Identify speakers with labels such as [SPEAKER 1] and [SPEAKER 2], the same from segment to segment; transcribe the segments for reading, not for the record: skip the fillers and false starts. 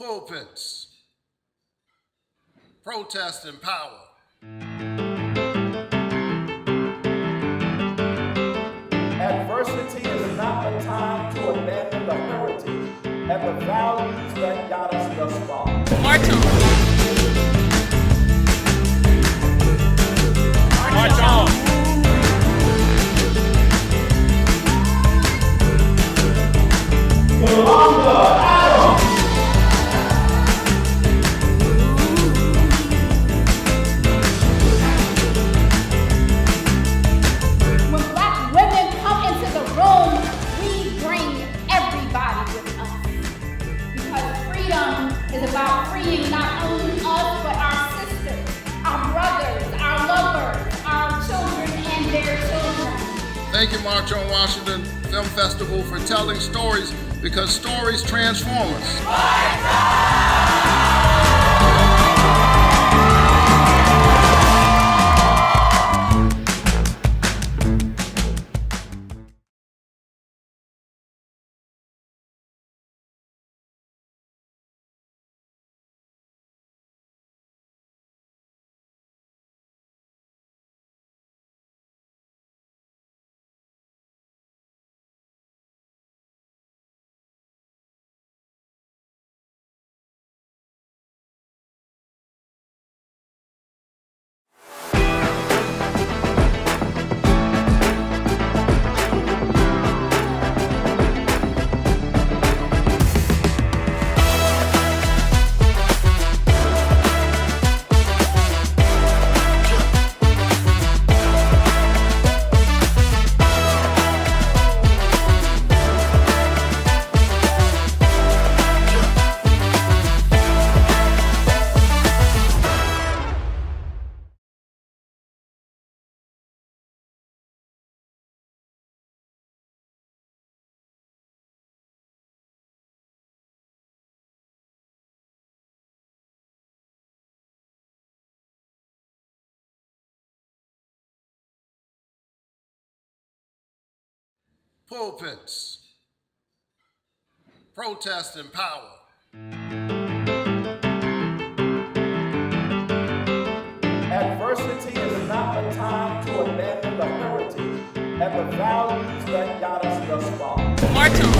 [SPEAKER 1] pulpits, protest and power.
[SPEAKER 2] Adversity is not the time to abandon the heritage and the values that got us thus far.
[SPEAKER 3] March on! March on!
[SPEAKER 4] When black women come into the room, we bring everybody with us. Because freedom is about freeing not only us, but our sisters, our brothers, our lovers, our children, and their children.
[SPEAKER 1] Thank you, March on Washington Film Festival, for telling stories, because stories transform us. Pulpits, protest and power.
[SPEAKER 2] Adversity is not the time to abandon the heritage and the values that got us thus far.
[SPEAKER 3] March on!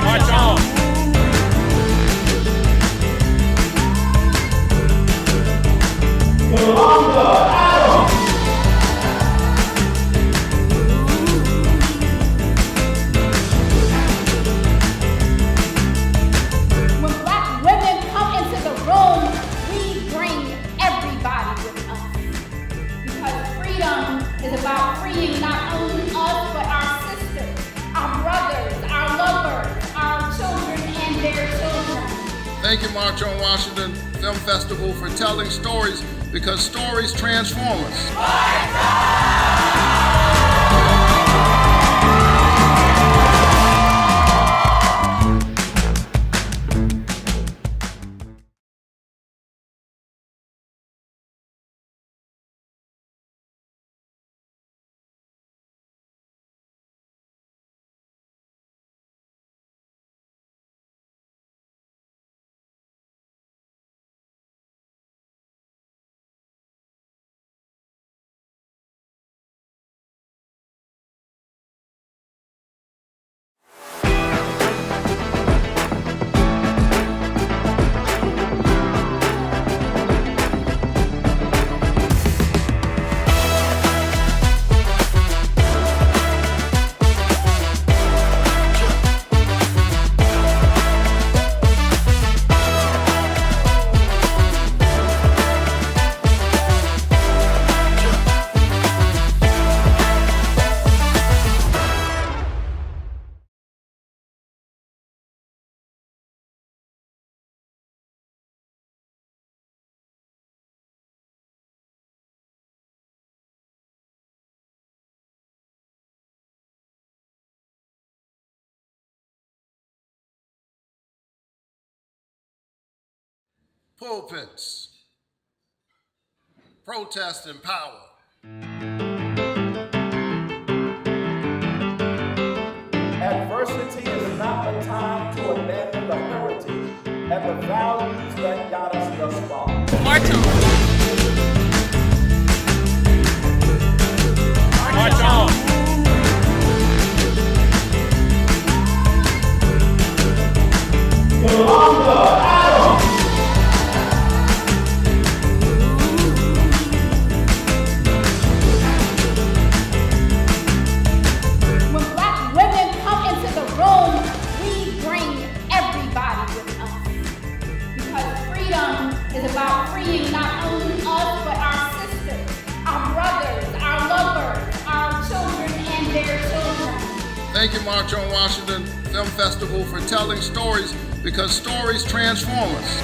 [SPEAKER 3] March on!
[SPEAKER 4] When black women come into the room, we bring everybody with us. Because freedom is about freeing not only us, but our sisters, our brothers, our lovers, our children, and their children.
[SPEAKER 1] Thank you, March on Washington Film Festival, for telling stories, because stories transform us. Pulpits, protest and power.
[SPEAKER 2] Adversity
[SPEAKER 1] Thank you, March on Washington Film Festival, for telling stories because stories transform us.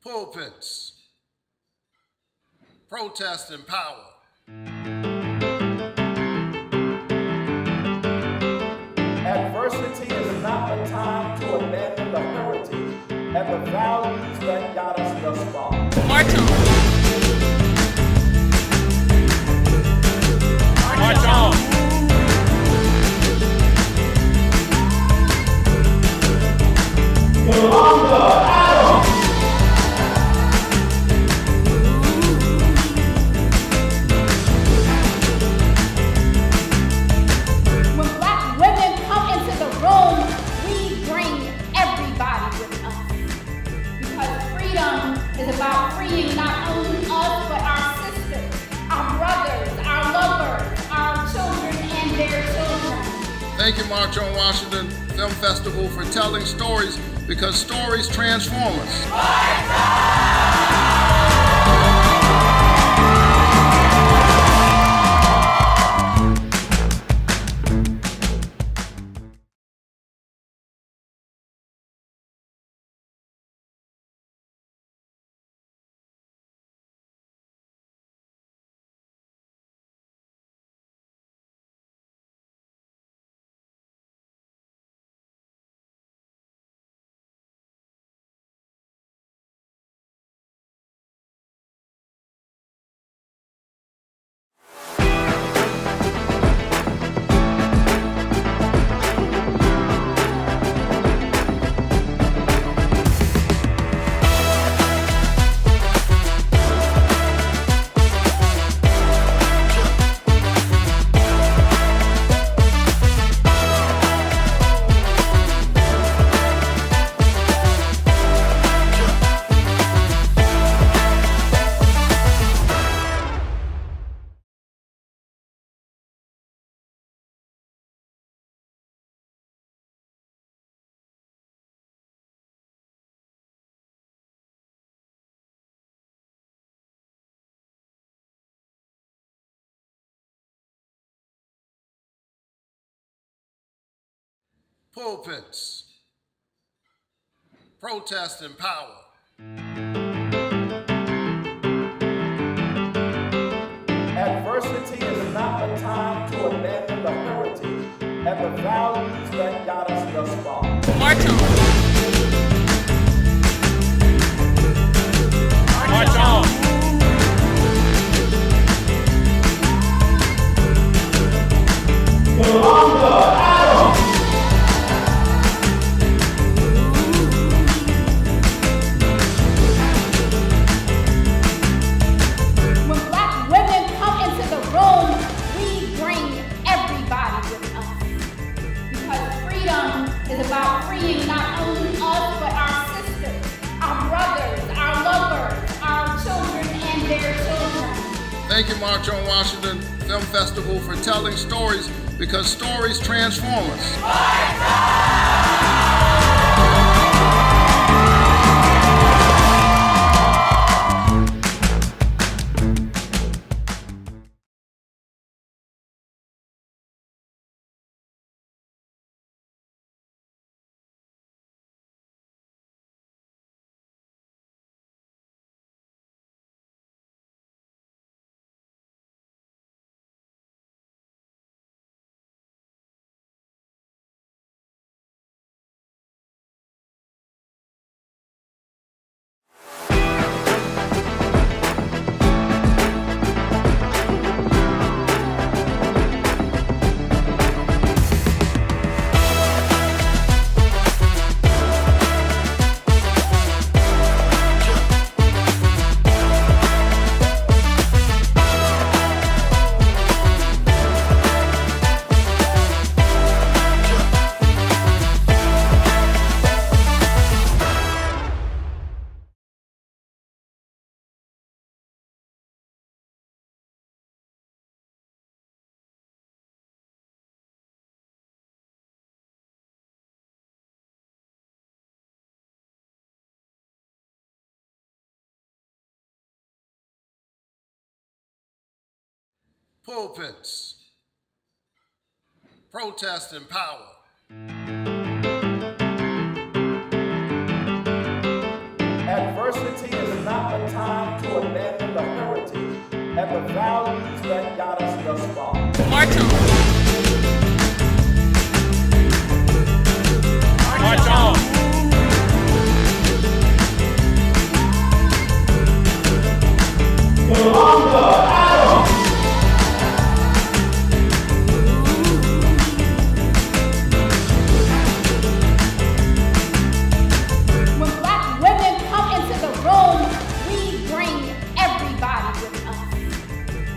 [SPEAKER 1] Pulpits, protest and power.
[SPEAKER 2] Adversity is not the time to abandon the heritage and the values that got us thus far.
[SPEAKER 3] March on. March on.
[SPEAKER 4] When black women come into the room, we bring everybody with us. Because freedom is about freeing not only us, but our sisters, our brothers, our lovers, our children, and their children.
[SPEAKER 1] Thank you, March on Washington Film Festival, for telling stories because stories transform us. Pulpits, protest and power.
[SPEAKER 2] Adversity is not the time to abandon the heritage and the values that got us thus far.
[SPEAKER 3] March on. March on.
[SPEAKER 4] When black women come into the room, we bring everybody with us. Because freedom is about freeing not only us, but our sisters, our brothers, our lovers, our children, and their children.
[SPEAKER 1] Thank you, March on Washington Film Festival, for telling stories because stories transform us. pulpits, protest and power.
[SPEAKER 2] Adversity is not the time to abandon the heritage and the values that got us thus far.
[SPEAKER 3] March on. March on.
[SPEAKER 4] When black women come into the room, we bring everybody with us.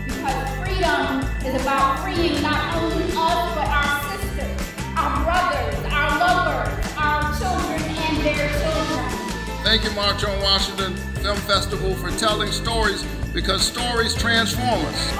[SPEAKER 4] Because freedom is about freeing not only us, but our sisters, our brothers, our lovers, our children, and their children.
[SPEAKER 1] Thank you, March on Washington Film Festival, for telling stories, because stories transform us.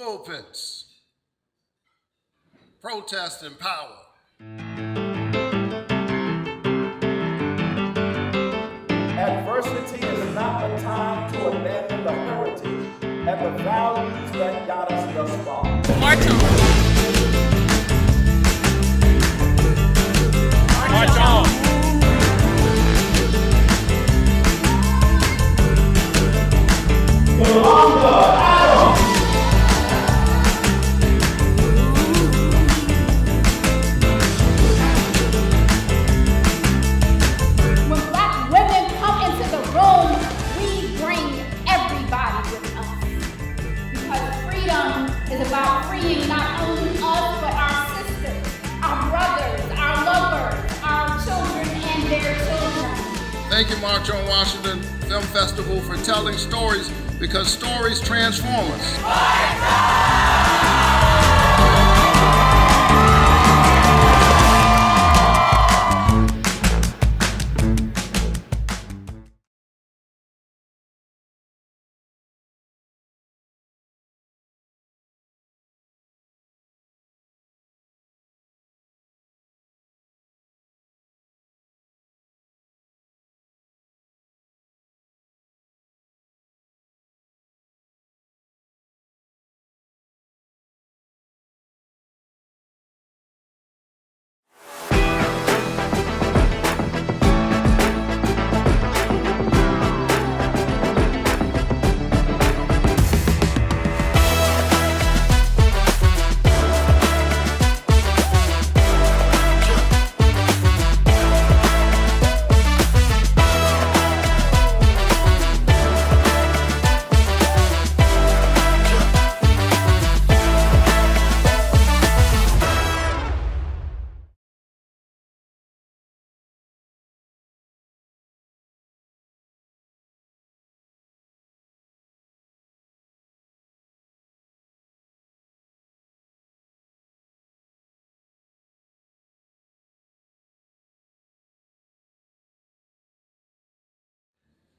[SPEAKER 1] pulpits, protest and power.
[SPEAKER 2] Adversity is not the time to abandon the heritage and the values that got us thus far.
[SPEAKER 3] March on. March on.
[SPEAKER 4] When black women come into the room, we bring everybody with us. Because freedom is about freeing not only us, but our sisters, our brothers, our lovers, our children, and their children.
[SPEAKER 1] Thank you, March on Washington Film Festival, for telling stories, because stories transform us.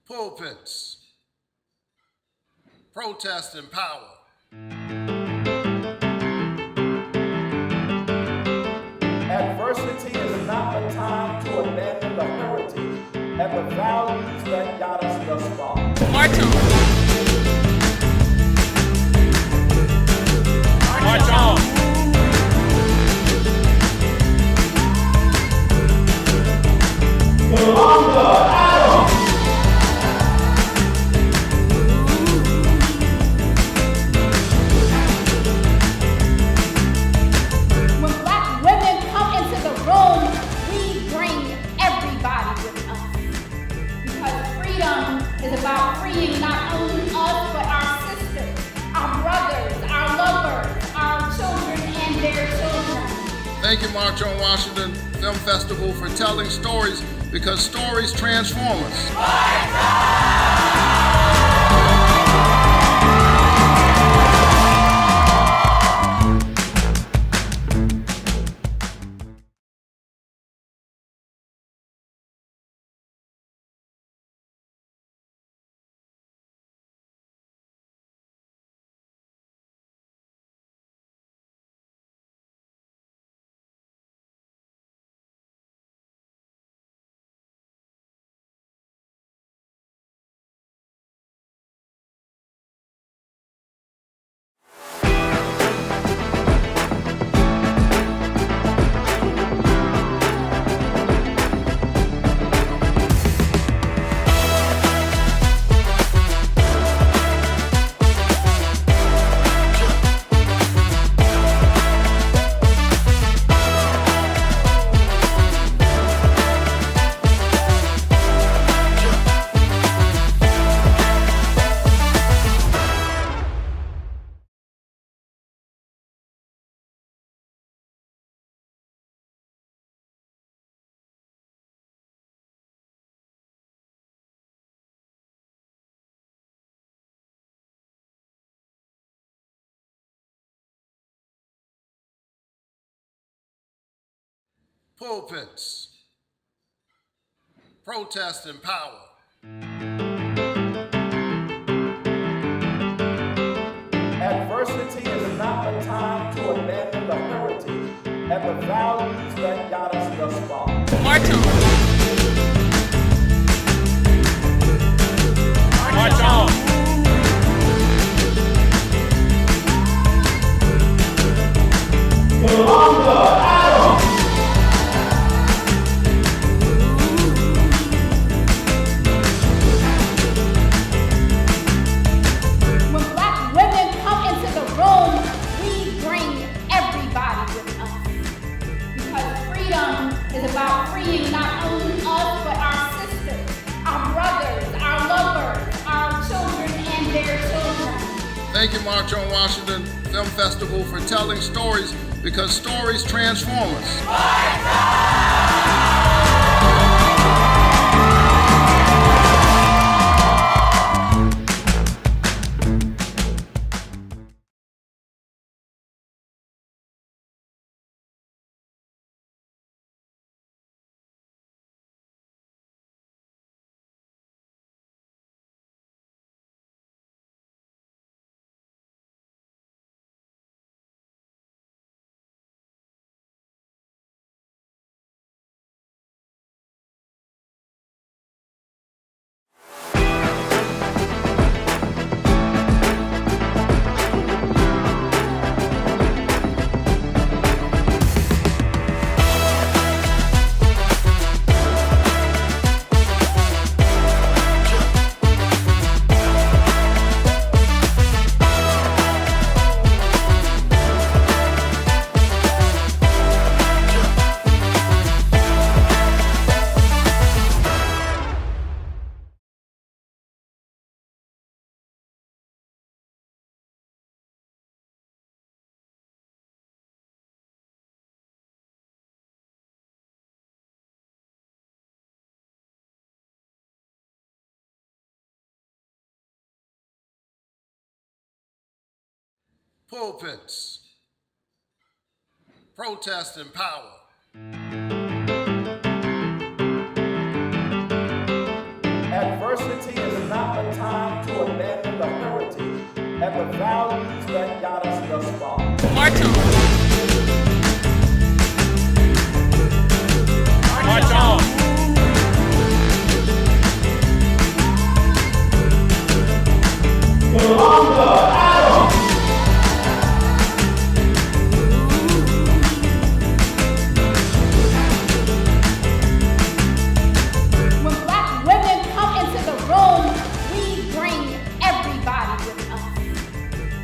[SPEAKER 1] Pulpits, protest and power.
[SPEAKER 2] Adversity is not the time to abandon the heritage and the values that got us thus far.
[SPEAKER 3] March on. March on.
[SPEAKER 4] When black women come into the room, we bring everybody with us. Because freedom is about freeing not only us, but our sisters, our brothers, our lovers, our children, and their children.
[SPEAKER 1] Thank you, March on Washington Film Festival, for telling stories, because stories transform us. Pulpits, protest and power.
[SPEAKER 2] Adversity is and the values that got us thus far.
[SPEAKER 3] March on. March on.
[SPEAKER 4] When black women come into the room, we bring everybody with us. Because freedom is about freeing not only us, but our sisters, our brothers, our lovers, our children, and their children.
[SPEAKER 1] Thank you, March on Washington Film Festival, for telling stories, because stories transform us. Pulpits, protest and power.
[SPEAKER 2] Adversity is not the time to abandon the heritage and the values that got us thus far.
[SPEAKER 3] March on. March on.
[SPEAKER 4] When black women come into the room, we bring everybody with us.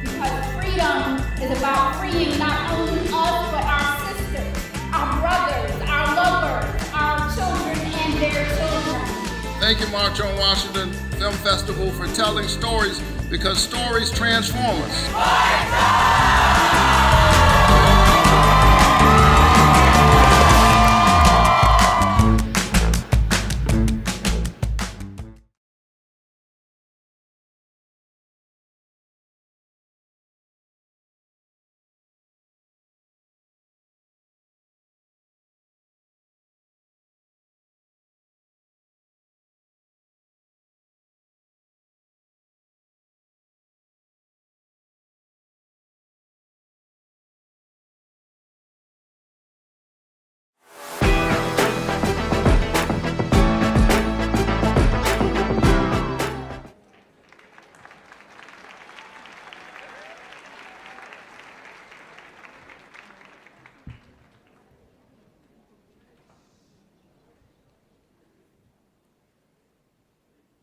[SPEAKER 4] Because freedom is about freeing not only us, but our sisters, our brothers, our lovers, our children, and their children.
[SPEAKER 1] Thank you, March on Washington Film Festival, for telling stories, because stories transform us.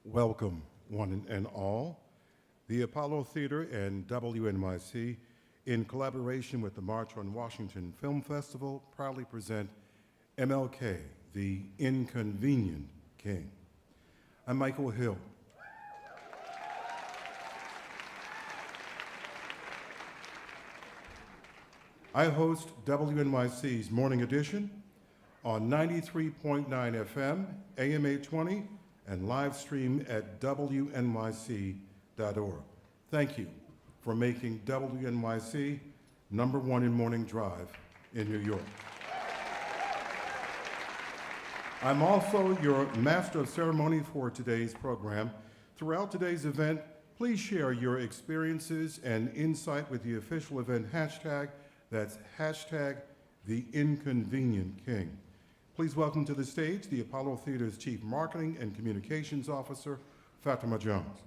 [SPEAKER 5] Welcome, one and all. The Apollo Theater and WNYC, in collaboration with the March on Washington Film Festival, proudly present MLK, the Inconvenient King. I'm Michael Hill. I host WNYC's Morning Edition on 93.9 FM, AM 820, and live stream at WNYC.org. Thank you for making WNYC #1 in morning drive in New York. I'm also your master of ceremony for today's program. Throughout today's event, please share your experiences and insight with the official event hashtag. That's hashtag the Inconvenient King. Please welcome to the stage the Apollo Theater's Chief Marketing and Communications Officer, Fatima Jones.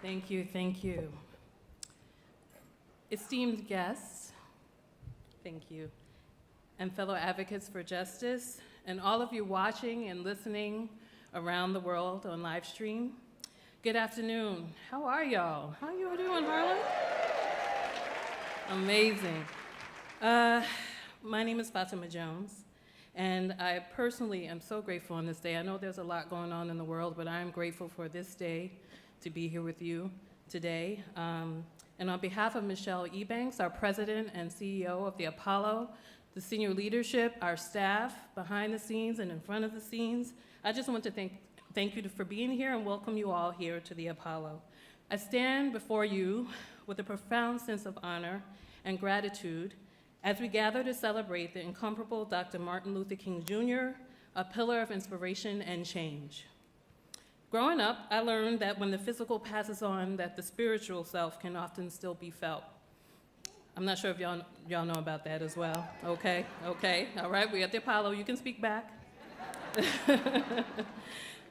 [SPEAKER 6] Thank you, thank you. Esteemed guests, thank you, and fellow advocates for justice, and all of you watching and listening around the world on live stream, good afternoon. How are y'all? How you doing, Harlem? Amazing. My name is Fatima Jones, and I personally am so grateful on this day. I know there's a lot going on in the world, but I am grateful for this day to be here with you today. And on behalf of Michelle Ebanks, our president and CEO of the Apollo, the senior leadership, our staff behind the scenes and in front of the scenes, I just want to thank you for being here and welcome you all here to the Apollo. I stand before you with a profound sense of honor and gratitude as we gather to celebrate the incomparable Dr. Martin Luther King Jr., a pillar of inspiration and change. Growing up, I learned that when the physical passes on, that the spiritual self can often still be felt. I'm not sure if y'all know about that as well. Okay, all right, we're at the Apollo, you can speak back.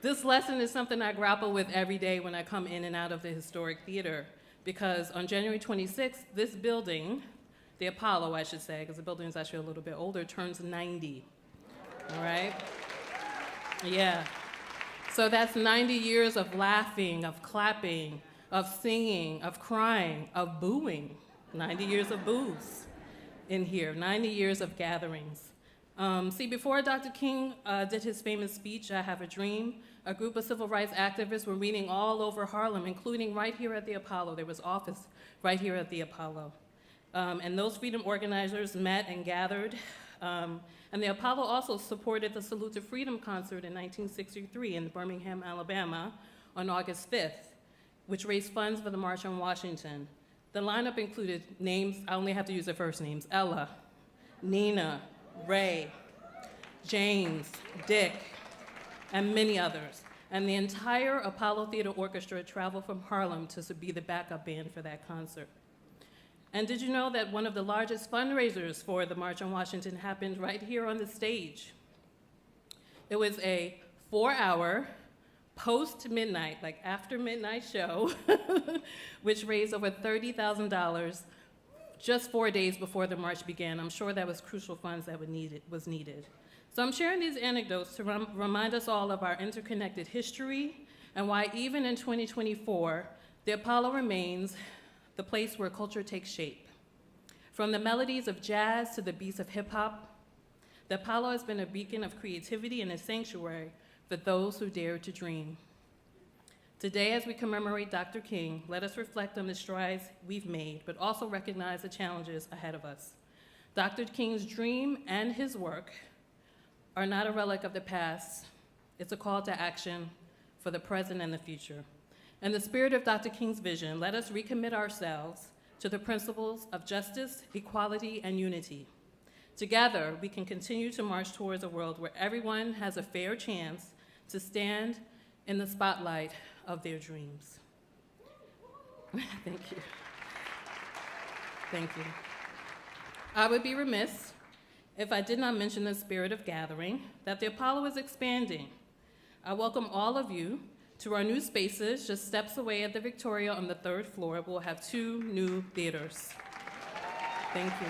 [SPEAKER 6] This lesson is something I grapple with every day when I come in and out of the historic theater, because on January 26th, this building, the Apollo I should say, because the building is actually a little bit older, turns 90, all right? Yeah. So that's 90 years of laughing, of clapping, of singing, of crying, of booing. 90 years of boos in here, 90 years of gatherings. See, before Dr. King did his famous speech, I Have a Dream, a group of civil rights activists were meeting all over Harlem, including right here at the Apollo. There was office right here at the Apollo. And those freedom organizers met and gathered. And the Apollo also supported the Salute to Freedom concert in 1963 in Birmingham, Alabama on August 5th, which raised funds for the March on Washington. The lineup included names, I only have to use their first names, Ella, Nina, Ray, James, Dick, and many others. And the entire Apollo Theater Orchestra traveled from Harlem to be the backup band for that concert. And did you know that one of the largest fundraisers for the March on Washington happened right here on the stage? It was a 4-hour post-midnight, like after midnight show, which raised over $30,000 just 4 days before the march began. I'm sure that was crucial funds that was needed. So I'm sharing these anecdotes to remind us all of our interconnected history and why even in 2024, the Apollo remains the place where culture takes shape. From the melodies of jazz to the beats of hip hop, the Apollo has been a beacon of creativity and a sanctuary for those who dare to dream. Today, as we commemorate Dr. King, let us reflect on the strides we've made, but also recognize the challenges ahead of us. Dr. King's dream and his work are not a relic of the past. It's a call to action for the present and the future. In the spirit of Dr. King's vision, let us recommit ourselves to the principles of justice, equality, and unity. Together, we can continue to march towards a world where everyone has a fair chance to stand in the spotlight of their dreams. Thank you. Thank you. I would be remiss if I did not mention the spirit of gathering, that the Apollo is expanding. I welcome all of you to our new spaces, just steps away at the Victoria on the 3rd floor. We'll have 2 new theaters. Thank you.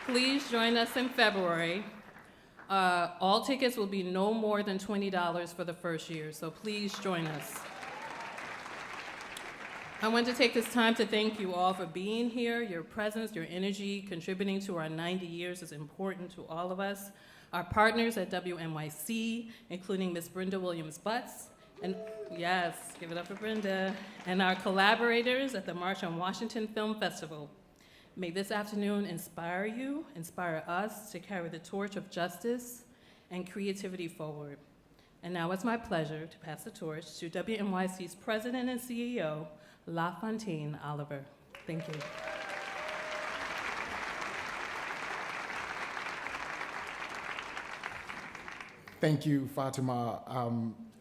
[SPEAKER 6] Please join us in February. All tickets will be no more than $20 for the first year, so please join us. I want to take this time to thank you all for being here. Your presence, your energy, contributing to our 90 years is important to all of us. Our partners at WNYC, including Ms. Brenda Williams-Butts, and yes, give it up for Brenda, and our collaborators at the March on Washington Film Festival. May this afternoon inspire you, inspire us to carry the torch of justice and creativity forward. And now it's my pleasure to pass the torch to WNYC's President and CEO, LaFontaine Oliver. Thank you.
[SPEAKER 7] Thank you, Fatima.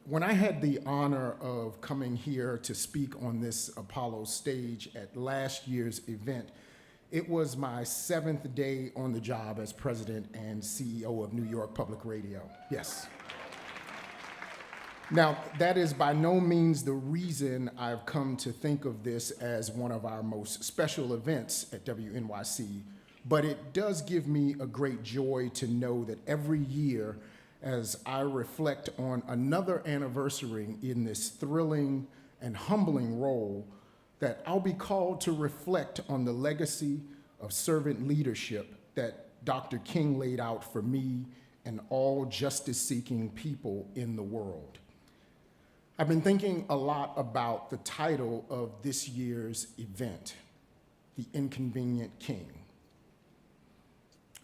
[SPEAKER 7] When I had the honor of coming here to speak on this Apollo stage at last year's event, it was my 7th day on the job as president and CEO of New York Public Radio. Yes. Now, that is by no means the reason I've come to think of this as one of our most special events at WNYC, but it does give me a great joy to know that every year, as I reflect on another anniversary in this thrilling and humbling role, that I'll be called to reflect on the legacy of servant leadership that Dr. King laid out for me and all justice-seeking people in the world. I've been thinking a lot about the title of this year's event, The Inconvenient King.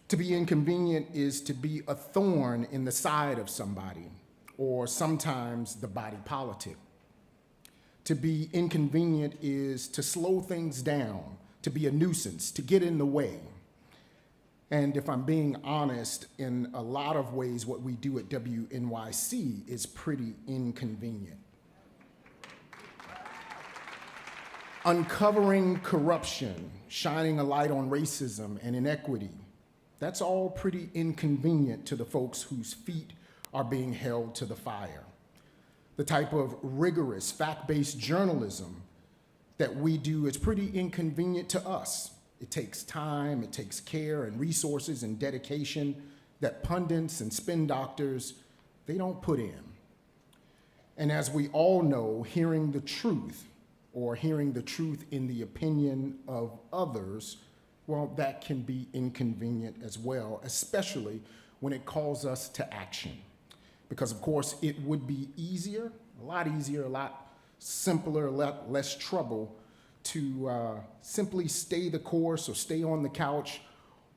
[SPEAKER 7] To be inconvenient is to be a thorn in the side of somebody, or sometimes the body politic. To be inconvenient is to slow things down, to be a nuisance, to get in the way. And if I'm being honest, in a lot of ways, what we do at WNYC is pretty inconvenient. Uncovering corruption, shining a light on racism and inequity, that's all pretty inconvenient to the folks whose feet are being held to the fire. The type of rigorous, fact-based journalism that we do is pretty inconvenient to us. It takes time, it takes care and resources and dedication that pundits and spin doctors, they don't put in. And as we all know, hearing the truth, or hearing the truth in the opinion of others, well, that can be inconvenient as well, especially when it calls us to action. Because of course, it would be easier, a lot simpler, a lot less trouble to simply stay the course or stay on the couch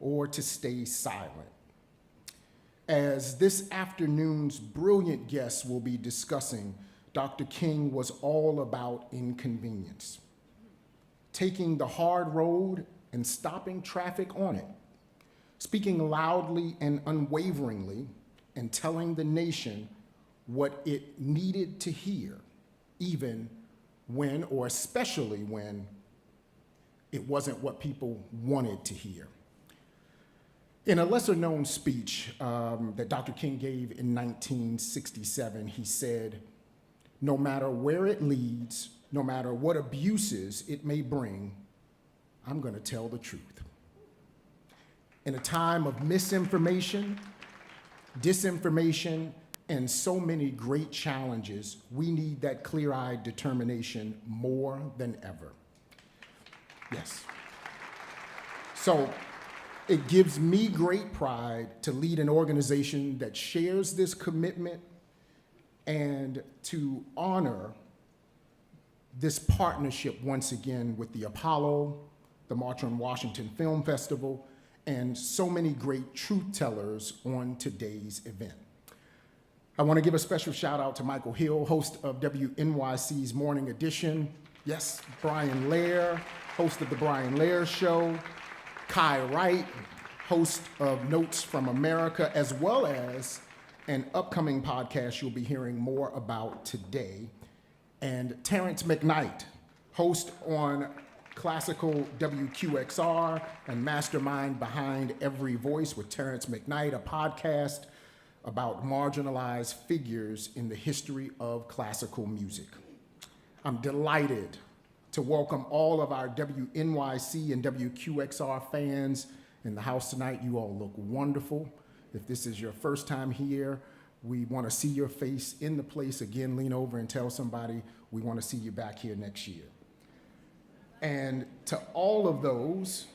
[SPEAKER 7] or to stay silent. As this afternoon's brilliant guests will be discussing, Dr. King was all about inconvenience, taking the hard road and stopping traffic on it, speaking loudly and unwaveringly, and telling the nation what it needed to hear, even when, or especially when, it wasn't what people wanted to hear. In a lesser-known speech that Dr. King gave in 1967, he said, "No matter where it leads, no matter what abuses it may bring, I'm going to tell the truth." In a time of misinformation, disinformation, and so many great challenges, we need that clear-eyed determination more than ever. Yes. So it gives me great pride to lead an organization that shares this commitment and to honor this partnership once again with the Apollo, the March on Washington Film Festival, and so many great truth tellers on today's event. I want to give a special shout out to Michael Hill, host of WNYC's Morning Edition. Yes, Brian Lehrer, host of the Brian Lehrer Show. Kai Wright, host of Notes from America, as well as an upcoming podcast you'll be hearing more about today. And Terrance McKnight, host on classical WQXR and mastermind behind Every Voice with Terrance McKnight, a podcast about marginalized figures in the history of classical music. I'm delighted to welcome all of our WNYC and WQXR fans in the house tonight. You all look wonderful. If this is your first time here, we want to see your face in the place. Again, lean over and tell somebody we want to see you back here next year. And to all of those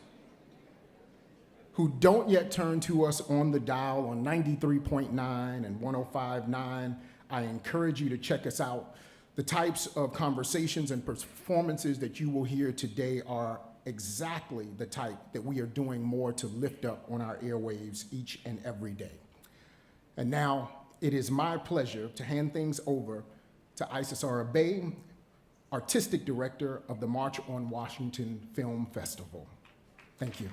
[SPEAKER 7] who don't yet turn to us on the dial on 93.9 and 105.9, I encourage you to check us out. The types of conversations and performances that you will hear today are exactly the type that we are doing more to lift up on our airwaves each and every day. And now it is my pleasure to hand things over to Isis Arabay, Artistic Director of the March on Washington Film Festival. Thank you.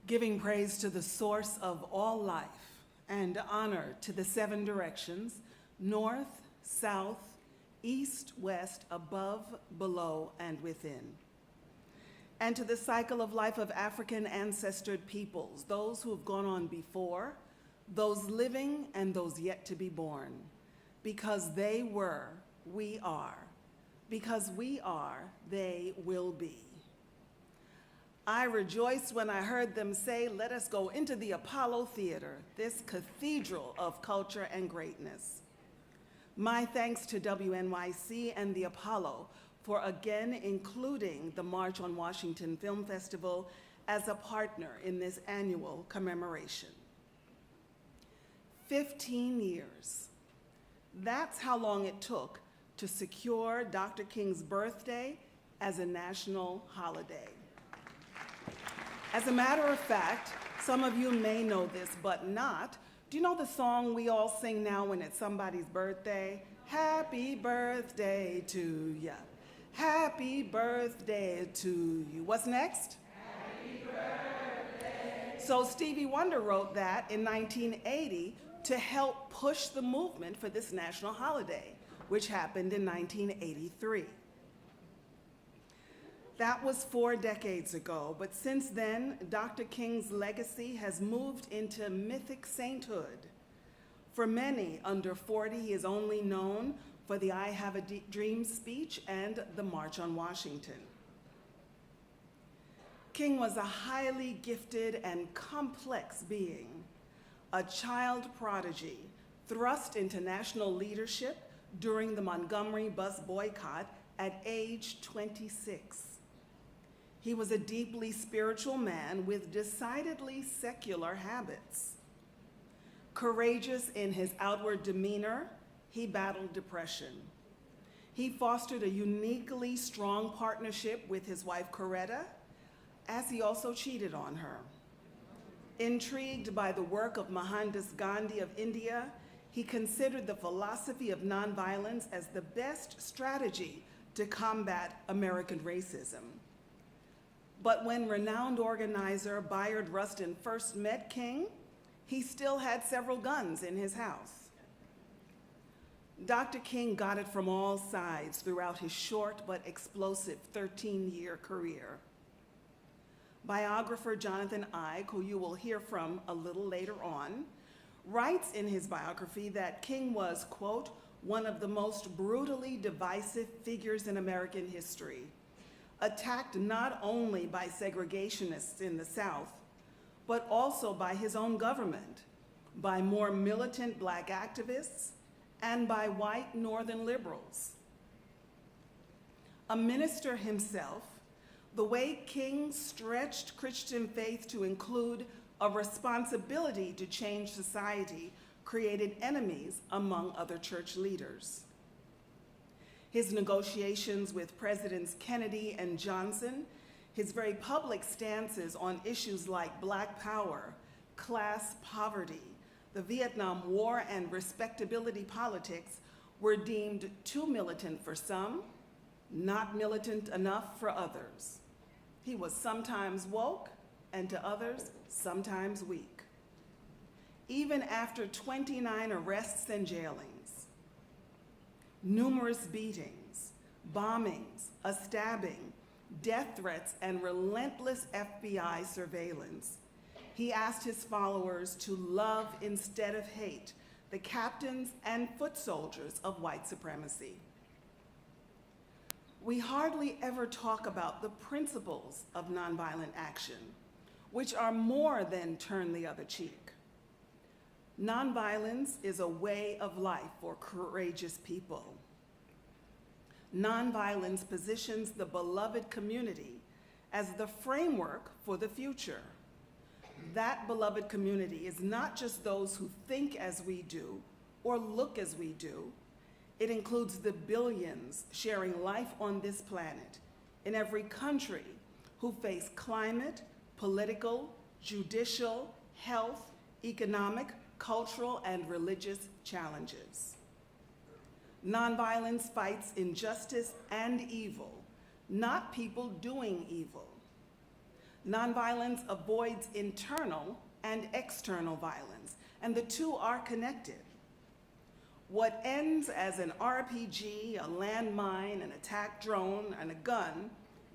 [SPEAKER 8] Giving praise to the source of all life and honor to the 7 directions, north, south, east, west, above, below, and within. And to the cycle of life of African ancestored peoples, those who have gone on before, those living, and those yet to be born. Because they were, we are. Because we are, they will be. I rejoiced when I heard them say, let us go into the Apollo Theater, this cathedral of culture and greatness. My thanks to WNYC and the Apollo for again including the March on Washington Film Festival as a partner in this annual commemoration. 15 years. That's how long it took to secure Dr. King's birthday as a national holiday. As a matter of fact, some of you may know this, but not. Do you know the song we all sing now when it's somebody's birthday? Happy birthday to ya. Happy birthday to you. What's next? Happy birthday. So Stevie Wonder wrote that in 1980 to help push the movement for this national holiday, which happened in 1983. That was 4 decades ago, but since then, Dr. King's legacy has moved into mythic sainthood. For many under 40, he is only known for the I Have a Dream speech and the March on Washington. King was a highly gifted and complex being, a child prodigy thrust into national leadership during the Montgomery bus boycott at age 26. He was a deeply spiritual man with decidedly secular habits. Courageous in his outward demeanor, he battled depression. He fostered a uniquely strong partnership with his wife Coretta, as he also cheated on her. Intrigued by the work of Mohandas Gandhi of India, he considered the philosophy of nonviolence as the best strategy to combat American racism. But when renowned organizer Bayard Rustin first met King, he still had several guns in his house. Dr. King got it from all sides throughout his short but explosive 13-year career. Biographer Jonathan Ive, who you will hear from a little later on, writes in his biography that King was, quote, one of the most brutally divisive figures in American history, attacked not only by segregationists in the South, but also by his own government, by more militant Black activists, and by white Northern liberals. A minister himself, the way King stretched Christian faith to include a responsibility to change society created enemies among other church leaders. His negotiations with Presidents Kennedy and Johnson, his very public stances on issues like Black power, class poverty, the Vietnam War, and respectability politics were deemed too militant for some, not militant enough for others. He was sometimes woke, and to others, sometimes weak. Even after 29 arrests and jailings, numerous beatings, bombings, a stabbing, death threats, and relentless FBI surveillance, he asked his followers to love instead of hate the captains and foot soldiers of white supremacy. We hardly ever talk about the principles of nonviolent action, which are more than turn the other cheek. Nonviolence is a way of life for courageous people. Nonviolence positions the beloved community as the framework for the future. That beloved community is not just those who think as we do or look as we do. It includes the billions sharing life on this planet in every country who face climate, political, judicial, health, economic, cultural, and religious challenges. Nonviolence fights injustice and evil, not people doing evil. Nonviolence avoids internal and external violence, and the two are connected. What ends as an RPG, a landmine, an attack drone, and a gun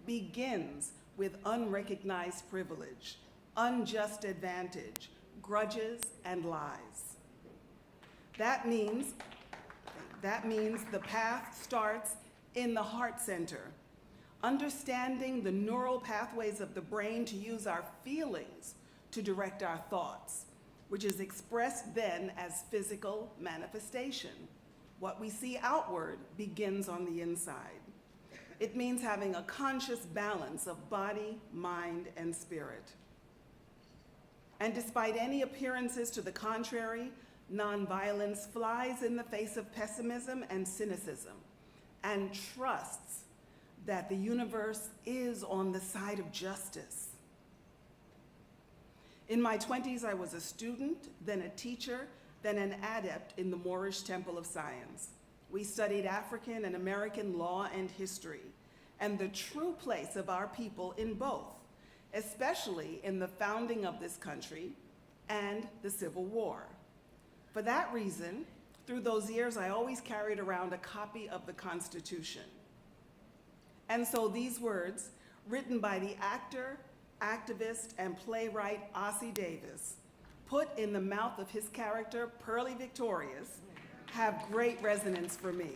[SPEAKER 8] begins with unrecognized privilege, unjust advantage, grudges, and lies. That means the path starts in the heart center, understanding the neural pathways of the brain to use our feelings to direct our thoughts, which is expressed then as physical manifestation. What we see outward begins on the inside. It means having a conscious balance of body, mind, and spirit. And despite any appearances to the contrary, nonviolence flies in the face of pessimism and cynicism and trusts that the universe is on the side of justice. In my 20s, I was a student, then a teacher, then an adept in the Moorish Temple of Science. We studied African and American law and history, and the true place of our people in both, especially in the founding of this country and the Civil War. For that reason, through those years, I always carried around a copy of the Constitution. And so these words, written by the actor, activist, and playwright Ossie Davis, put in the mouth of his character, Pearly Victorious, have great resonance for me.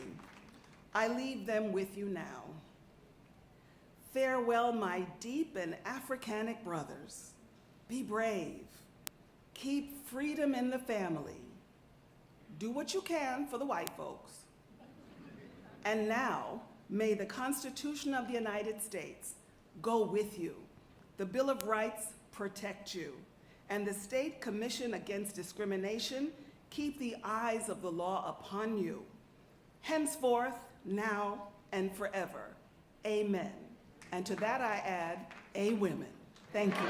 [SPEAKER 8] I leave them with you now. Farewell, my deep and Africanic brothers. Be brave. Keep freedom in the family. Do what you can for the white folks. And now, may the Constitution of the United States go with you. The Bill of Rights protect you. And the State Commission Against Discrimination keep the eyes of the law upon you. Henceforth, now, and forever. Amen. And to that I add, a women. Thank you.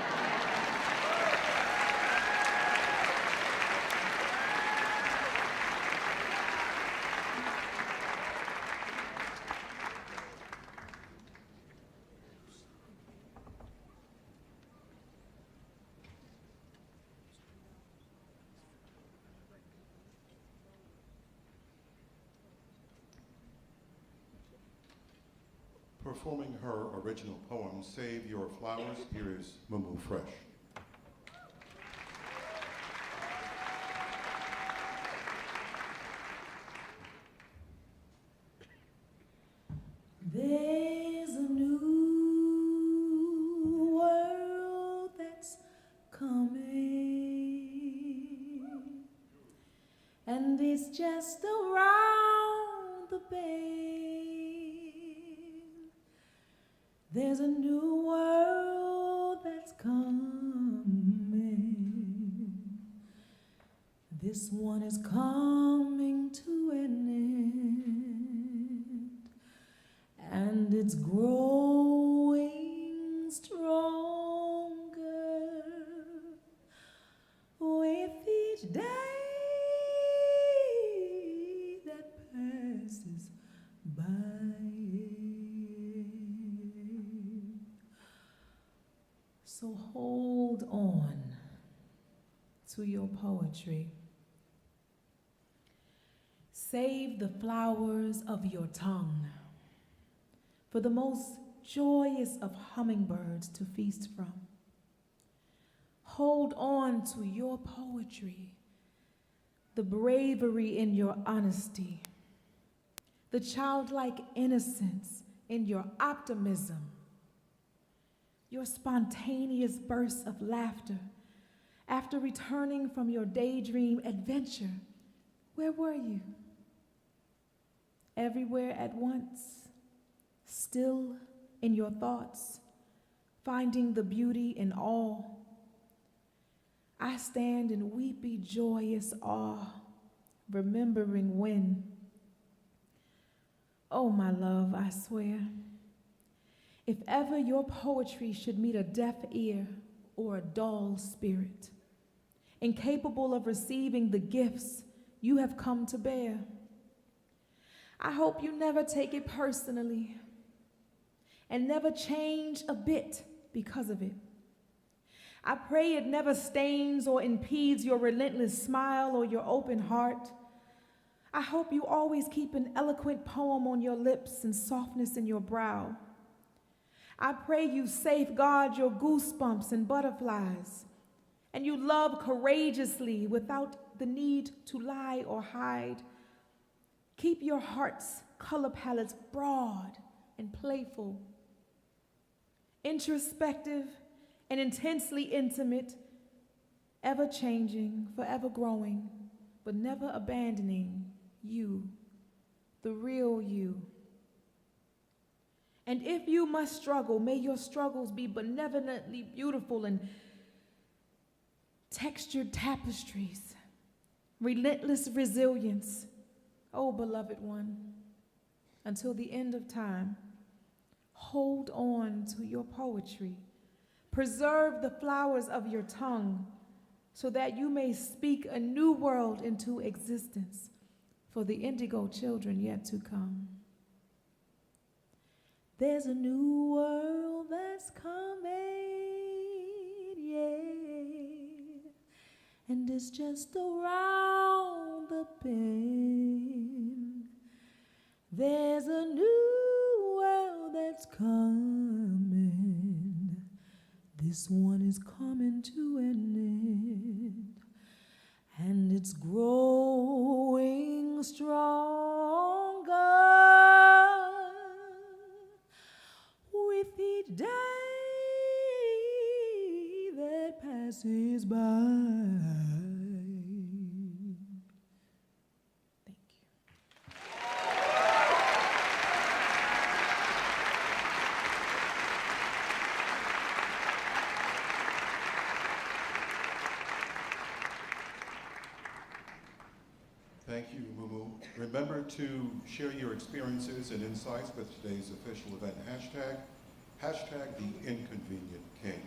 [SPEAKER 5] Performing her original poem, Save Your Flowers, here is Mumu Fresh.
[SPEAKER 9] There's a new world that's coming, and it's just around the bend. There's a new world that's coming. This one is coming to an end, and it's growing stronger with each day that passes by. So hold on to your poetry. Save the flowers of your tongue for the most joyous of hummingbirds to feast from. Hold on to your poetry, the bravery in your honesty, the childlike innocence in your optimism, your spontaneous bursts of laughter after returning from your daydream adventure. Where were you? Everywhere at once, still in your thoughts, finding the beauty in all. I stand in weepy, joyous awe, remembering when. Oh, my love, I swear, if ever your poetry should meet a deaf ear or a dull spirit, incapable of receiving the gifts you have come to bear, I hope you never take it personally and never change a bit because of it. I pray it never stains or impedes your relentless smile or your open heart. I hope you always keep an eloquent poem on your lips and softness in your brow. I pray you safeguard your goosebumps and butterflies, and you love courageously without the need to lie or hide. Keep your heart's color palettes broad and playful, introspective and intensely intimate, ever changing, forever growing, but never abandoning you, the real you. And if you must struggle, may your struggles be benevolently beautiful and textured tapestries, relentless resilience. Oh, beloved one, until the end of time, hold on to your poetry. Preserve the flowers of your tongue so that you may speak a new world into existence for the indigo children yet to come. There's a new world that's coming, yeah, and it's just around the bend. There's a new world that's coming. This one is coming to an end, and it's growing stronger with each day that passes by. Thank you.
[SPEAKER 5] Thank you, Mumu. Remember to share your experiences and insights with today's official event hashtag, hashtag the Inconvenient King.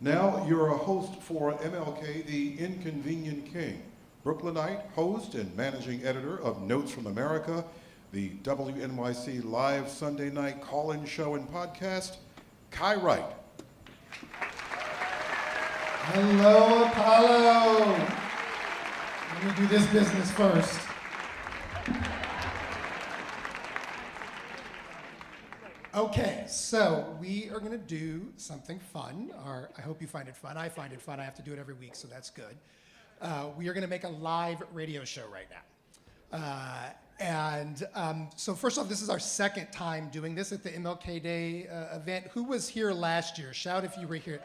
[SPEAKER 5] Now you're a host for MLK, the Inconvenient King, Brooklynite, host and managing editor of Notes from America, the WNYC live Sunday night call-in show and podcast, Kai Wright.
[SPEAKER 10] Hello, Apollo. Let me do this business first. Okay, so we are going to do something fun, or I hope you find it fun. I find it fun. I have to do it every week, so that's good. We are going to make a live radio show right now. So first off, this is our second time doing this at the MLK Day event. Who was here last year? Shout if you were here.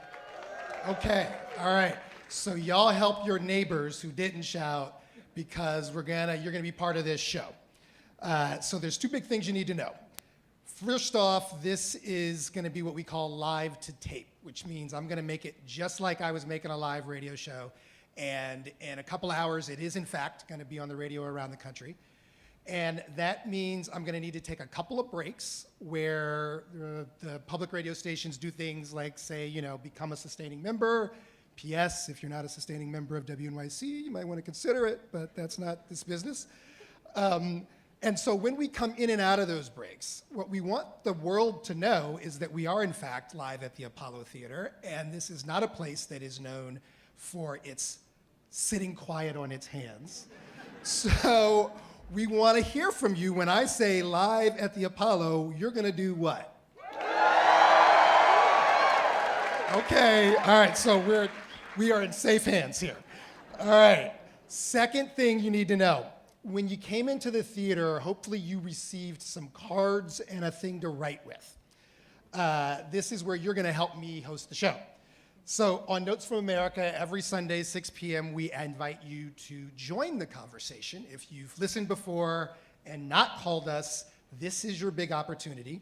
[SPEAKER 10] Okay, all right. So y'all help your neighbors who didn't shout, because you're gonna be part of this show. So there's two big things you need to know. First off, this is gonna be what we call live to tape, which means I'm gonna make it just like I was making a live radio show. And in a couple hours, it is in fact gonna be on the radio around the country. And that means I'm gonna need to take a couple of breaks where the public radio stations do things like say, become a sustaining member. P.S. If you're not a sustaining member of WNYC, you might want to consider it, but that's not this business. And so when we come in and out of those breaks, what we want the world to know is that we are in fact live at the Apollo Theater, and this is not a place that is known for its sitting quiet on its hands. So we want to hear from you. When I say live at the Apollo, you're going to do what? Okay, all right, so we are in safe hands here. All right, second thing you need to know. When you came into the theater, hopefully you received some cards and a thing to write with. This is where you're gonna help me host the show. So on Notes from America, every Sunday, 6 p.m., we invite you to join the conversation. If you've listened before and not called us, this is your big opportunity.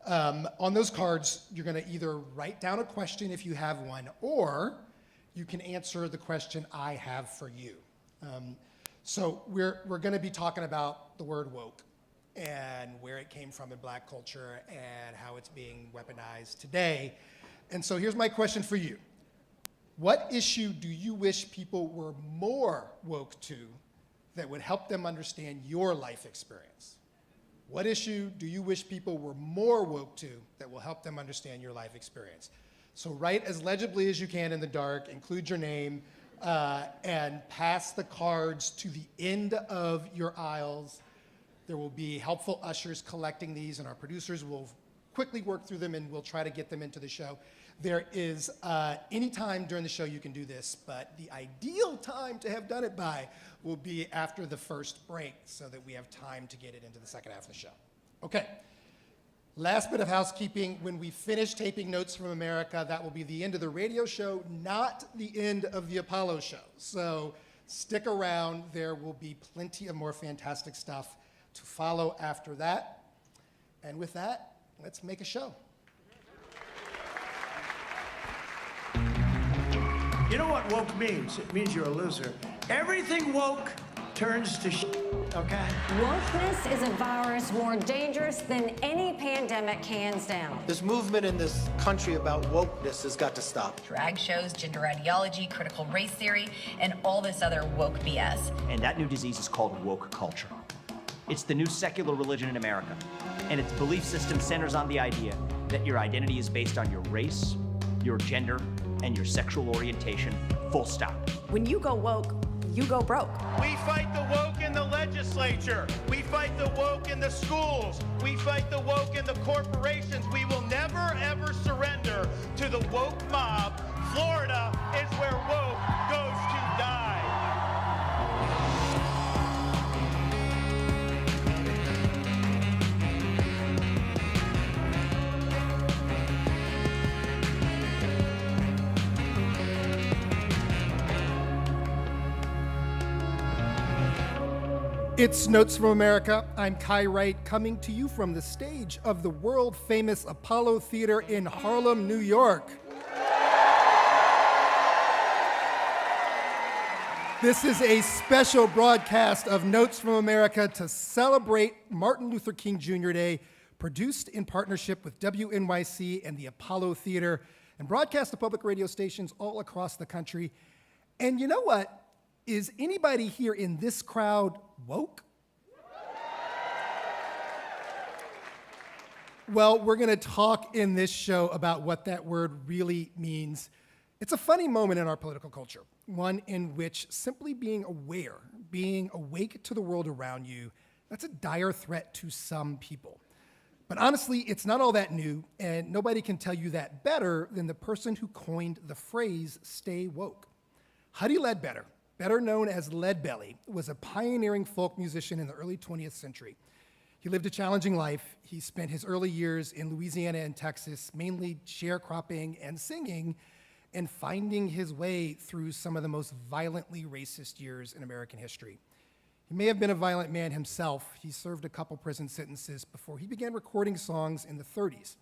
[SPEAKER 10] On those cards, you're gonna either write down a question if you have one, or you can answer the question I have for you. So we're gonna be talking about the word woke and where it came from in Black culture and how it's being weaponized today. And so here's my question for you. What issue do you wish people were more woke to that would help them understand your life experience? What issue do you wish people were more woke to that will help them understand your life experience? So write as legibly as you can in the dark, include your name, and pass the cards to the end of your aisles. There will be helpful ushers collecting these, and our producers will quickly work through them, and we'll try to get them into the show. There is any time during the show you can do this, but the ideal time to have done it by will be after the first break so that we have time to get it into the second half of the show. Okay. Last bit of housekeeping. When we finish taping Notes from America, that will be the end of the radio show, not the end of the Apollo show. So stick around. There will be plenty of more fantastic stuff to follow after that. And with that, let's make a show.
[SPEAKER 11] You know what woke means? It means you're a loser. Everything woke turns to shit, okay?
[SPEAKER 12] Wokeness is a virus more dangerous than any pandemic, hands down.
[SPEAKER 13] This movement in this country about wokeness has got to stop.
[SPEAKER 14] Drag shows, gender ideology, critical race theory, and all this other woke BS.
[SPEAKER 15] And that new disease is called woke culture. It's the new secular religion in America, and its belief system centers on the idea that your identity is based on your race, your gender, and your sexual orientation, full stop.
[SPEAKER 14] When you go woke, you go broke.
[SPEAKER 16] We fight the woke in the legislature. We fight the woke in the schools. We fight the woke in the corporations. We will never, ever surrender to the woke mob. Florida is where woke goes to die.
[SPEAKER 10] It's Notes from America. I'm Kai Wright, coming to you from the stage of the world-famous Apollo Theater in Harlem, New York. This is a special broadcast of Notes from America to celebrate Martin Luther King Jr. Day, produced in partnership with WNYC and the Apollo Theater, and broadcast to public radio stations all across the country. And you know what? Is anybody here in this crowd woke? Well, we're going to talk in this show about what that word really means. It's a funny moment in our political culture, one in which simply being aware, being awake to the world around you, that's a dire threat to some people. But honestly, it's not all that new, and nobody can tell you that better than the person who coined the phrase, stay woke. Huddie Ledbetter, better known as Leadbelly, was a pioneering folk musician in the early 20th century. He lived a challenging life. He spent his early years in Louisiana and Texas, mainly sharecropping and singing, and finding his way through some of the most violently racist years in American history. He may have been a violent man himself. He served a couple prison sentences before he began recording songs in the 30s.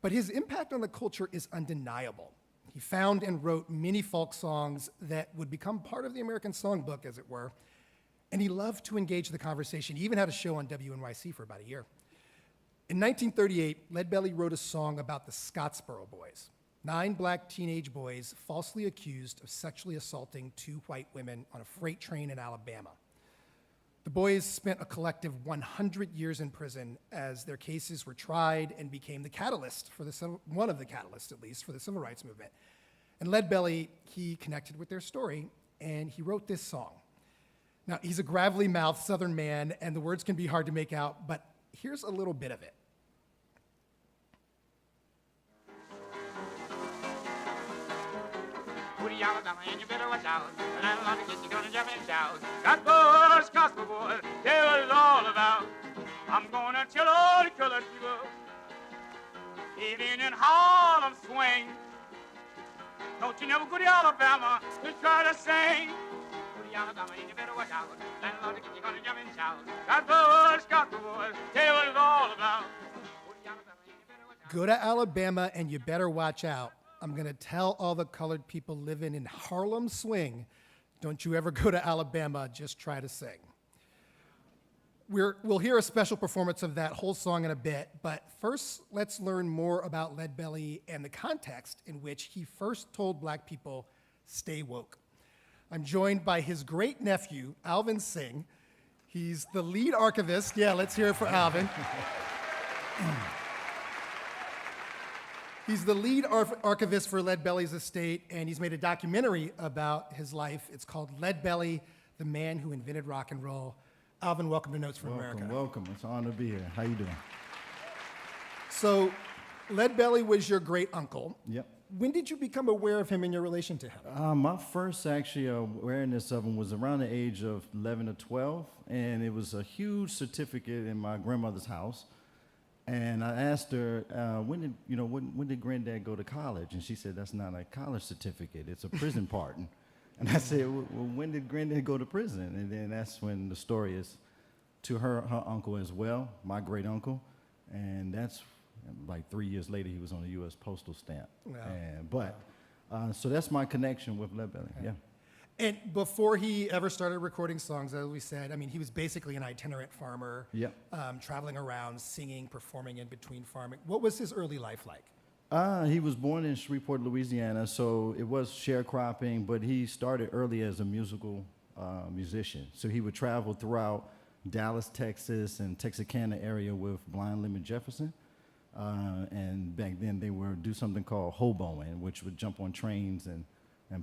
[SPEAKER 10] But his impact on the culture is undeniable. He found and wrote many folk songs that would become part of the American songbook, as it were, and he loved to engage the conversation. He even had a show on WNYC for about a year. In 1938, Leadbelly wrote a song about the Scottsboro Boys, 9 black teenage boys falsely accused of sexually assaulting 2 white women on a freight train in Alabama. The boys spent a collective 100 years in prison as their cases were tried and became the catalyst for one of the catalysts, at least, for the civil rights movement. And Leadbelly, he connected with their story, and he wrote this song. Now, he's a gravelly-mouthed Southern man, and the words can be hard to make out, but here's a little bit of it.
[SPEAKER 3] Alabama, and you better watch out. And I don't want to get you gonna jump and shout. Gospel boy, tell what it's all about. I'm gonna tell all the colored people, even in Harlem swing. Don't you never go to Alabama to try to sing. Go to Alabama, and you better watch out. And I don't want to get you gonna jump and shout. Gospel boy, tell what it's all about.
[SPEAKER 10] Go to Alabama, and you better watch out. I'm going to tell all the colored people living in Harlem swing, don't you ever go to Alabama, just try to sing. We'll hear a special performance of that whole song in a bit, but first, let's learn more about Leadbelly and the context in which he first told black people, stay woke. I'm joined by his great nephew, Alvin Singh. He's the lead archivist. Yeah, let's hear it for Alvin. He's the lead archivist for Lead Belly's estate, and he's made a documentary about his life. It's called Lead Belly, The Man Who Invented Rock and Roll. Alvin, welcome to Notes from America.
[SPEAKER 17] Welcome. It's an honor to be here. How you doing?
[SPEAKER 10] So, Lead Belly was your great uncle.
[SPEAKER 17] Yep.
[SPEAKER 10] When did you become aware of him and your relation to him?
[SPEAKER 17] My first actually awareness of him was around the age of 11 or 12, and it was a huge certificate in my grandmother's house. And I asked her, when did Granddad go to college? And she said, that's not a college certificate, it's a prison pardon. And I said, well, when did Granddad go to prison? And then that's when the story is to her uncle as well, my great uncle. And that's like 3 years later, he was on a U.S. postal stamp. Wow. So that's my connection with Lead Belly, yeah.
[SPEAKER 10] And before he ever started recording songs, as we said, I mean, he was basically an itinerant farmer,
[SPEAKER 17] yep.
[SPEAKER 10] Traveling around, singing, performing in between farming. What was his early life like?
[SPEAKER 17] He was born in Shreveport, Louisiana, so it was sharecropping, but he started early as a musical musician. So he would travel throughout Dallas, Texas, and Texarkana area with Blind Lemon Jefferson. And back then they would do something called hoboing, which would jump on trains and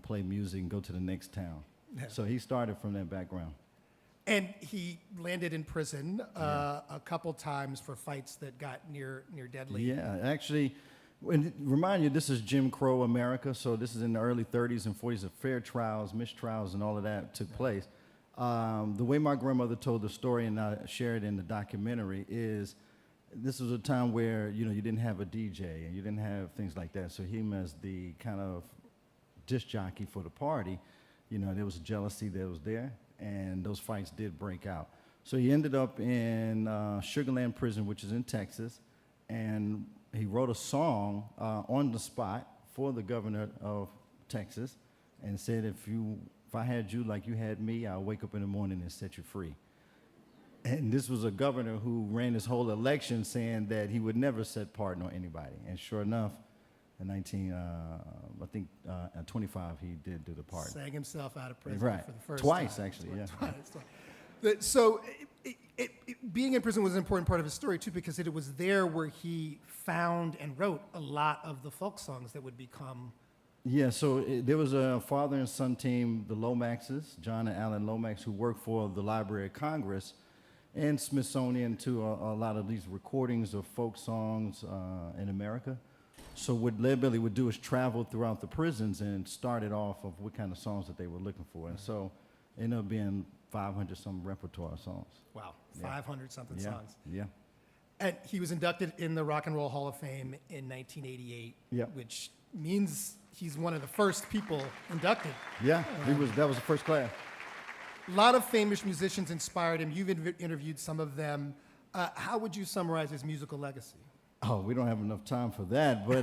[SPEAKER 17] play music and go to the next town. Yeah. So he started from that background.
[SPEAKER 10] And he landed in prison a couple times for fights that got near deadly.
[SPEAKER 17] Yeah, actually, remind you, this is Jim Crow America, so this is in the early 30s and 40s of fair trials, mistrials, and all of that took place. The way my grandmother told the story, and I shared in the documentary, is this was a time where, you didn't have a DJ and you didn't have things like that. So him as the kind of disc jockey for the party, there was a jealousy that was there, and those fights did break out. So he ended up in Sugarland Prison, which is in Texas, and he wrote a song on the spot for the governor of Texas and said, if I had you like you had me, I'll wake up in the morning and set you free. And this was a governor who ran his whole election saying that he would never set pardon on anybody. And sure enough, in 25, he did do the pardon.
[SPEAKER 10] Sang himself out of prison
[SPEAKER 17] right.
[SPEAKER 10] for the first
[SPEAKER 17] Twice,
[SPEAKER 10] time.
[SPEAKER 17] Actually, yeah.
[SPEAKER 10] Twice. So being in prison was an important part of his story, too, because it was there where he found and wrote a lot of the folk songs that would become...
[SPEAKER 17] Yeah, so there was a father and son team, the Lomaxes, John and Alan Lomax, who worked for the Library of Congress and Smithsonian to a lot of these recordings of folk songs in America. So what Lead Belly would do is travel throughout the prisons and started off of what kind of songs that they were looking for. And so it ended up being 500-some repertoire songs.
[SPEAKER 10] Wow, 500-something songs.
[SPEAKER 17] Yeah.
[SPEAKER 10] And he was inducted in the Rock and Roll Hall of Fame in 1988, which means he's one of the first people inducted.
[SPEAKER 17] Yeah, that was the first class.
[SPEAKER 10] A lot of famous musicians inspired him. You've interviewed some of them. How would you summarize his musical legacy?
[SPEAKER 17] Oh, we don't have enough time for that, but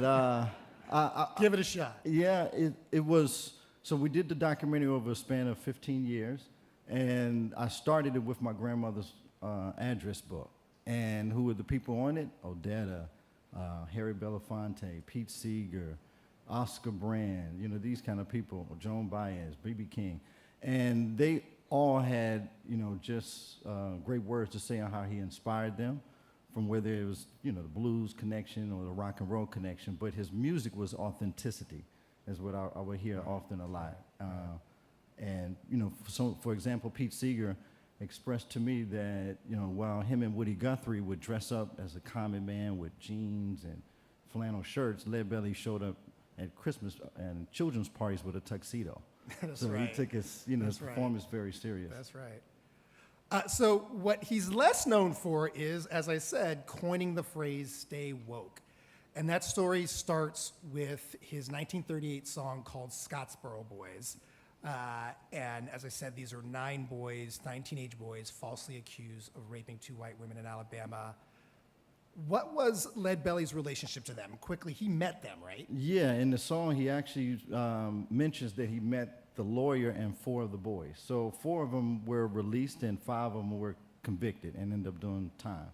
[SPEAKER 10] give it a shot.
[SPEAKER 17] Yeah, it was. So we did the documentary over a span of 15 years, and I started it with my grandmother's address book. And who were the people on it? Odetta, Harry Belafonte, Pete Seeger, Oscar Brand, these kind of people, Joan Baez, B.B. King. And they all had, just great words to say on how he inspired them, from whether it was, the blues connection or the rock and roll connection, but his music was authenticity, is what I would hear often a lot. And, so for example, Pete Seeger expressed to me that, while him and Woody Guthrie would dress up as a common man with jeans and flannel shirts, Lead Belly showed up at Christmas and children's parties with a tuxedo.
[SPEAKER 10] That's right.
[SPEAKER 17] He took his, his performance very serious.
[SPEAKER 10] That's right. So what he's less known for is, as I said, coining the phrase "stay woke." And that story starts with his 1938 song called Scottsboro Boys. And as I said, these are 9 teenage boys, falsely accused of raping 2 white women in Alabama. What was Lead Belly's relationship to them? Quickly, he met them, right?
[SPEAKER 17] Yeah, in the song, he actually mentions that he met the lawyer and 4 of the boys. So 4 of them were released and 5 of them were convicted and ended up doing time.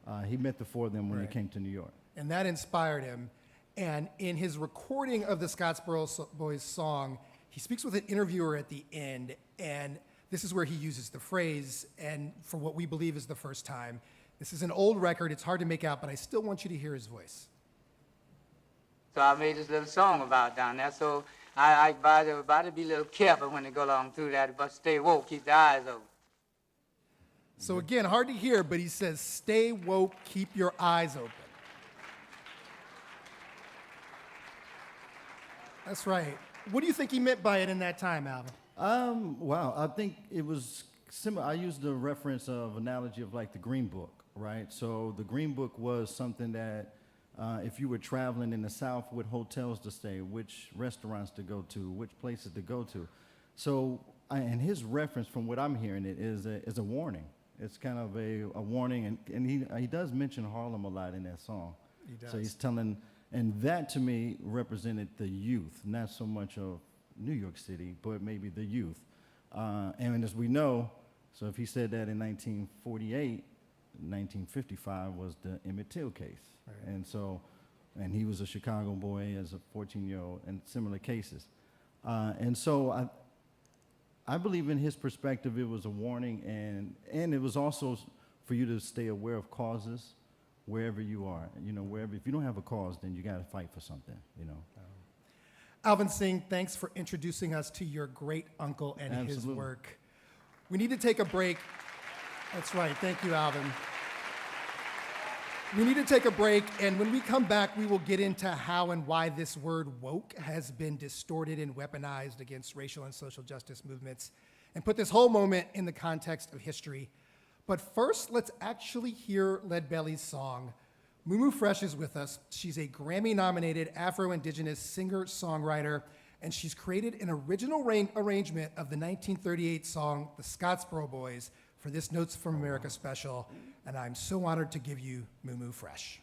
[SPEAKER 17] Yeah. He met the 4 of them when they came to New York.
[SPEAKER 10] And that inspired him. And in his recording of the Scottsboro Boys song, he speaks with an interviewer at the end, and this is where he uses the phrase, and for what we believe is the first time. This is an old record, it's hard to make out, but I still want you to hear his voice.
[SPEAKER 3] So I made this little song about down there. So I advise everybody to be a little careful when they go along through that, but stay woke, keep their eyes open.
[SPEAKER 10] So again, hard to hear, but he says, stay woke, keep your eyes open. That's right. What do you think he meant by it in that time, Alvin?
[SPEAKER 17] Wow, I think it was similar. I used the reference of analogy of like the Green Book, right? So the Green Book was something that if you were traveling in the South, what hotels to stay, which restaurants to go to, which places to go to. So, and his reference, from what I'm hearing, it is a warning. It's kind of a warning, and he does mention Harlem a lot in that song.
[SPEAKER 10] He does.
[SPEAKER 17] So he's telling, and that to me represented the youth, not so much of New York City, but maybe the youth. And as we know, so if he said that in 1948, 1955 was the Emmett Till case. Right. And so, and he was a Chicago boy as a 14-year-old, and similar cases. And so I believe in his perspective, it was a warning, and it was also for you to stay aware of causes wherever you are. You know, wherever, if you don't have a cause, then you got to fight for something, you know.
[SPEAKER 10] Alvin Singh, thanks for introducing us to your great uncle and
[SPEAKER 17] Absolutely.
[SPEAKER 10] his work. We need to take a break. That's right. Thank you, Alvin. We need to take a break, and when we come back, we will get into how and why this word woke has been distorted and weaponized against racial and social justice movements, and put this whole moment in the context of history. But first, let's actually hear Leadbelly's song. Mumu Fresh is with us. She's a Grammy-nominated Afro-Indigenous singer-songwriter, and she's created an original arrangement of the 1938 song, The Scottsboro Boys, for this Notes from America special, and I'm so honored to give you Mumu Fresh.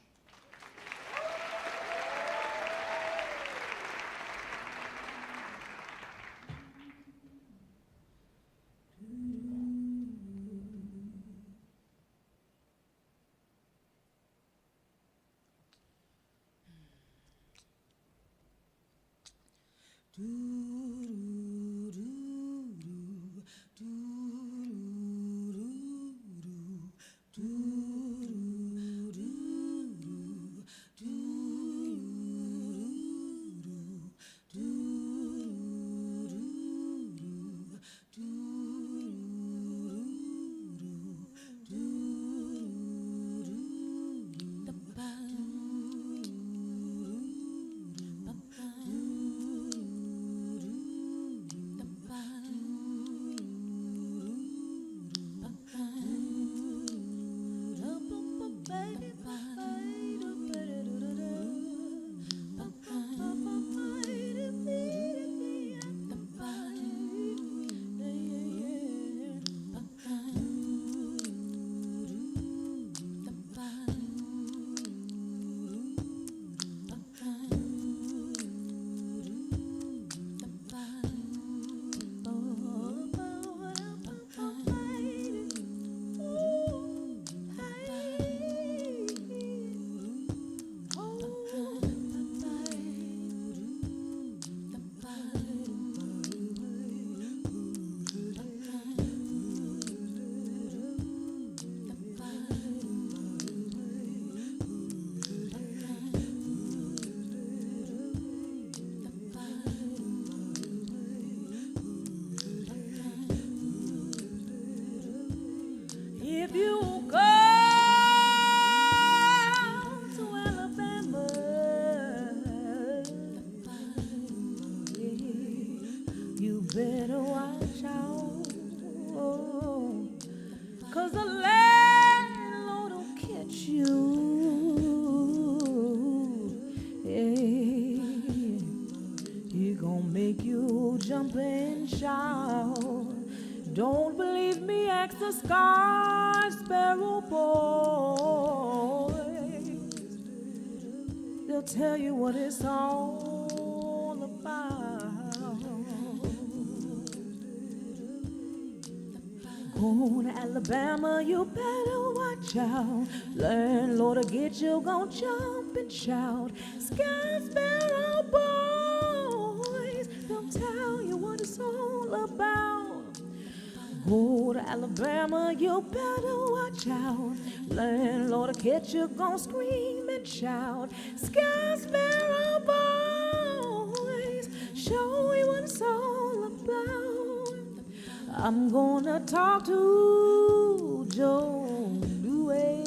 [SPEAKER 9] If you go to Alabama, you better watch out, 'cause the landlord will catch you. He gonna make you jump and shout. Don't believe me, ask the Sparrow boys. They'll tell you what it's all about. Go to Alabama, you better watch out. Landlord will get you, gon' jump and shout. Sparrow boys, they'll tell you what it's all about. Go to Alabama, you better watch out. Landlord will catch you, gon' scream and jumping child. Sky Sparrow boys, show me what it's all about. I'm gonna talk to Joe Louis,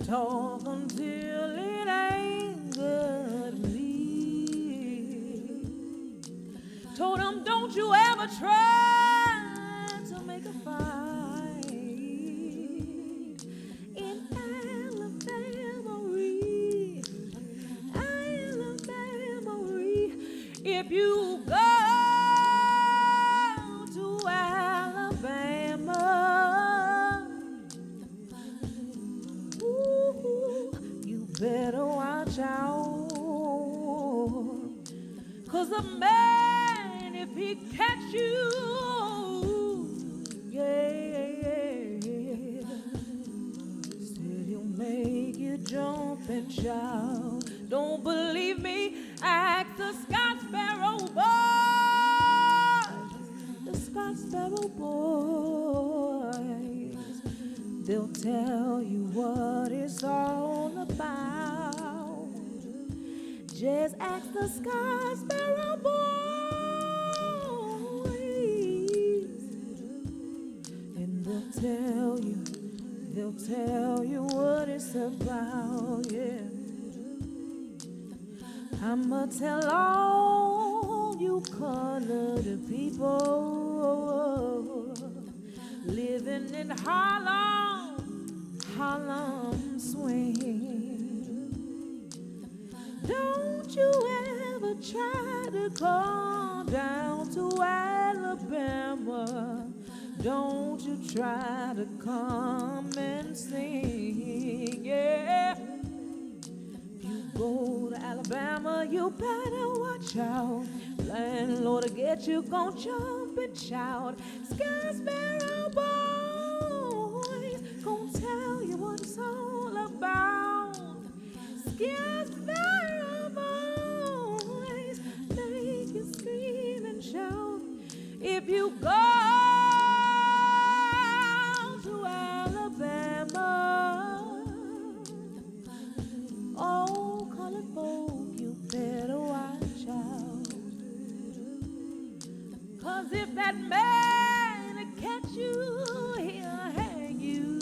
[SPEAKER 9] talk until it ain't good me. Told him, don't you ever try to make a fight in Alabama. If you go to Alabama, ooh, you better watch out, 'cause the man, if he catch you, yeah, said he'll make you jump and shout. Don't believe me? Ask the Scott Sparrow boys. The Scott Sparrow boys. They'll tell you what it's all about. Just ask the Scott Sparrow boys, and they'll tell you what it's about, yeah. I'ma tell all you colored people living in Harlem swing. Don't you ever try to come down to Alabama. Don't you try to come and sing, yeah. Go to Alabama, you better watch out. Landlord will get you, gon' jump and shout. Sky Sparrow boys, gon' tell you what it's all about. Sky Sparrow boys, make you scream and shout. If you go to Alabama, oh, colored folk, you better watch out. 'Cause if that man catch you, he'll hang you.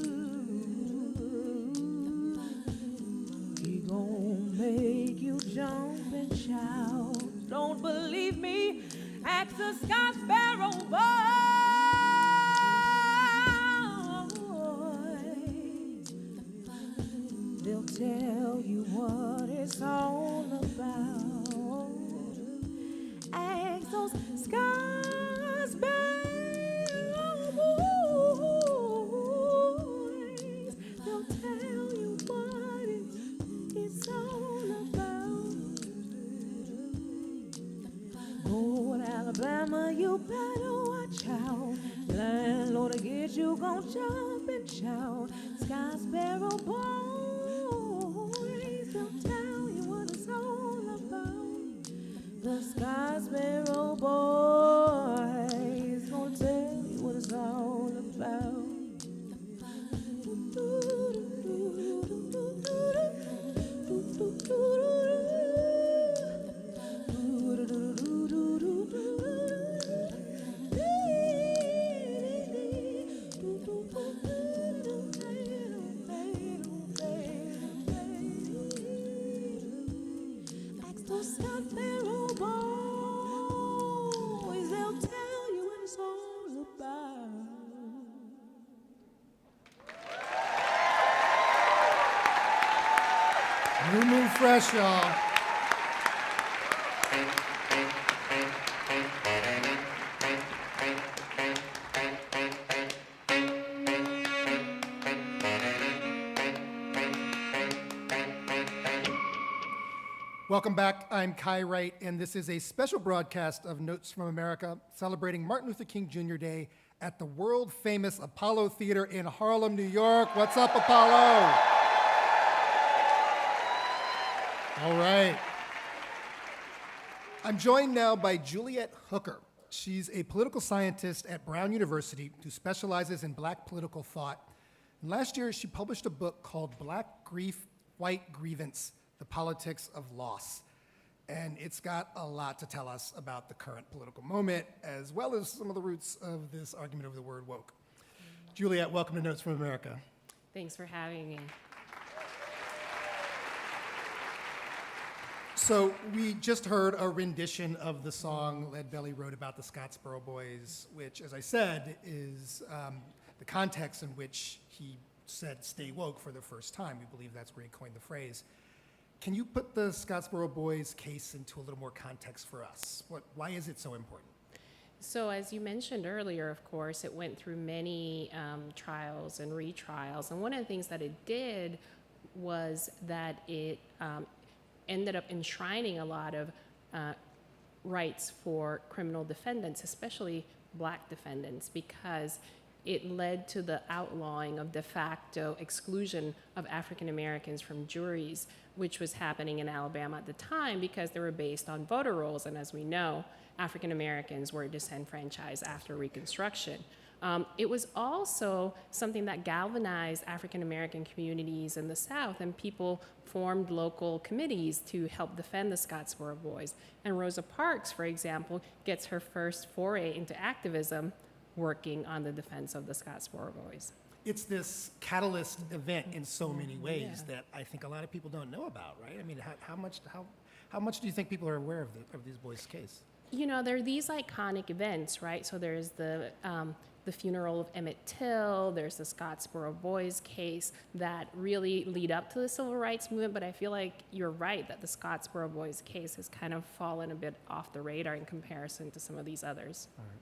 [SPEAKER 9] He gon' make you jump and shout. Don't believe me? Ask the Scott Sparrow boys. They'll tell you what it's all about. Ask those Scott Sparrow boys. They'll tell you what it's all about. Go to Alabama, you better watch out. Landlord will get you, gon' jump and shout. Sky Sparrow boys, they'll tell you what it's all about. The Sky Sparrow boys gonna tell you what it's all about.
[SPEAKER 10] New fresh, y'all. Welcome back. I'm Kai Wright, and this is a special broadcast of Notes from America celebrating Martin Luther King Jr. Day at the world-famous Apollo Theater in Harlem, New York. What's up, Apollo? All right. I'm joined now by Juliet Hooker. She's a political scientist at Brown University who specializes in black political thought. And last year, she published a book called Black Grief, White Grievance, The Politics of Loss. And it's got a lot to tell us about the current political moment, as well as some of the roots of this argument over the word woke. Juliet, welcome to Notes from America.
[SPEAKER 18] Thanks for having me.
[SPEAKER 10] So we just heard a rendition of the song Lead Belly wrote about the Scottsboro Boys, which, as I said, is the context in which he said stay woke for the first time. We believe that's where he coined the phrase. Can you put the Scottsboro Boys case into a little more context for us? Why is it so important?
[SPEAKER 18] So as you mentioned earlier, of course, it went through many trials and retrials. And one of the things that it did was that it ended up enshrining a lot of rights for criminal defendants, especially black defendants, because it led to the outlawing of de facto exclusion of African Americans from juries, which was happening in Alabama at the time because they were based on voter rolls. And as we know, African Americans were disenfranchised after Reconstruction. It was also something that galvanized African American communities in the South, and people formed local committees to help defend the Scottsboro Boys. And Rosa Parks, for example, gets her first foray into activism working on the defense of the Scottsboro Boys.
[SPEAKER 10] It's this catalyst event in so many ways that I think a lot of people don't know about, right? I mean, how much do you think people are aware of these boys' case?
[SPEAKER 18] You know, there are these iconic events, right? So there's the funeral of Emmett Till, there's the Scottsboro Boys case that really lead up to the civil rights movement, but I feel like you're right that the Scottsboro Boys case has kind of fallen a bit off the radar in comparison to some of these others.
[SPEAKER 10] All right.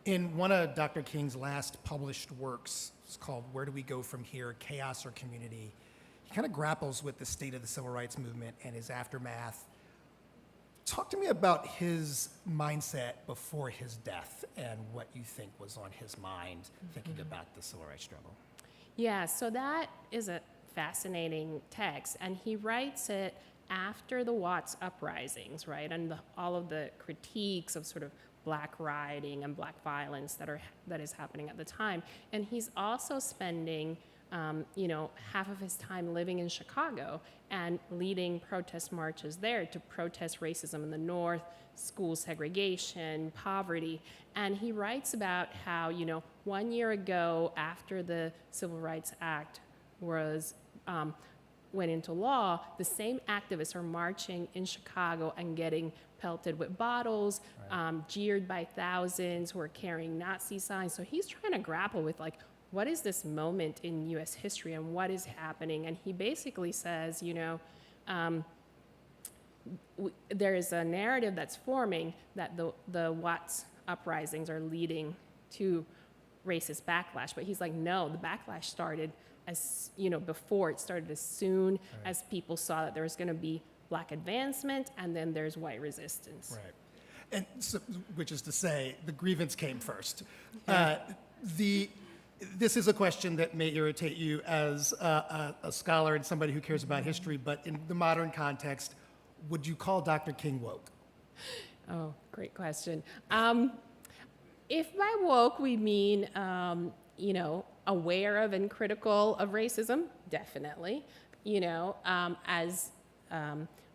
[SPEAKER 10] In one of Dr. King's last published works, it's called Where Do We Go From Here, Chaos or Community, he kind of grapples with the state of the civil rights movement and his aftermath. Talk to me about his mindset before his death and what you think was on his mind thinking about the civil rights struggle.
[SPEAKER 18] Yeah, so that is a fascinating text, and he writes it after the Watts uprisings, right, and all of the critiques of sort of black rioting and black violence that is happening at the time. And he's also spending half of his time living in Chicago and leading protest marches there to protest racism in the North, school segregation, poverty. And he writes about how, 1 year ago, after the Civil Rights Act went into law, the same activists are marching in Chicago and getting pelted with bottles, jeered by thousands who are carrying Nazi signs. So he's trying to grapple with, what is this moment in U.S. history and what is happening? And he basically says, there is a narrative that's forming that the Watts uprisings are leading to racist backlash. But he's like, no, the backlash started as, before. It started as soon as people saw that there was going to be black advancement, and then there's white resistance.
[SPEAKER 10] Right. And so, which is to say, the grievance came first. This is a question that may irritate you as a scholar and somebody who cares about history, but in the modern context, would you call Dr. King woke?
[SPEAKER 18] Oh, great question. If by woke we mean, aware of and critical of racism, definitely. As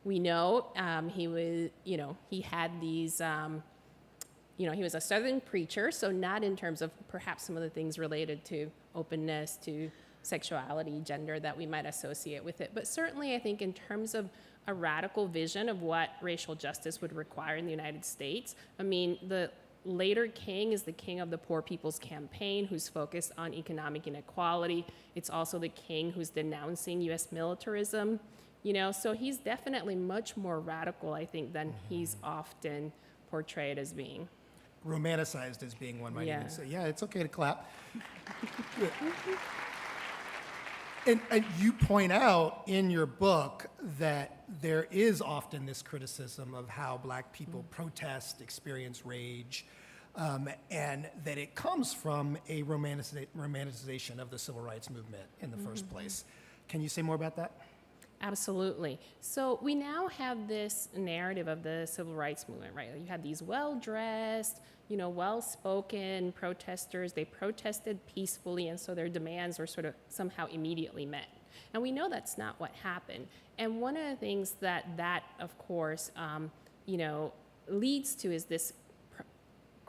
[SPEAKER 18] we know, he was, he had these, he was a Southern preacher, so not in terms of perhaps some of the things related to openness, to sexuality, gender that we might associate with it. But certainly I think in terms of a radical vision of what racial justice would require in the United States, I mean, the later king is the king of the Poor People's Campaign, who's focused on economic inequality. It's also the king who's denouncing U.S. militarism. So he's definitely much more radical, I think, than he's often portrayed as being.
[SPEAKER 10] Romanticized as being, one might even say. Yeah, it's okay to clap. And you point out in your book that there is often this criticism of how black people protest, experience rage, and that it comes from a romanticization of the civil rights movement in the first place. Can you say more about that?
[SPEAKER 18] Absolutely. So we now have this narrative of the civil rights movement, right? You have these well-dressed, well-spoken protesters. They protested peacefully, and so their demands were sort of somehow immediately met. And we know that's not what happened. And one of the things that of course, leads to is this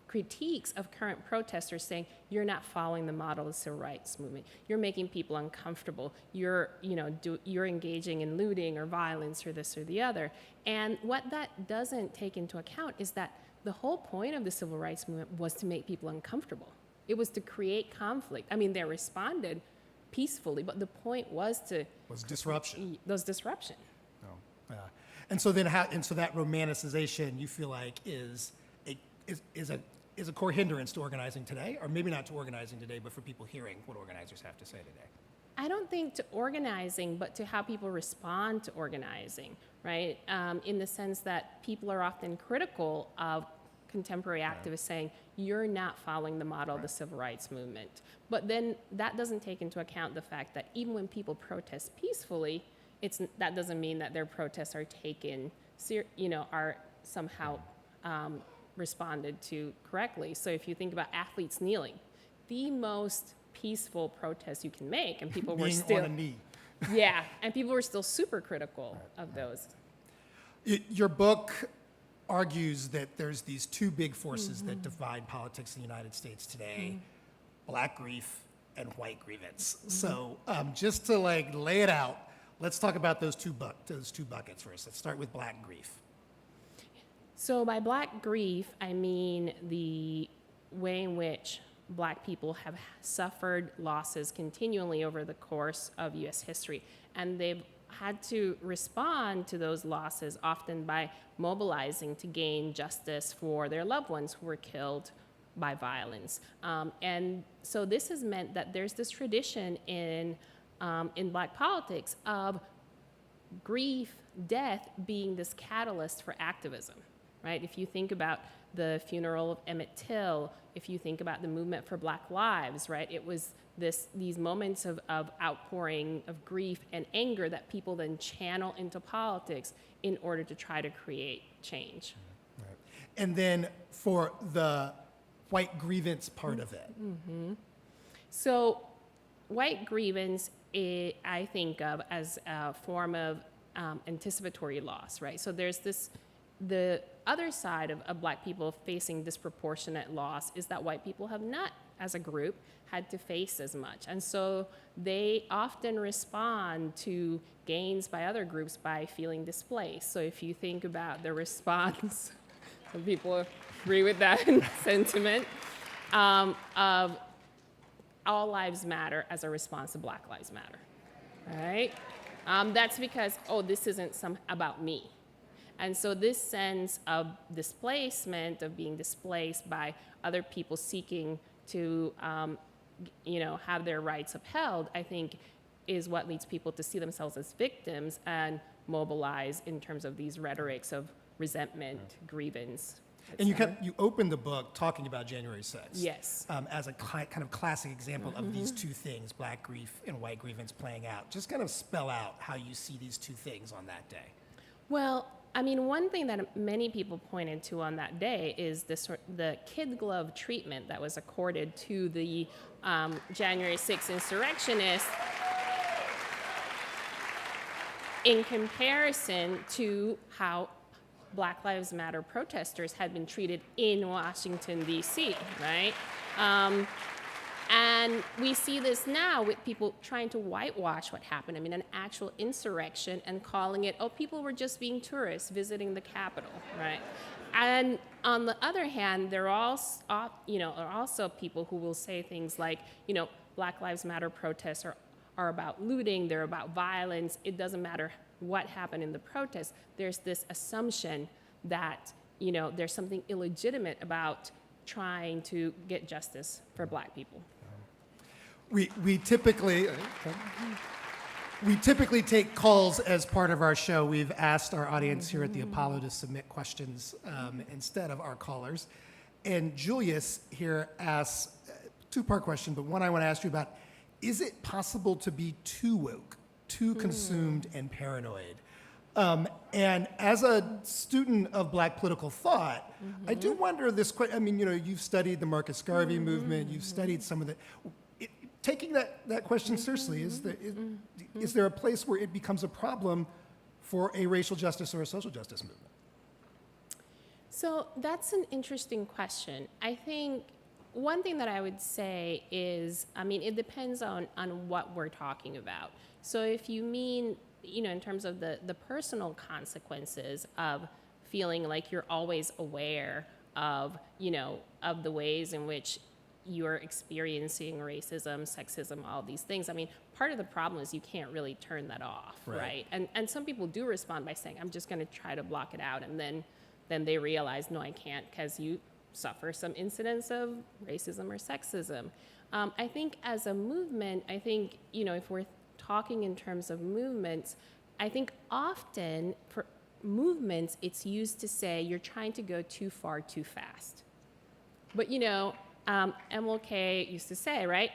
[SPEAKER 18] critiques of current protesters saying, you're not following the model of the civil rights movement. You're making people uncomfortable. You're engaging in looting or violence or this or the other. And what that doesn't take into account is that the whole point of the civil rights movement was to make people uncomfortable. It was to create conflict. I mean, they responded peacefully, but the point was
[SPEAKER 10] disruption.
[SPEAKER 18] Those disruption.
[SPEAKER 10] Oh, and so that romanticization you feel like is a core hindrance to organizing today, or maybe not to organizing today, but for people hearing what organizers have to say today.
[SPEAKER 18] I don't think to organizing, but to how people respond to organizing, right? In the sense that people are often critical of contemporary activists saying, you're not following the model of the civil rights movement. But then that doesn't take into account the fact that even when people protest peacefully, that doesn't mean that their protests are taken, are somehow responded to correctly. So if you think about athletes kneeling, the most peaceful protest you can make, and people were still
[SPEAKER 10] on a knee.
[SPEAKER 18] Yeah, and people were still super critical of those.
[SPEAKER 10] Your book argues that there's these two big forces that divide politics in the United States today, black grief and white grievance. So just to lay it out, let's talk about those two buckets first. Let's start with black grief.
[SPEAKER 18] So by black grief, I mean the way in which black people have suffered losses continually over the course of U.S. history. And they've had to respond to those losses often by mobilizing to gain justice for their loved ones who were killed by violence. And so this has meant that there's this tradition in black politics of grief, death being this catalyst for activism. Right? If you think about the funeral of Emmett Till, if you think about the movement for Black Lives, right? It was these moments of outpouring of grief and anger that people then channel into politics in order to try to create change.
[SPEAKER 10] Right. And then for the white grievance part of it.
[SPEAKER 18] So white grievance, I think of as a form of anticipatory loss, right? So there's the other side of black people facing disproportionate loss is that white people have not, as a group, had to face as much. And so they often respond to gains by other groups by feeling displaced. So if you think about the response, some people agree with that sentiment, of all lives matter as a response to Black Lives Matter, right? That's because, this isn't about me. And so this sense of displacement, of being displaced by other people seeking to, have their rights upheld, I think is what leads people to see themselves as victims and mobilize in terms of these rhetorics of resentment, grievance.
[SPEAKER 10] And you opened the book talking about January 6th.
[SPEAKER 18] Yes.
[SPEAKER 10] As a kind of classic example of these two things, black grief and white grievance playing out. Just kind of spell out how you see these two things on that day.
[SPEAKER 18] Well, I mean, one thing that many people pointed to on that day is the kid glove treatment that was accorded to the January 6th insurrectionists in comparison to how Black Lives Matter protesters had been treated in Washington, D.C., right? And we see this now with people trying to whitewash what happened. I mean, an actual insurrection and calling it, people were just being tourists visiting the Capitol, right? And on the other hand, there are also people who will say things like, Black Lives Matter protests are about looting, they're about violence. It doesn't matter what happened in the protest. There's this assumption that, there's something illegitimate about trying to get justice for Black people.
[SPEAKER 10] We typically take calls as part of our show. We've asked our audience here at the Apollo to submit questions instead of our callers. And Julius here asks a two-part question, but one I want to ask you about, is it possible to be too woke too consumed and paranoid. And as a student of Black political thought, I do wonder this question. I mean, you've studied the Marcus Garvey movement, you've studied some of the, taking that question seriously, is there a place where it becomes a problem for a racial justice or a social justice movement?
[SPEAKER 18] So that's an interesting question. I think one thing that I would say is, it depends on what we're talking about. So if you mean, in terms of the personal consequences of feeling like you're always aware of, of the ways in which you're experiencing racism, sexism, all these things. Part of the problem is you can't really turn that off, right? And some people do respond by saying, I'm just going to try to block it out, and then they realize, no, I can't, because you suffer some incidents of racism or sexism. I think as a movement, if we're talking in terms of movements, I think often for movements, it's used to say you're trying to go too far too fast. But MLK used to say, right,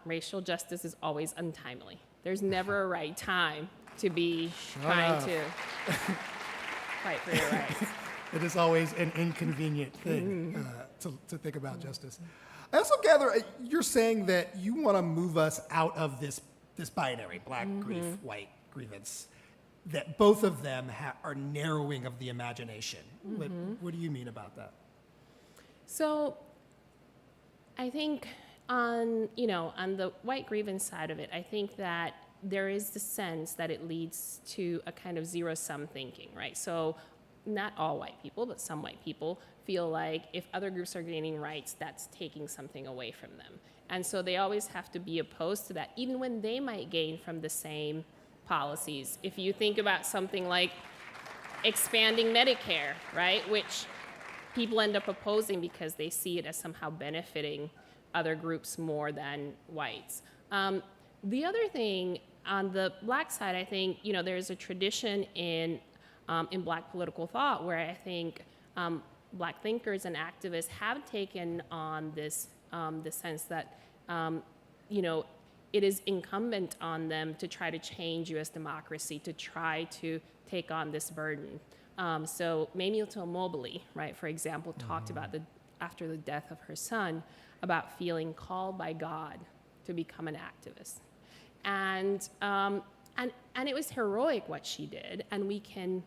[SPEAKER 18] racial justice is always untimely. There's never a right time to be trying to fight for your rights.
[SPEAKER 10] It is always an inconvenient thing to think about justice. I also gather you're saying that you want to move us out of this binary, Black grief, white grievance, that both of them are narrowing of the imagination. What do you mean about that?
[SPEAKER 18] So I think on the white grievance side of it, I think that there is the sense that it leads to a kind of zero-sum thinking, right? So not all white people, but some white people feel like if other groups are gaining rights, that's taking something away from them. And so they always have to be opposed to that, even when they might gain from the same policies. If you think about something like expanding Medicare, right, which people end up opposing because they see it as somehow benefiting other groups more than whites. The other thing on the Black side, I think, there's a tradition in Black political thought where I think Black thinkers and activists have taken on this, the sense that, it is incumbent on them to try to change U.S. democracy, to try to take on this burden. So Mamie Till Mobley, right, for example, talked about after the death of her son, about feeling called by God to become an activist. And it was heroic what she did, and we can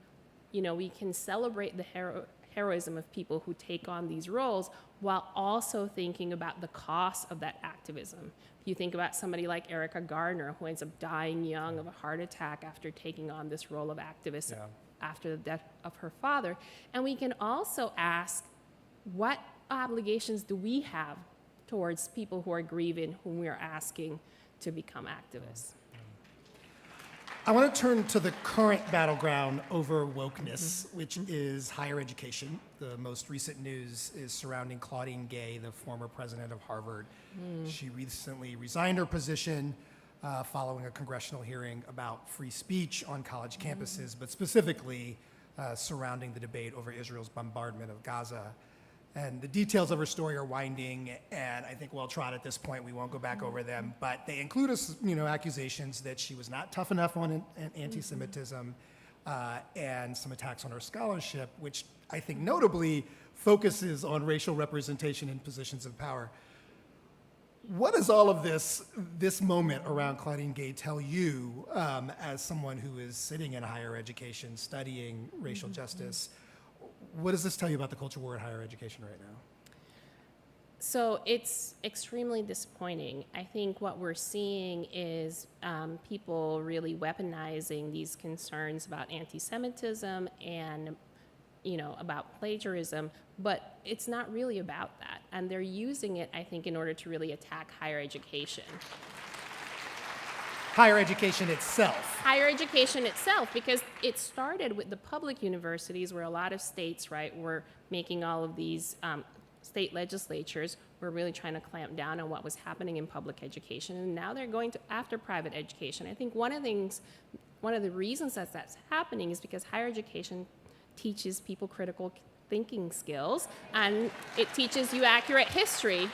[SPEAKER 18] celebrate the heroism of people who take on these roles while also thinking about the cost of that activism. If you think about somebody like Erica Gardner, who ends up dying young of a heart attack after taking on this role of activist after the death of her father. And we can also ask, what obligations do we have towards people who are grieving, whom we are asking to become activists?
[SPEAKER 10] I want to turn to the current battleground over wokeness, which is higher education. The most recent news is surrounding Claudine Gay, the former president of Harvard. She recently resigned her position following a congressional hearing about free speech on college campuses, but specifically surrounding the debate over Israel's bombardment of Gaza. And the details of her story are winding, and I think well trod at this point. We won't go back over them, but they include accusations that she was not tough enough on anti-Semitism and some attacks on her scholarship, which I think notably focuses on racial representation in positions of power. What does all of this moment around Claudine Gay tell you as someone who is sitting in higher education, studying racial justice? What does this tell you about the culture war in higher education right now?
[SPEAKER 18] So it's extremely disappointing. I think what we're seeing is people really weaponizing these concerns about anti-Semitism and about plagiarism, but it's not really about that. And they're using it, I think, in order to really attack higher education.
[SPEAKER 10] Higher education itself.
[SPEAKER 18] Higher education itself, because it started with the public universities where a lot of states, right, were making all of these state legislatures were really trying to clamp down on what was happening in public education, and now they're going after private education. I think one of the reasons that's happening is because higher education teaches people critical thinking skills, and it teaches you accurate history.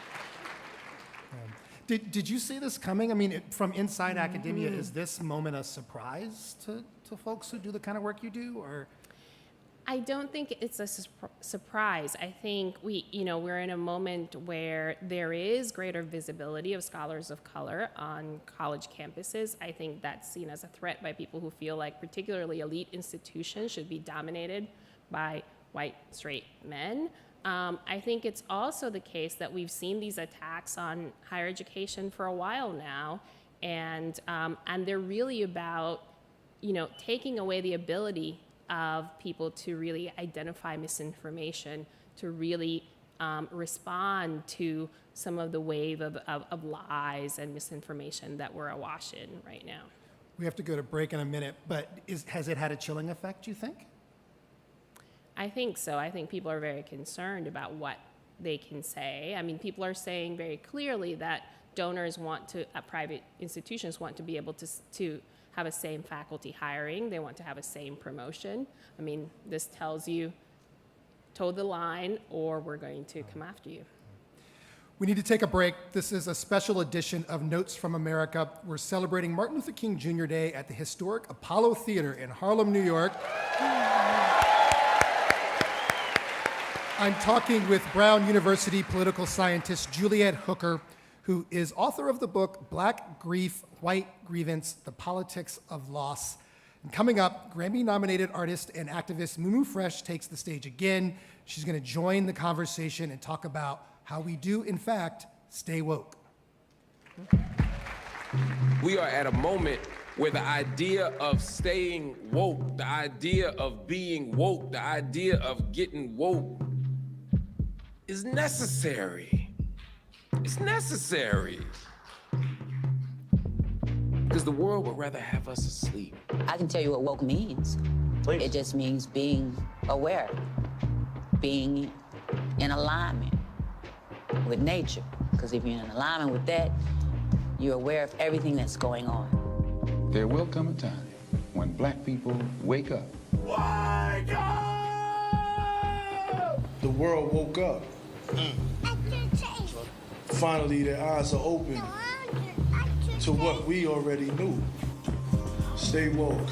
[SPEAKER 10] Did you see this coming? I mean, from inside academia, is this moment a surprise to folks who do the kind of work you do, or?
[SPEAKER 18] I don't think it's a surprise. I think we're in a moment where there is greater visibility of scholars of color on college campuses. I think that's seen as a threat by people who feel like particularly elite institutions should be dominated by white, straight men. I think it's also the case that we've seen these attacks on higher education for a while now, and they're really about, taking away the ability of people to really identify misinformation, to really respond to some of the wave of lies and misinformation that we're awash in right now.
[SPEAKER 10] We have to go to break in a minute, but has it had a chilling effect, you think?
[SPEAKER 18] I think so. I think people are very concerned about what they can say. I mean, people are saying very clearly that donors private institutions want to be able to have a same faculty hiring. They want to have a same promotion. I mean, this tells you, toe the line, or we're going to come after you.
[SPEAKER 10] We need to take a break. This is a special edition of Notes from America. We're celebrating Martin Luther King Jr. Day at the historic Apollo Theater in Harlem, New York. I'm talking with Brown University political scientist Juliet Hooker, who is author of the book Black Grief, White Grievance, The Politics of Loss. And coming up, Grammy-nominated artist and activist Mumu Fresh takes the stage again. She's going to join the conversation and talk about how we do, in fact, stay woke.
[SPEAKER 19] We are at a moment where the idea of staying woke, the idea of being woke, the idea of getting woke is necessary. It's necessary. Because the world would rather have us asleep.
[SPEAKER 20] I can tell you what woke means. Please. It just means being aware, being in alignment with nature. Because if you're in alignment with that, you're aware of everything that's going on.
[SPEAKER 21] There will come a time when black people wake up.
[SPEAKER 11] Wake up! The world woke up. Finally, their eyes are open to what we already knew. Stay woke.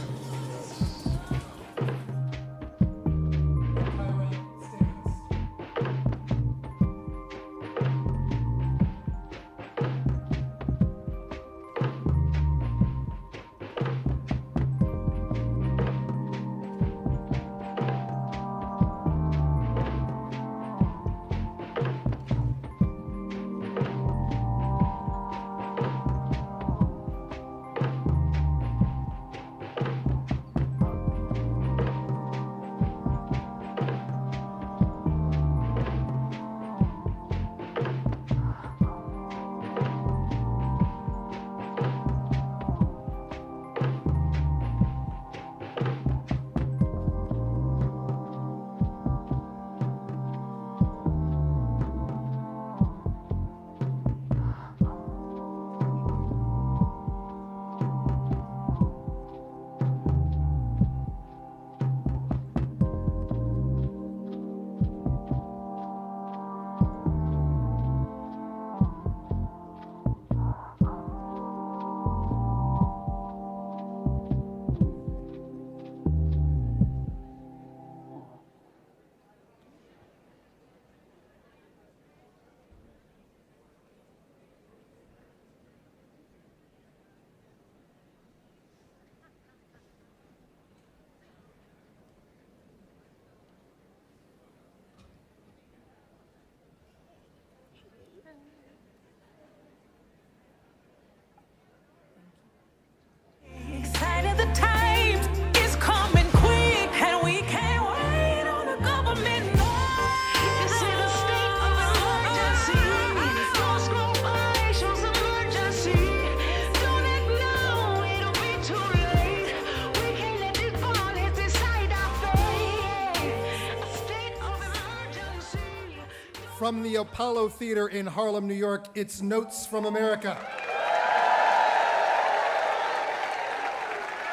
[SPEAKER 10] From the Apollo Theater in Harlem, New York, it's Notes from America.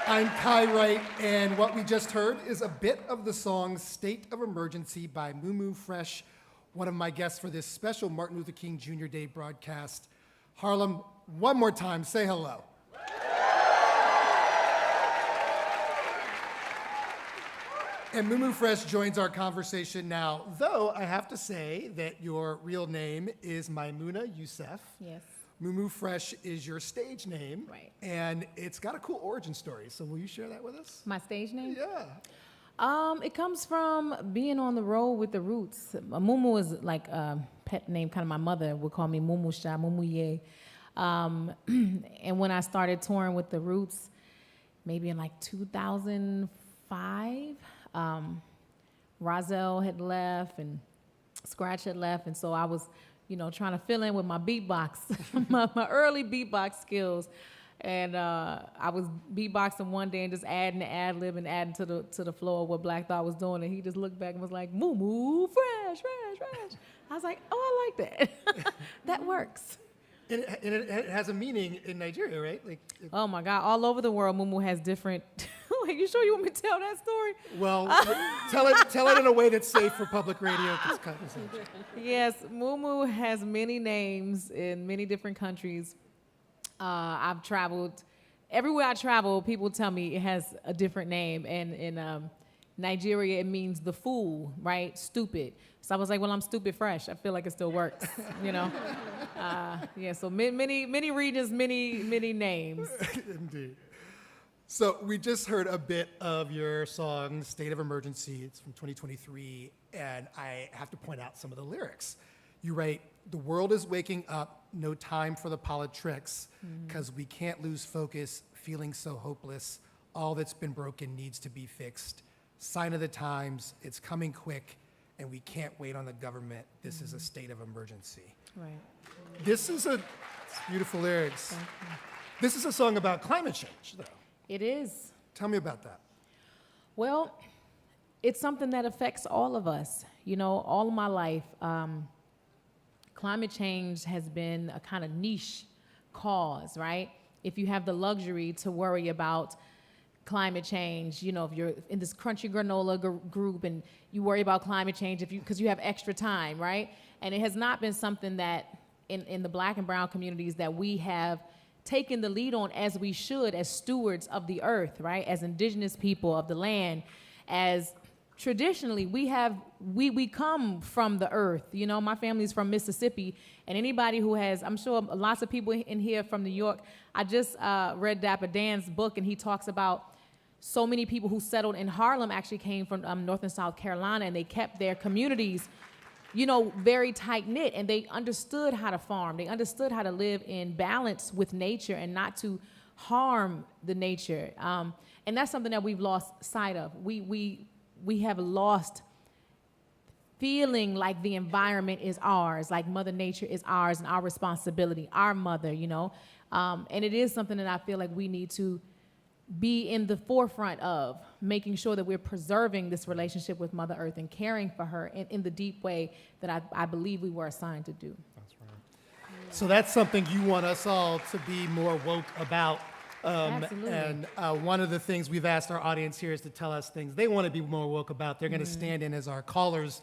[SPEAKER 10] I'm Kai Wright, and what we just heard is a bit of the song State of Emergency by Mumu Fresh, one of my guests for this special Martin Luther King Jr. Day broadcast. Harlem, one more time, say hello. And Mumu Fresh joins our conversation now, though I have to say that your real name is Maimuna Youssef.
[SPEAKER 9] Yes.
[SPEAKER 10] Mumu Fresh is your stage name.
[SPEAKER 9] Right.
[SPEAKER 10] And it's got a cool origin story. So will you share that with us?
[SPEAKER 9] My stage name?
[SPEAKER 10] Yeah.
[SPEAKER 9] It comes from being on the road with the Roots. Mumu is like a pet name, kind of my mother would call me Mumu Sha, Mumu Ye. And when I started touring with the Roots, maybe in like 2005, Rozelle had left and Scratch had left, and so I was, trying to fill in with my beatbox, my early beatbox skills. And I was beatboxing one day and just adding the ad lib and adding to the flow of what Black Thought was doing, and he just looked back and was like, "Moo fresh, fresh, fresh." I was like, "Oh, I like that. That works."
[SPEAKER 10] And it has a meaning in Nigeria, right?
[SPEAKER 9] Oh my God! All over the world, Mumu has different. Wait, you sure you want me to tell that story?
[SPEAKER 10] Well, tell it in a way that's safe for public radio conversation.
[SPEAKER 9] Yes, Mumu has many names in many different countries. I've traveled. Everywhere I travel, people tell me it has a different name. And in Nigeria, it means the fool, right? Stupid. So I was like, well, I'm stupid fresh. I feel like it still works, Yeah, so many regions, many names.
[SPEAKER 10] Indeed. So we just heard a bit of your song, State of Emergency. It's from 2023, and I have to point out some of the lyrics. You write, "The world is waking up, no time for the politics, because we can't lose focus, feeling so hopeless. All that's been broken needs to be fixed. Sign of the times, it's coming quick, and we can't wait on the government. This is a state of emergency."
[SPEAKER 9] Right.
[SPEAKER 10] It's beautiful lyrics. This is a song about climate change, though.
[SPEAKER 9] It is.
[SPEAKER 10] Tell me about that.
[SPEAKER 9] Well, it's something that affects all of us. All of my life, climate change has been a kind of niche cause, right? If you have the luxury to worry about climate change, if you're in this crunchy granola group and you worry about climate change because you have extra time, right? And it has not been something that in the Black and brown communities that we have taken the lead on as we should, as stewards of the earth, right? As indigenous people of the land, as traditionally we come from the earth. My family's from Mississippi, and anybody who has, I'm sure lots of people in here from New York. I just read Dapper Dan's book, and he talks about so many people who settled in Harlem actually came from North and South Carolina, and they kept their communities very tight-knit, and they understood how to farm. They understood how to live in balance with nature and not to harm the nature. And that's something that we've lost sight of. We have lost feeling like the environment is ours, like Mother Nature is ours and our responsibility, our mother, And it is something that I feel like we need to be in the forefront of, making sure that we're preserving this relationship with Mother Earth and caring for her in the deep way that I believe we were assigned to do.
[SPEAKER 10] That's right. So that's something you want us all to be more woke about.
[SPEAKER 9] Absolutely.
[SPEAKER 10] And one of the things we've asked our audience here is to tell us things they want to be more woke about. They're going to stand in as our callers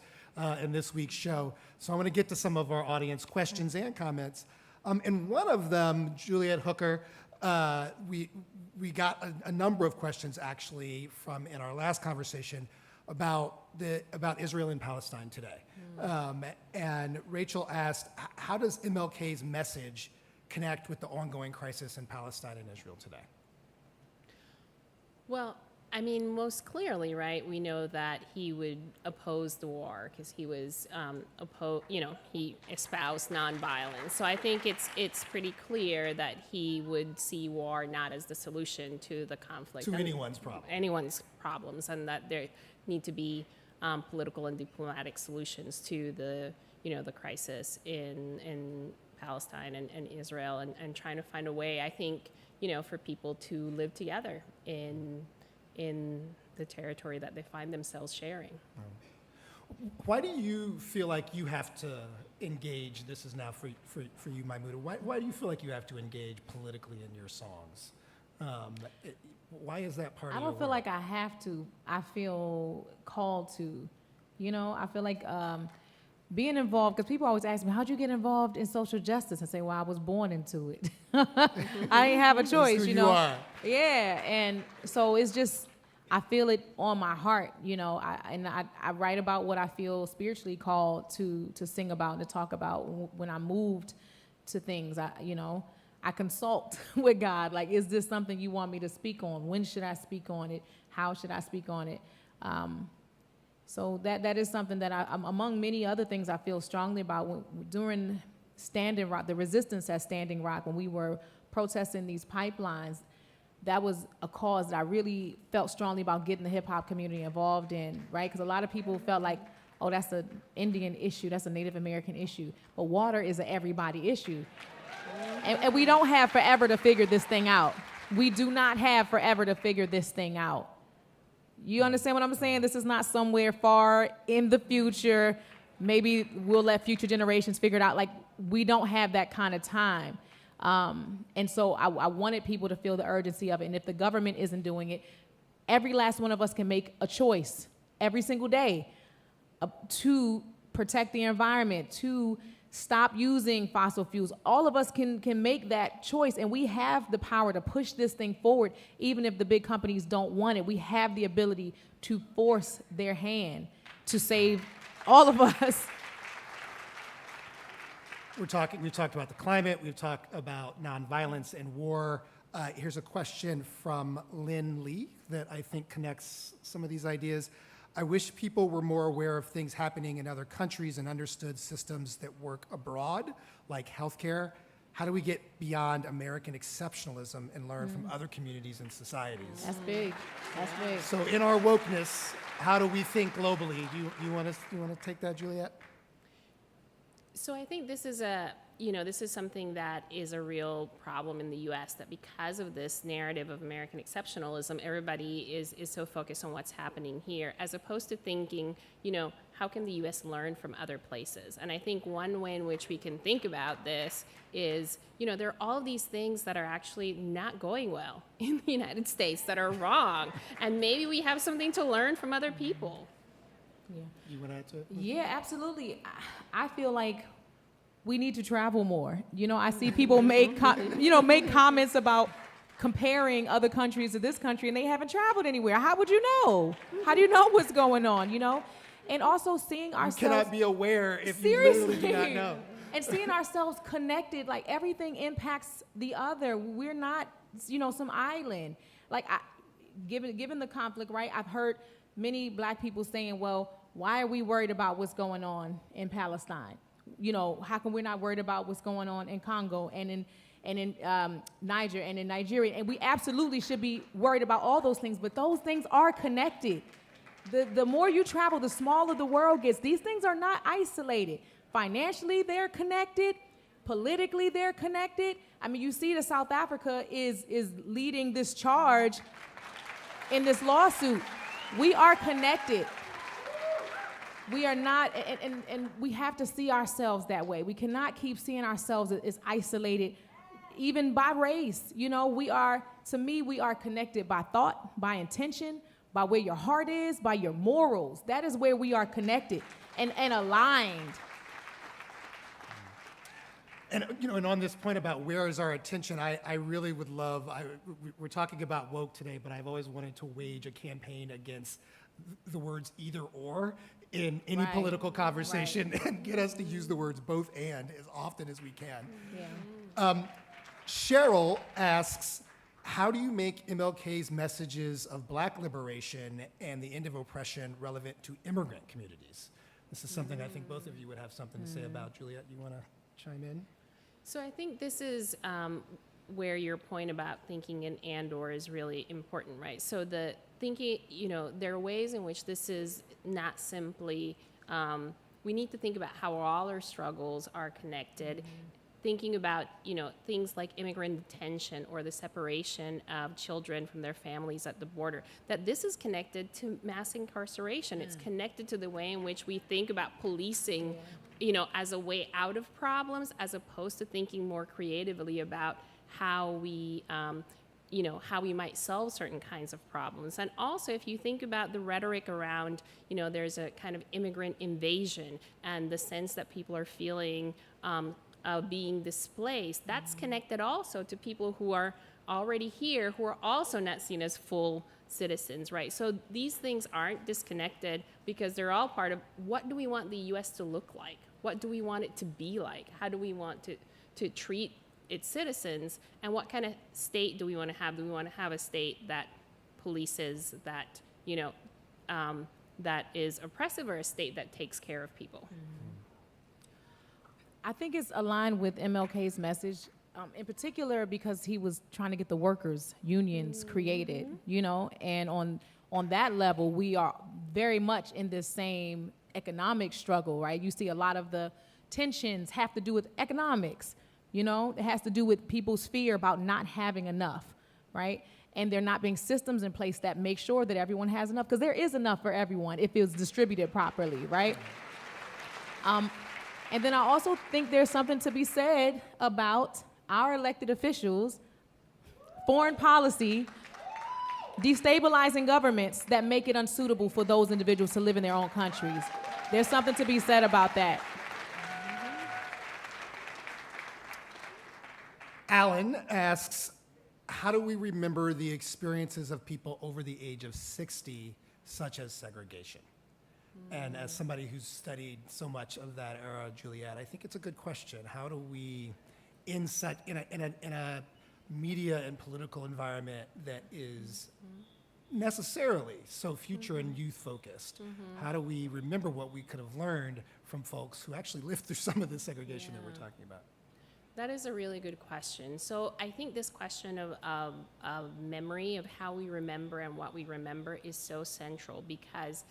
[SPEAKER 10] in this week's show. So I want to get to some of our audience questions and comments. And one of them, Juliet Hooker, we got a number of questions actually from in our last conversation about Israel and Palestine today. And Rachel asked, how does MLK's message connect with the ongoing crisis in Palestine and Israel today?
[SPEAKER 18] Well, I mean, most clearly, right, we know that he would oppose the war because he was, he espoused nonviolence. So I think it's pretty clear that he would see war not as the solution to the conflict.
[SPEAKER 10] To anyone's problem.
[SPEAKER 18] Anyone's problems, and that there need to be political and diplomatic solutions to the crisis in Palestine and Israel, and trying to find a way, I think, for people to live together in the territory that they find themselves sharing.
[SPEAKER 10] Why do you feel like you have to engage? This is now for you, Maimuna. Why do you feel like you have to engage politically in your songs? Why is that part of your
[SPEAKER 9] I don't feel
[SPEAKER 10] work?
[SPEAKER 9] like I have to. I feel called to. I feel like being involved, because people always ask me, how'd you get involved in social justice? I say, well, I was born into it. I didn't have a choice,
[SPEAKER 10] That's who
[SPEAKER 9] you know.
[SPEAKER 10] you are.
[SPEAKER 9] Yeah, and so it's just, I feel it on my heart, you know. I write about what I feel spiritually called to sing about and to talk about when I moved to things. I consult with God, like, is this something you want me to speak on? When should I speak on it? How should I speak on it? So that is something that among many other things I feel strongly about. During Standing Rock, the resistance at Standing Rock, when we were protesting these pipelines, that was a cause that I really felt strongly about getting the hip hop community involved in, right? Because a lot of people felt like, oh, that's an Indian issue, that's a Native American issue. But water is an everybody issue. And we don't have forever to figure this thing out. We do not have forever to figure this thing out. You understand what I'm saying? This is not somewhere far in the future. Maybe we'll let future generations figure it out. Like, we don't have that kind of time. And so I wanted people to feel the urgency of it. And if the government isn't doing it, every last one of us can make a choice every single day to protect the environment, to stop using fossil fuels. All of us can make that choice, and we have the power to push this thing forward, even if the big companies don't want it. We have the ability to force their hand to save all of us.
[SPEAKER 10] We've talked about the climate, we've talked about nonviolence and war. Here's a question from Lynn Lee that I think connects some of these ideas. I wish people were more aware of things happening in other countries and understood systems that work abroad, like healthcare. How do we get beyond American exceptionalism and learn from other communities and societies?
[SPEAKER 9] That's big. That's big.
[SPEAKER 10] So in our wokeness, how do we think globally? You want to take that, Juliet?
[SPEAKER 18] So I think this is this is something that is a real problem in the U.S., that because of this narrative of American exceptionalism, everybody is so focused on what's happening here, as opposed to thinking, how can the U.S. learn from other places? And I think one way in which we can think about this is, there are all these things that are actually not going well in the United States that are wrong, and maybe we have something to learn from other people.
[SPEAKER 9] Yeah.
[SPEAKER 10] You want to add to it?
[SPEAKER 9] Yeah, absolutely. I feel like we need to travel more. I see people make comments about comparing other countries to this country, and they haven't traveled anywhere. How would you know? How do you know what's going on, And also seeing ourselves...
[SPEAKER 10] You cannot be aware if
[SPEAKER 9] seriously,
[SPEAKER 10] you literally do not know.
[SPEAKER 9] And seeing ourselves connected, like everything impacts the other. We're not, some island. Like, given the conflict, right, I've heard many black people saying, well, why are we worried about what's going on in Palestine? How come we're not worried about what's going on in Congo and in Niger and in Nigeria? And we absolutely should be worried about all those things, but those things are connected. The more you travel, the smaller the world gets. These things are not isolated. Financially, they're connected. Politically, they're connected. I mean, you see that South Africa is leading this charge in this lawsuit. We are connected. We are not, and we have to see ourselves that way. We cannot keep seeing ourselves as isolated, even by race. We are connected by thought, by intention, by where your heart is, by your morals. That is where we are connected and aligned.
[SPEAKER 10] And and on this point about where is our attention, I really would love, we're talking about woke today, but I've always wanted to wage a campaign against the words either or in any political conversation, and get us to use the words both and as often as we can. Yeah. Cheryl asks, how do you make MLK's messages of Black liberation and the end of oppression relevant to immigrant communities? This is something I think both of you would have something to say about. Juliet, you want to chime in?
[SPEAKER 18] So I think this is where your point about thinking in and/or is really important, right? So the thinking, there are ways in which this is not simply, we need to think about how all our struggles are connected. Thinking about, things like immigrant detention or the separation of children from their families at the border, that this is connected to mass incarceration. It's connected to the way in which we think about policing, as a way out of problems, as opposed to thinking more creatively about how we how we might solve certain kinds of problems. And also, if you think about the rhetoric around, there's a kind of immigrant invasion and the sense that people are feeling being displaced, that's connected also to people who are already here, who are also not seen as full citizens, right? So these things aren't disconnected because they're all part of what do we want the U.S. to look like? What do we want it to be like? How do we want to treat its citizens, and what kind of state do we want to have? Do we want to have a state that polices, that that is oppressive, or a state that takes care of people?
[SPEAKER 9] I think it's aligned with MLK's message, in particular because he was trying to get the workers' unions created, and on that level, we are very much in this same economic struggle, right? You see a lot of the tensions have to do with economics. It has to do with people's fear about not having enough, right? And there not being systems in place that make sure that everyone has enough, because there is enough for everyone if it's distributed properly, right? And then I also think there's something to be said about our elected officials, foreign policy, destabilizing governments that make it unsuitable for those individuals to live in their own countries. There's something to be said about that.
[SPEAKER 10] Alan asks, how do we remember the experiences of people over the age of 60, such as segregation? And as somebody who's studied so much of that era, Juliet, I think it's a good question. How do we, in a media and political environment that is necessarily so future and youth focused, how do we remember what we could have learned from folks who actually lived through some of the segregation that we're talking about?
[SPEAKER 18] That is a really good question. So I think this question of memory, of how we remember and what we remember, is so central because,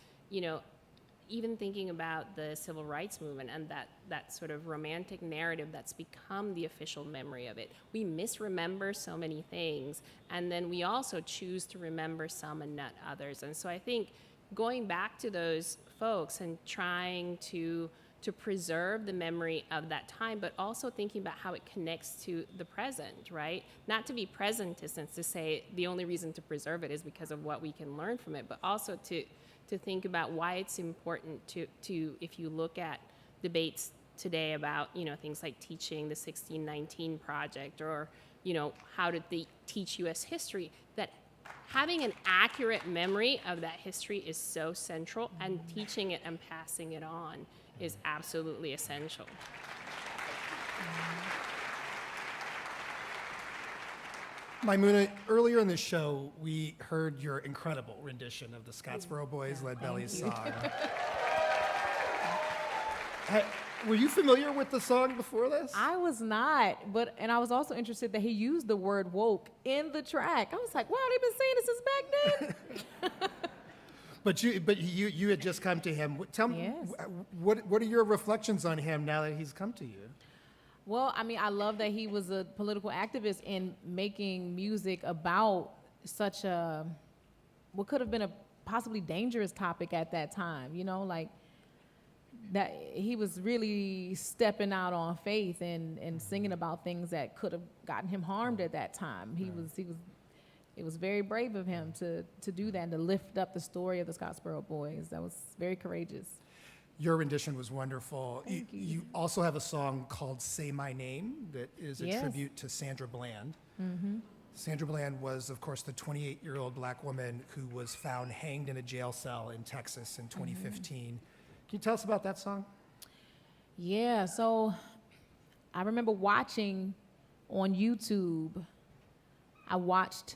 [SPEAKER 18] even thinking about the civil rights movement and that sort of romantic narrative that's become the official memory of it, we misremember so many things, and then we also choose to remember some and not others. And so I think going back to those folks and trying to preserve the memory of that time, but also thinking about how it connects to the present, right? Not to be presentist and to say the only reason to preserve it is because of what we can learn from it, but also to think about why it's important to if you look at debates today about, things like teaching the 1619 Project or, how did they teach U.S. history, that having an accurate memory of that history is so central, and teaching it and passing it on is absolutely essential.
[SPEAKER 10] Maimouna, earlier in the show, we heard your incredible rendition of the Scottsboro Boys' Lead Belly song. Were you familiar with the song before this?
[SPEAKER 9] I was not, and I was also interested that he used the word woke in the track. I was like, wow, they've been saying this since back then?
[SPEAKER 10] But you had just come to him. Tell me, what are your reflections on him now that he's come to you?
[SPEAKER 9] Well, I love that he was a political activist in making music about such what could have been a possibly dangerous topic at that time, like that he was really stepping out on faith and singing about things that could have gotten him harmed at that time. It was very brave of him to do that and to lift up the story of the Scottsboro Boys. That was very courageous.
[SPEAKER 10] Your rendition was wonderful.
[SPEAKER 9] Thank you.
[SPEAKER 10] You also have a song called Say My Name that is a tribute to Sandra Bland. Mm-hmm. Sandra Bland was, of course, the 28-year-old black woman who was found hanged in a jail cell in Texas in 2015. Can you tell us about that song?
[SPEAKER 9] Yeah, so I remember watching on YouTube, I watched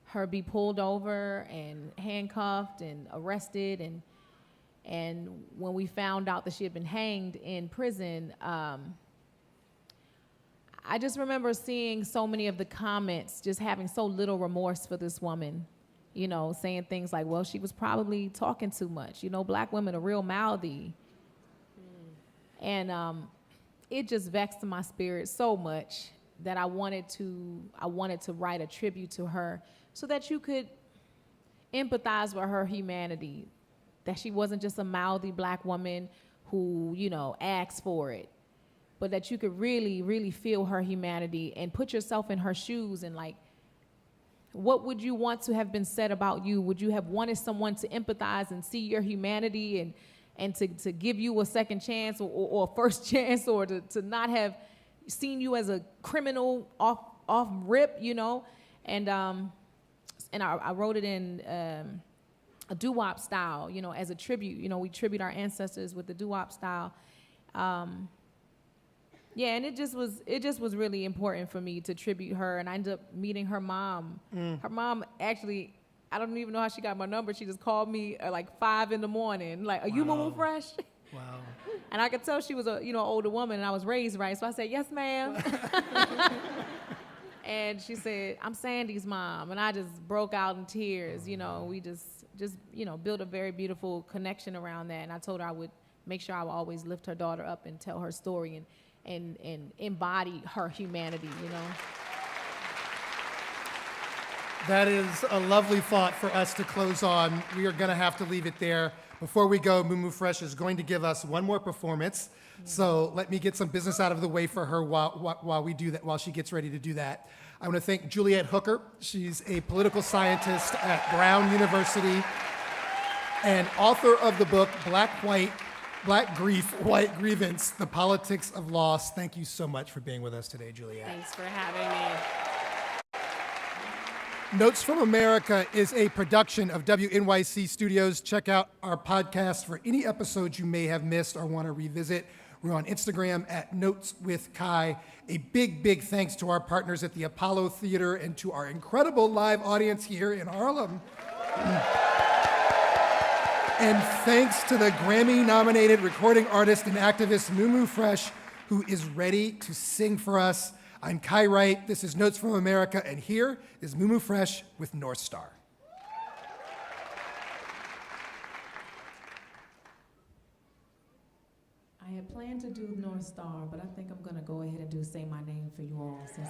[SPEAKER 9] her be pulled over and handcuffed and arrested, and when we found out that she had been hanged in prison, I just remember seeing so many of the comments, just having so little remorse for this woman, saying things like, well, she was probably talking too much. Black women are real mouthy. And it just vexed my spirit so much that I wanted to write a tribute to her so that you could empathize with her humanity, that she wasn't just a mouthy black woman who, asked for it, but that you could really, really feel her humanity and put yourself in her shoes and what would you want to have been said about you? Would you have wanted someone to empathize and see your humanity and to give you a second chance or a first chance, or to not have seen you as a criminal off rip, you know? And I wrote it in a doo-wop style, you know, as a tribute. You know, we tribute our ancestors with the doo-wop style. Yeah, and it just was really important for me to tribute her, and I ended up meeting her mom. Her mom actually, I don't even know how she got my number. She just called me at like 5 in the morning, like, "Are you Mumu Fresh?"
[SPEAKER 10] Wow.
[SPEAKER 9] And I could tell she was a older woman, and I was raised right, so I said, "Yes, ma'am." And she said, "I'm Sandy's mom," and I just broke out in tears. You know, we just built a very beautiful connection around that, and I told her I would make sure I would always lift her daughter up and tell her story and embody her humanity, you know.
[SPEAKER 10] That is a lovely thought for us to close on. We are going to have to leave it there. Before we go, Mumu Fresh is going to give us one more performance. So let me get some business out of the way for her while we do that, while she gets ready to do that. I want to thank Juliette Hooker. She's a political scientist at Brown University and author of the book Black Grief, White Grievance, The Politics of Loss. Thank you so much for being with us today, Juliette.
[SPEAKER 18] Thanks for having me.
[SPEAKER 10] Notes from America is a production of WNYC Studios. Check out our podcast for any episodes you may have missed or want to revisit. We're on Instagram at Notes with Kai. A big, big thanks to our partners at the Apollo Theater and to our incredible live audience here in Harlem. And thanks to the Grammy-nominated recording artist and activist Mumu Fresh, who is ready to sing for us. I'm Kai Wright. This is Notes from America, and here is Mumu Fresh with North Star.
[SPEAKER 9] I had planned to do North Star, but I think I'm going to go ahead and do Say My Name for you all since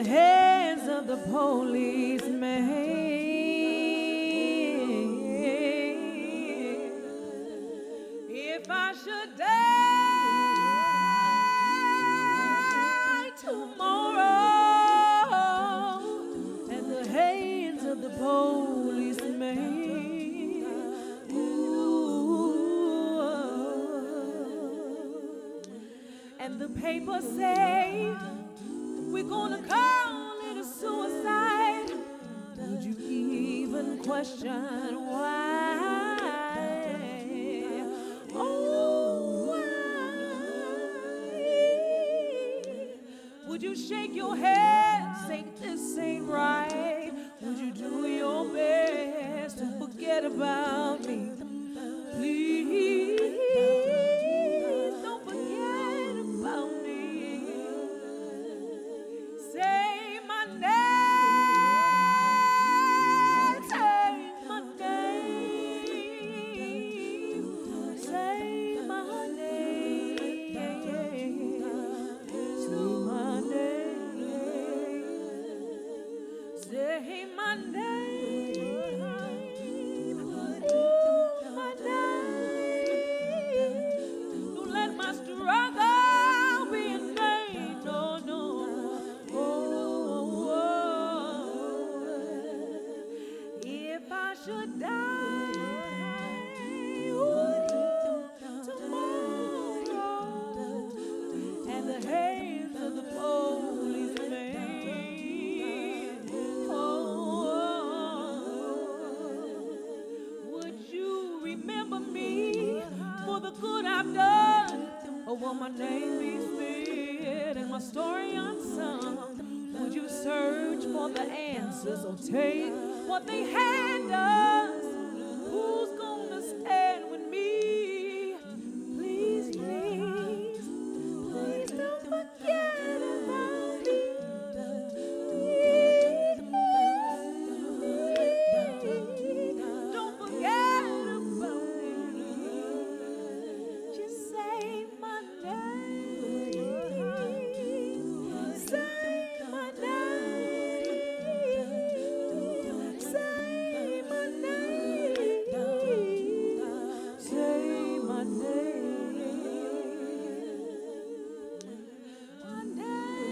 [SPEAKER 9] the hands of the policeman. If I should die tomorrow at the hands of the policeman, and the papers say we're gonna call it a suicide, would you even question why? Oh, why? Would you shake your head, say this ain't right? Would you do your best to forget about me? Please. My name be spared and my story unsung. Would you search for the answers or take what they hand us? Who's gonna stand with me? Please, please, please don't forget about me. Don't forget about me. Just say my name. Say my name. Say my name. Say my name. My name.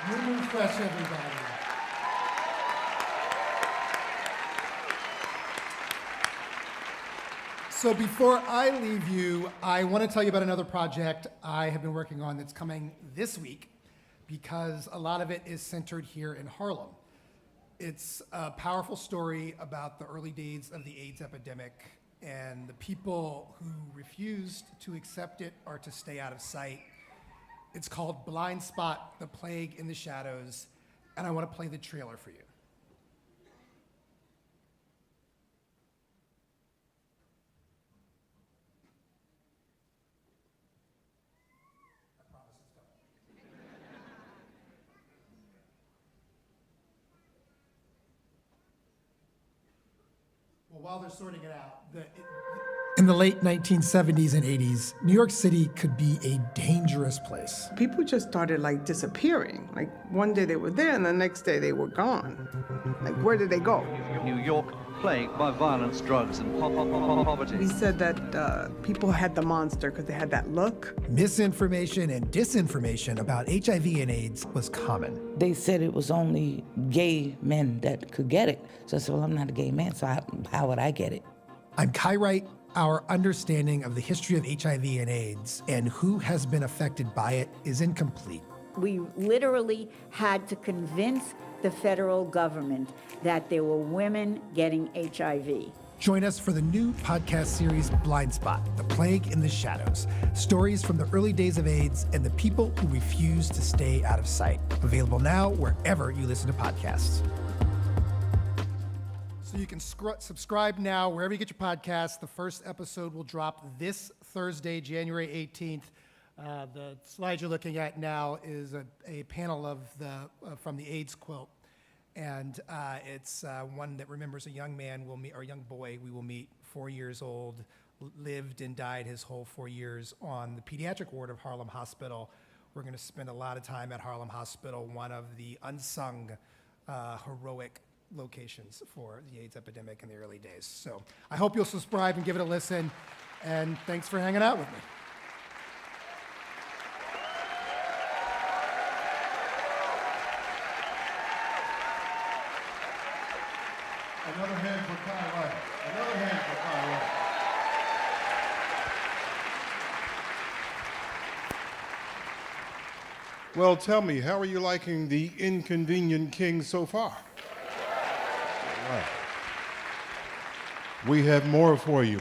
[SPEAKER 10] Moon Fresh, everybody. So before I leave you, I want to tell you about another project I have been working on that's coming this week, because a lot of it is centered here in Harlem. It's a powerful story about the early days of the AIDS epidemic and the people who refused to accept it or to stay out of sight. It's called Blind Spot, The Plague in the Shadows, and I want to play the trailer for you. Well, while they're sorting it out, in the late 1970s and 80s, New York City could be a dangerous place.
[SPEAKER 2] People just started like disappearing. Like one day they were there and the next day they were gone. Like where did they go?
[SPEAKER 22] New York plagued by violence, drugs, and poverty.
[SPEAKER 2] We said that people had the monster because they had that look.
[SPEAKER 23] Misinformation and disinformation about HIV and AIDS was common.
[SPEAKER 24] They said it was only gay men that could get it. So I said, well, I'm not a gay man, so how would I get it?
[SPEAKER 23] I'm Kai Wright. Our understanding of the history of HIV and AIDS and who has been affected by it is incomplete.
[SPEAKER 1] We literally had to convince the federal government that there were women getting HIV.
[SPEAKER 23] Join us for the new podcast series Blind Spot, The Plague in the Shadows. Stories from the early days of AIDS and the people who refused to stay out of sight. Available now wherever you listen to podcasts.
[SPEAKER 10] So you can subscribe now wherever you get your podcasts. The first episode will drop this Thursday, January 18th. The slide you're looking at now is a panel of from the AIDS quilt. And it's one that remembers a young man we'll meet, or a young boy we will meet, 4 years old, lived and died his whole 4 years on the pediatric ward of Harlem Hospital. We're going to spend a lot of time at Harlem Hospital, one of the unsung heroic locations for the AIDS epidemic in the early days. So I hope you'll subscribe and give it a listen, and thanks for hanging out with me.
[SPEAKER 5] Another hand for Kai Wright. Another hand for Kai Wright. Well, tell me, how are you liking the Inconvenient King so far? All right. We have more for you.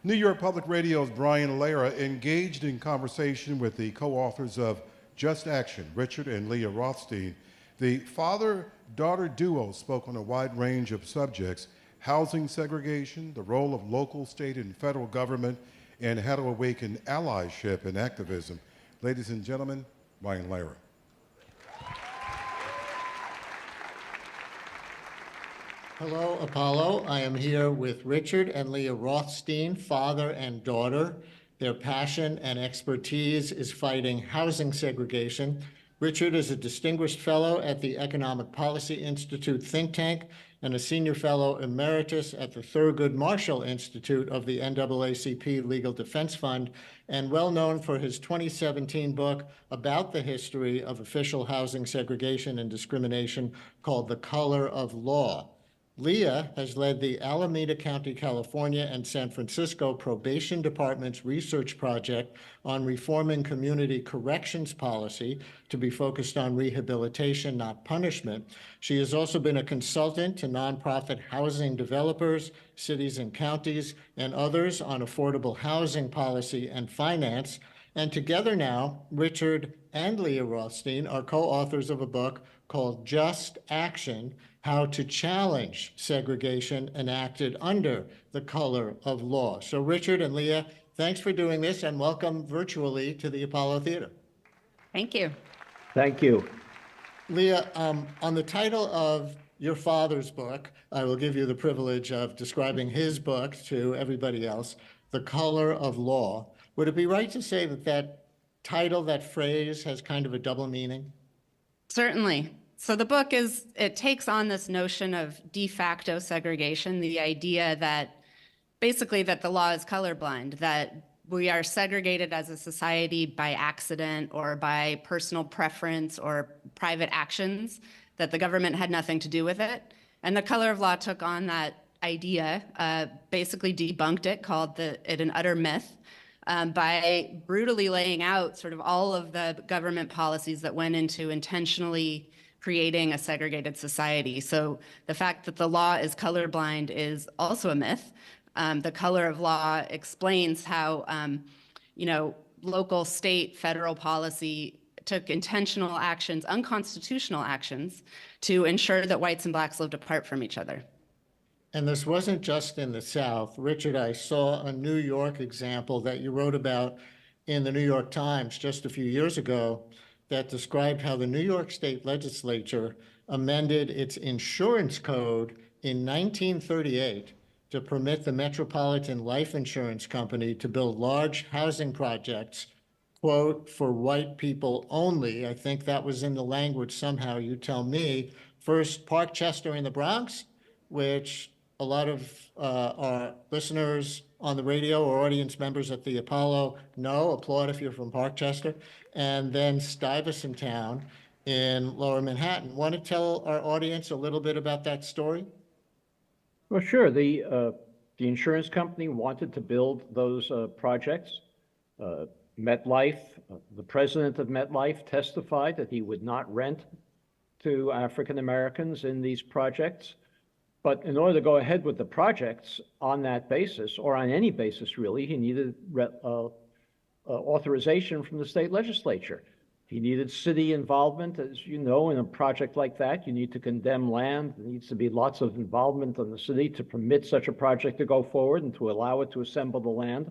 [SPEAKER 5] New York Public Radio's Brian Lehrer engaged in conversation with the co-authors of Just Action, Richard and Leah Rothstein. The father-daughter duo spoke on a wide range of subjects: housing segregation, the role of local, state, and federal government, and how to awaken allyship and activism. Ladies and gentlemen, Brian Lehrer.
[SPEAKER 4] Hello, Apollo. I am here with Richard and Leah Rothstein, father and daughter. Their passion and expertise is fighting housing segregation. Richard is a distinguished fellow at the Economic Policy Institute think tank and a senior fellow emeritus at the Thurgood Marshall Institute of the NAACP Legal Defense Fund, and well known for his 2017 book about the history of official housing segregation and discrimination called The Color of Law. Leah has led the Alameda County, California, and San Francisco Probation Department's research project on reforming community corrections policy to be focused on rehabilitation, not punishment. She has also been a consultant to nonprofit housing developers, cities and counties, and others on affordable housing policy and finance. And together now, Richard and Leah Rothstein are co-authors of a book called Just Action: How to Challenge Segregation Enacted Under the Color of Law. So Richard and Leah, thanks for doing this, and welcome virtually to the Apollo Theater.
[SPEAKER 6] Thank you.
[SPEAKER 4] Thank you. Leah, on the title of your father's book, I will give you the privilege of describing his book to everybody else, The Color of Law. Would it be right to say that that title, that phrase, has kind of a double meaning?
[SPEAKER 6] Certainly. So the book it takes on this notion of de facto segregation, the idea that basically that the law is colorblind, that we are segregated as a society by accident or by personal preference or private actions, that the government had nothing to do with it. And the Color of Law took on that idea, basically debunked it, called it an utter myth, by brutally laying out sort of all of the government policies that went into intentionally creating a segregated society. So the fact that the law is colorblind is also a myth. The Color of Law explains how, local, state, federal policy took intentional actions, unconstitutional actions, to ensure that whites and blacks lived apart from each other.
[SPEAKER 4] And this wasn't just in the South. Richard, I saw a New York example that you wrote about in the New York Times just a few years ago that described how the New York State Legislature amended its insurance code in 1938 to permit the Metropolitan Life Insurance Company to build large housing projects, quote, for white people only. I think that was in the language somehow, you tell me. First, Parkchester in the Bronx, which a lot of our listeners on the radio or audience members at the Apollo know, applaud if you're from Parkchester, and then Stuyvesant Town in Lower Manhattan. Want to tell our audience a little bit about that story?
[SPEAKER 7] Well, sure. The insurance company wanted to build those projects. MetLife, the president of MetLife testified that he would not rent to African Americans in these projects. But in order to go ahead with the projects on that basis, or on any basis really, he needed authorization from the state legislature. He needed city involvement. As you know, in a project like that, you need to condemn land. There needs to be lots of involvement on the city to permit such a project to go forward and to allow it to assemble the land.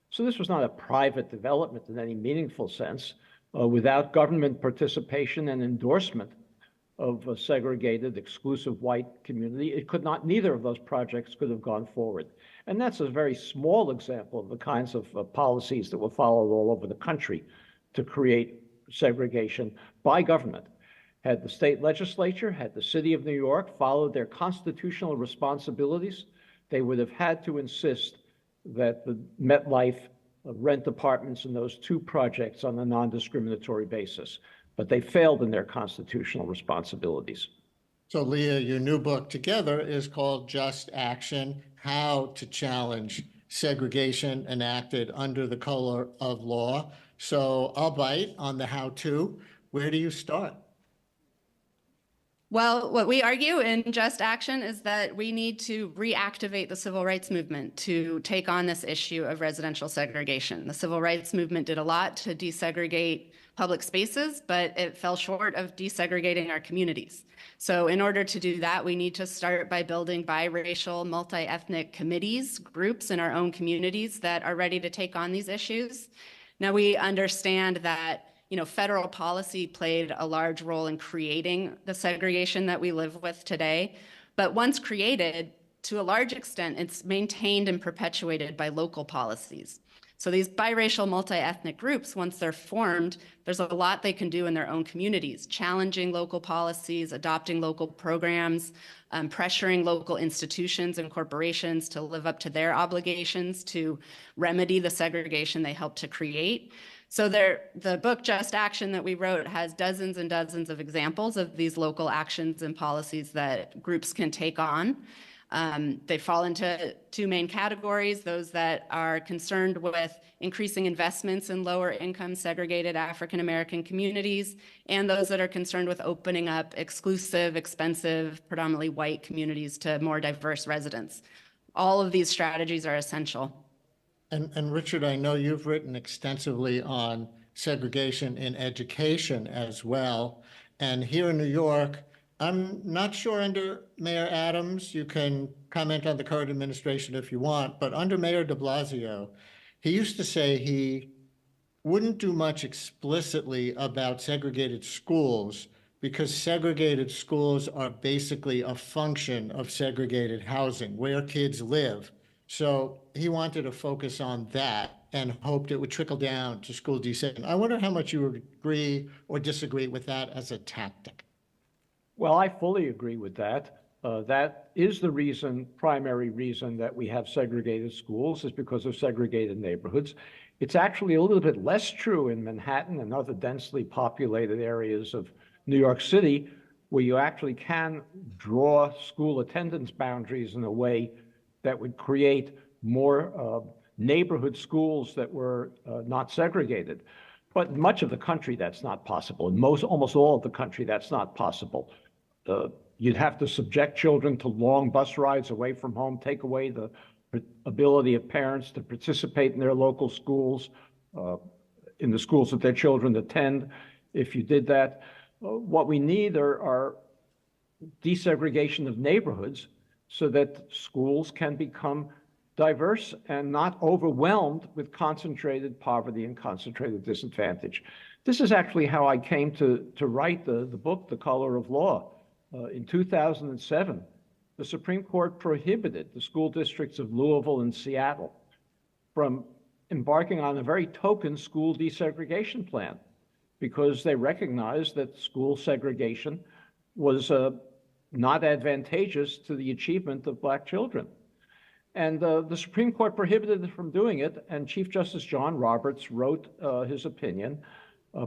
[SPEAKER 7] So this was not a private development in any meaningful sense. Without government participation and endorsement of a segregated, exclusive white community, it could not, neither of those projects could have gone forward. And that's a very small example of the kinds of policies that were followed all over the country to create segregation by government. Had the state legislature, had the city of New York followed their constitutional responsibilities, they would have had to insist that the MetLife rent apartments in those two projects on a non-discriminatory basis. But they failed in their constitutional responsibilities.
[SPEAKER 4] So Leah, your new book together is called Just Action: How to Challenge Segregation Enacted Under the Color of Law. So I'll bite on the how-to. Where do you start?
[SPEAKER 6] Well, what we argue in Just Action is that we need to reactivate the civil rights movement to take on this issue of residential segregation. The civil rights movement did a lot to desegregate public spaces, but it fell short of desegregating our communities. So in order to do that, we need to start by building biracial, multi-ethnic committees, groups in our own communities that are ready to take on these issues. Now, we understand that federal policy played a large role in creating the segregation that we live with today. But once created, to a large extent, it's maintained and perpetuated by local policies. So these biracial multi-ethnic groups, once they're formed, there's a lot they can do in their own communities, challenging local policies, adopting local programs, pressuring local institutions and corporations to live up to their obligations to remedy the segregation they helped to create. So the book Just Action that we wrote has dozens and dozens of examples of these local actions and policies that groups can take on. They fall into two main categories: those that are concerned with increasing investments in lower income segregated African American communities, and those that are concerned with opening up exclusive, expensive, predominantly white communities to more diverse residents. All of these strategies are essential.
[SPEAKER 4] And Richard, I know you've written extensively on segregation in education as well. And here in New York, I'm not sure under Mayor Adams, you can comment on the current administration if you want, but under Mayor de Blasio, he used to say he wouldn't do much explicitly about segregated schools because segregated schools are basically a function of segregated housing, where kids live. So he wanted to focus on that and hoped it would trickle down to school desegregation. I wonder how much you would agree or disagree with that as a tactic.
[SPEAKER 7] Well, I fully agree with that. That is the primary reason that we have segregated schools, is because of segregated neighborhoods. It's actually a little bit less true in Manhattan and other densely populated areas of New York City, where you actually can draw school attendance boundaries in a way that would create more neighborhood schools that were not segregated. But in much of the country, that's not possible. In almost all of the country, that's not possible. You'd have to subject children to long bus rides away from home, take away the ability of parents to participate in their local schools, in the schools that their children attend. If you did that, what we need are desegregation of neighborhoods so that schools can become diverse and not overwhelmed with concentrated poverty and concentrated disadvantage. This is actually how I came to write the book, The Color of Law. In 2007, the Supreme Court prohibited the school districts of Louisville and Seattle from embarking on a very token school desegregation plan because they recognized that school segregation was not advantageous to the achievement of Black children. And the Supreme Court prohibited them from doing it, and Chief Justice John Roberts wrote his opinion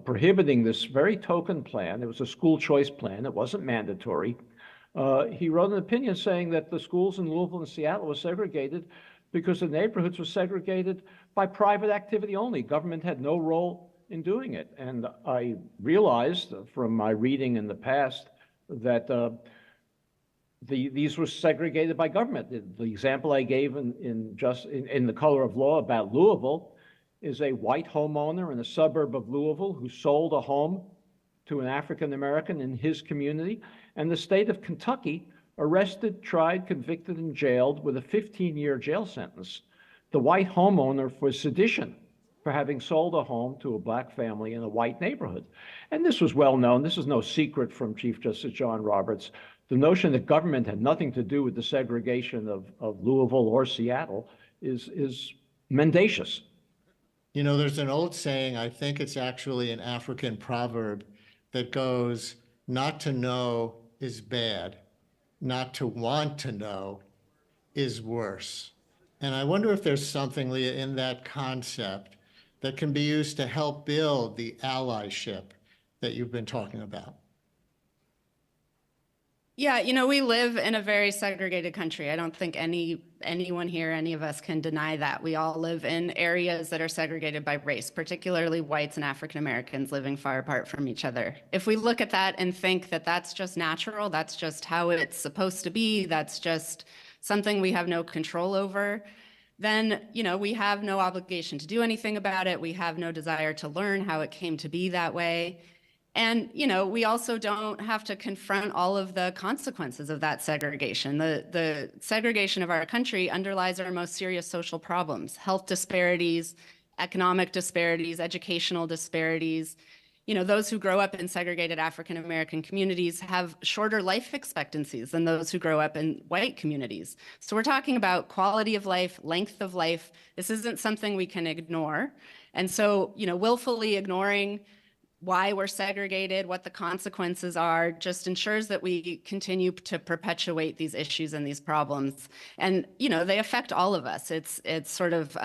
[SPEAKER 7] prohibiting this very token plan. It was a school choice plan. It wasn't mandatory. He wrote an opinion saying that the schools in Louisville and Seattle were segregated because the neighborhoods were segregated by private activity only. Government had no role in doing it. And I realized from my reading in the past that these were segregated by government. The example I gave in The Color of Law about Louisville is a white homeowner in a suburb of Louisville who sold a home to an African American in his community, and the state of Kentucky arrested, tried, convicted, and jailed with a 15-year jail sentence the white homeowner for sedition, for having sold a home to a black family in a white neighborhood. And this was well known. This is no secret from Chief Justice John Roberts. The notion that government had nothing to do with the segregation of Louisville or Seattle is mendacious.
[SPEAKER 4] You know, there's an old saying, I think it's actually an African proverb, that goes, not to know is bad, not to want to know is worse. And I wonder if there's something, Leah, in that concept that can be used to help build the allyship that you've been talking about.
[SPEAKER 6] Yeah, you know, we live in a very segregated country. I don't think anyone here, any of us can deny that. We all live in areas that are segregated by race, particularly whites and African Americans living far apart from each other. If we look at that and think that that's just natural, that's just how it's supposed to be, that's just something we have no control over, then, you know, we have no obligation to do anything about it. We have no desire to learn how it came to be that way. And, you know, we also don't have to confront all of the consequences of that segregation. The segregation of our country underlies our most serious social problems: health disparities, economic disparities, educational disparities. You know, those who grow up in segregated African American communities have shorter life expectancies than those who grow up in white communities. So we're talking about quality of life, length of life. This isn't something we can ignore. And so, you know, willfully ignoring why we're segregated, what the consequences are, just ensures that we continue to perpetuate these issues and these problems. And, you know, they affect all of us. It's sort of,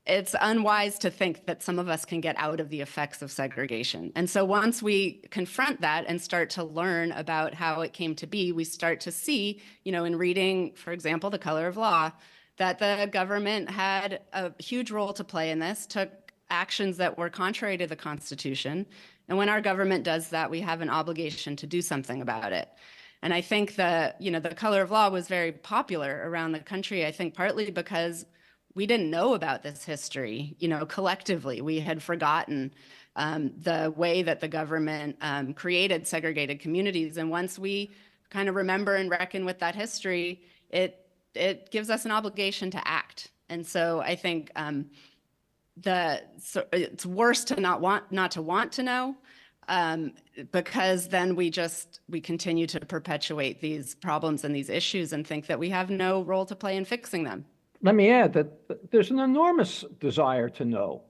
[SPEAKER 6] it's unwise to think that some of us can get out of the effects of segregation. And so once we confront that and start to learn about how it came to be, we start to see, you know, in reading, for example, The Color of Law, that the government had a huge role to play in this, took actions that were contrary to the Constitution. And when our government does that, we have an obligation to do something about it. And I think that, you know, The Color of Law was very popular around the country, I think partly because we didn't know about this history, you know, collectively. We had forgotten the way that the government created segregated communities. And once we kind of remember and reckon with that history, it gives us an obligation to act. And so I think it's worse to not want to know, because then we continue to perpetuate these problems and these issues and think that we have no role to play in fixing them.
[SPEAKER 7] Let me add that there's an enormous desire to know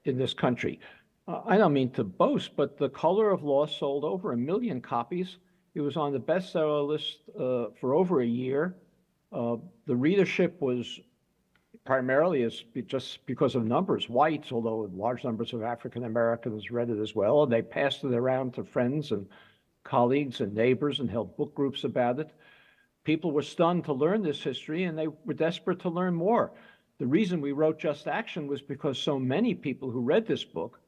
[SPEAKER 7] in this country. I don't mean to boast, but The Color of Law sold over 1 million copies. It was on the bestseller list for over a year. The readership was primarily just because of numbers, whites, although large numbers of African Americans read it as well. And they passed it around to friends and colleagues and neighbors and held book groups about it. People were stunned to learn this history, and they were desperate to learn more. The reason we wrote Just Action was because so many people who read this book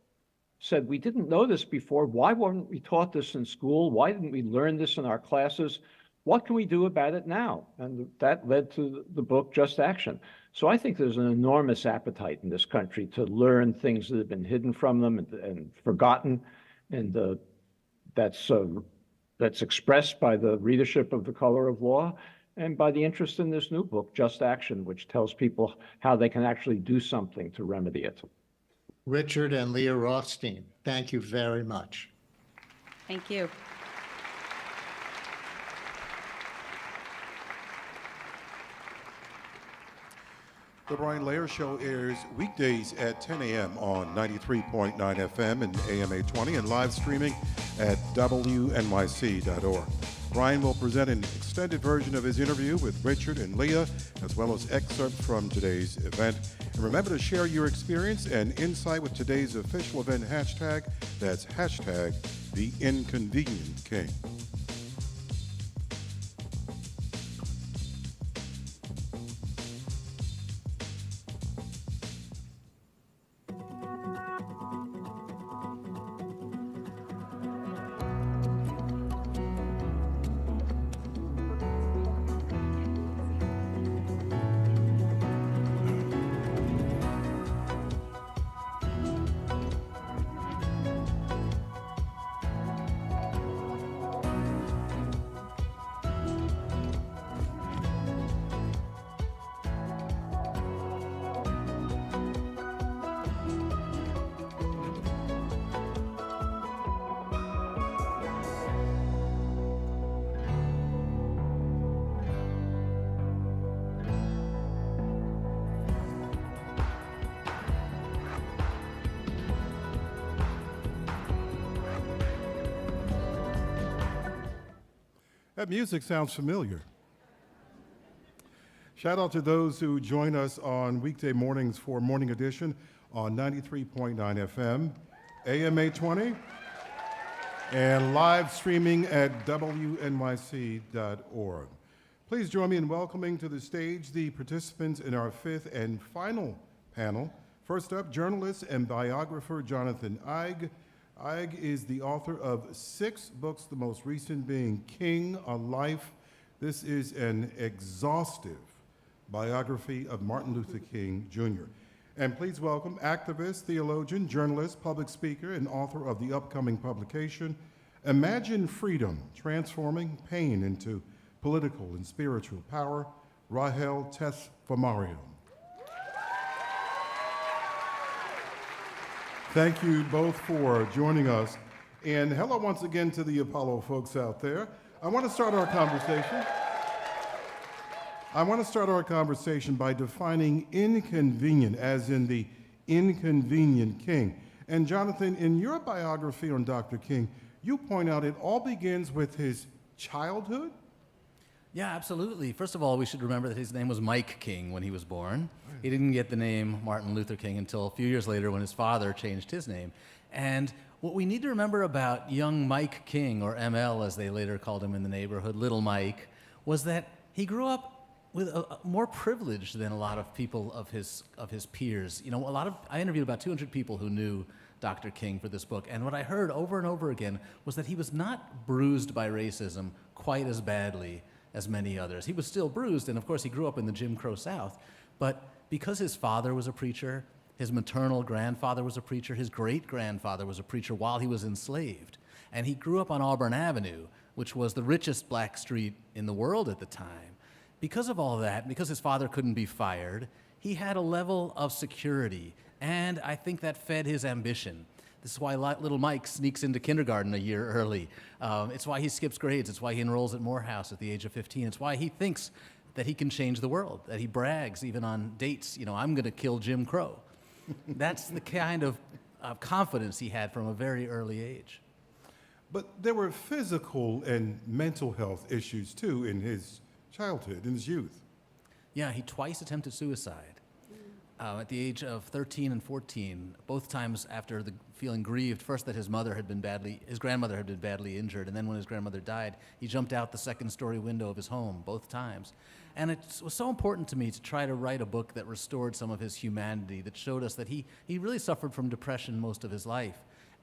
[SPEAKER 7] said, we didn't know this before. Why weren't we taught this in school? Why didn't we learn this in our classes? What can we do about it now? And that led to the book Just Action. So I think there's an enormous appetite in this country to learn things that have been hidden from them and forgotten. And that's expressed by the readership of The Color of Law and by the interest in this new book, Just Action, which tells people how they can actually do something to remedy it.
[SPEAKER 4] Richard and Leah Rothstein, thank you very much.
[SPEAKER 6] Thank you.
[SPEAKER 5] The Brian Lehrer Show airs weekdays at 10 a.m. on 93.9 FM and AM 820 and live streaming at WNYC.org. Brian will present an extended version of his interview with Richard and Leah, as well as excerpts from today's event. And remember to share your experience and insight with today's official event hashtag. That's hashtag the Inconvenient King. That music sounds familiar. Shout out to those who join us on weekday mornings for Morning Edition on 93.9 FM, AM 820, and live streaming at WNYC.org. Please join me in welcoming to the stage the participants in our fifth and final panel. First up, journalist and biographer Jonathan Eig. Eig is the author of 6 books, the most recent being King, A Life. This is an exhaustive biography of Martin Luther King, Jr. And please welcome activist, theologian, journalist, public speaker, and author of the upcoming publication, Imagine Freedom, Transforming Pain into Political and Spiritual Power, Rahel Tesfamariam. Thank you both for joining us. And hello once again to the Apollo folks out there. I want to start our conversation by defining inconvenient, as in the Inconvenient King. And Jonathan, in your biography on Dr. King, you point out it all begins with his childhood?
[SPEAKER 8] Yeah, absolutely. First of all, we should remember that his name was Mike King when he was born. He didn't get the name Martin Luther King until a few years later when his father changed his name. And what we need to remember about young Mike King, or ML as they later called him in the neighborhood, Little Mike, was that he grew up with more privilege than a lot of people of his peers. You know, I interviewed about 200 people who knew Dr. King for this book, and what I heard over and over again was that he was not bruised by racism quite as badly as many others. He was still bruised, and of course he grew up in the Jim Crow South, but because his father was a preacher, his maternal grandfather was a preacher, his great-grandfather was a preacher while he was enslaved, and he grew up on Auburn Avenue, which was the richest black street in the world at the time. Because of all that, because his father couldn't be fired, he had a level of security, and I think that fed his ambition. This is why little Mike sneaks into kindergarten a year early. It's why he skips grades. It's why he enrolls at Morehouse at the age of 15. It's why he thinks that he can change the world, that he brags even on dates, you know, I'm going to kill Jim Crow. That's the kind of confidence he had from a very early age.
[SPEAKER 5] But there were physical and mental health issues, too, in his childhood, in his youth.
[SPEAKER 8] Yeah, he twice attempted suicide. At the age of 13 and 14, both times after feeling grieved, first that his grandmother had been badly injured, and then when his grandmother died, he jumped out the second-story window of his home, both times. And it was so important to me to try to write a book that restored some of his humanity, that showed us that he really suffered from depression most of his life.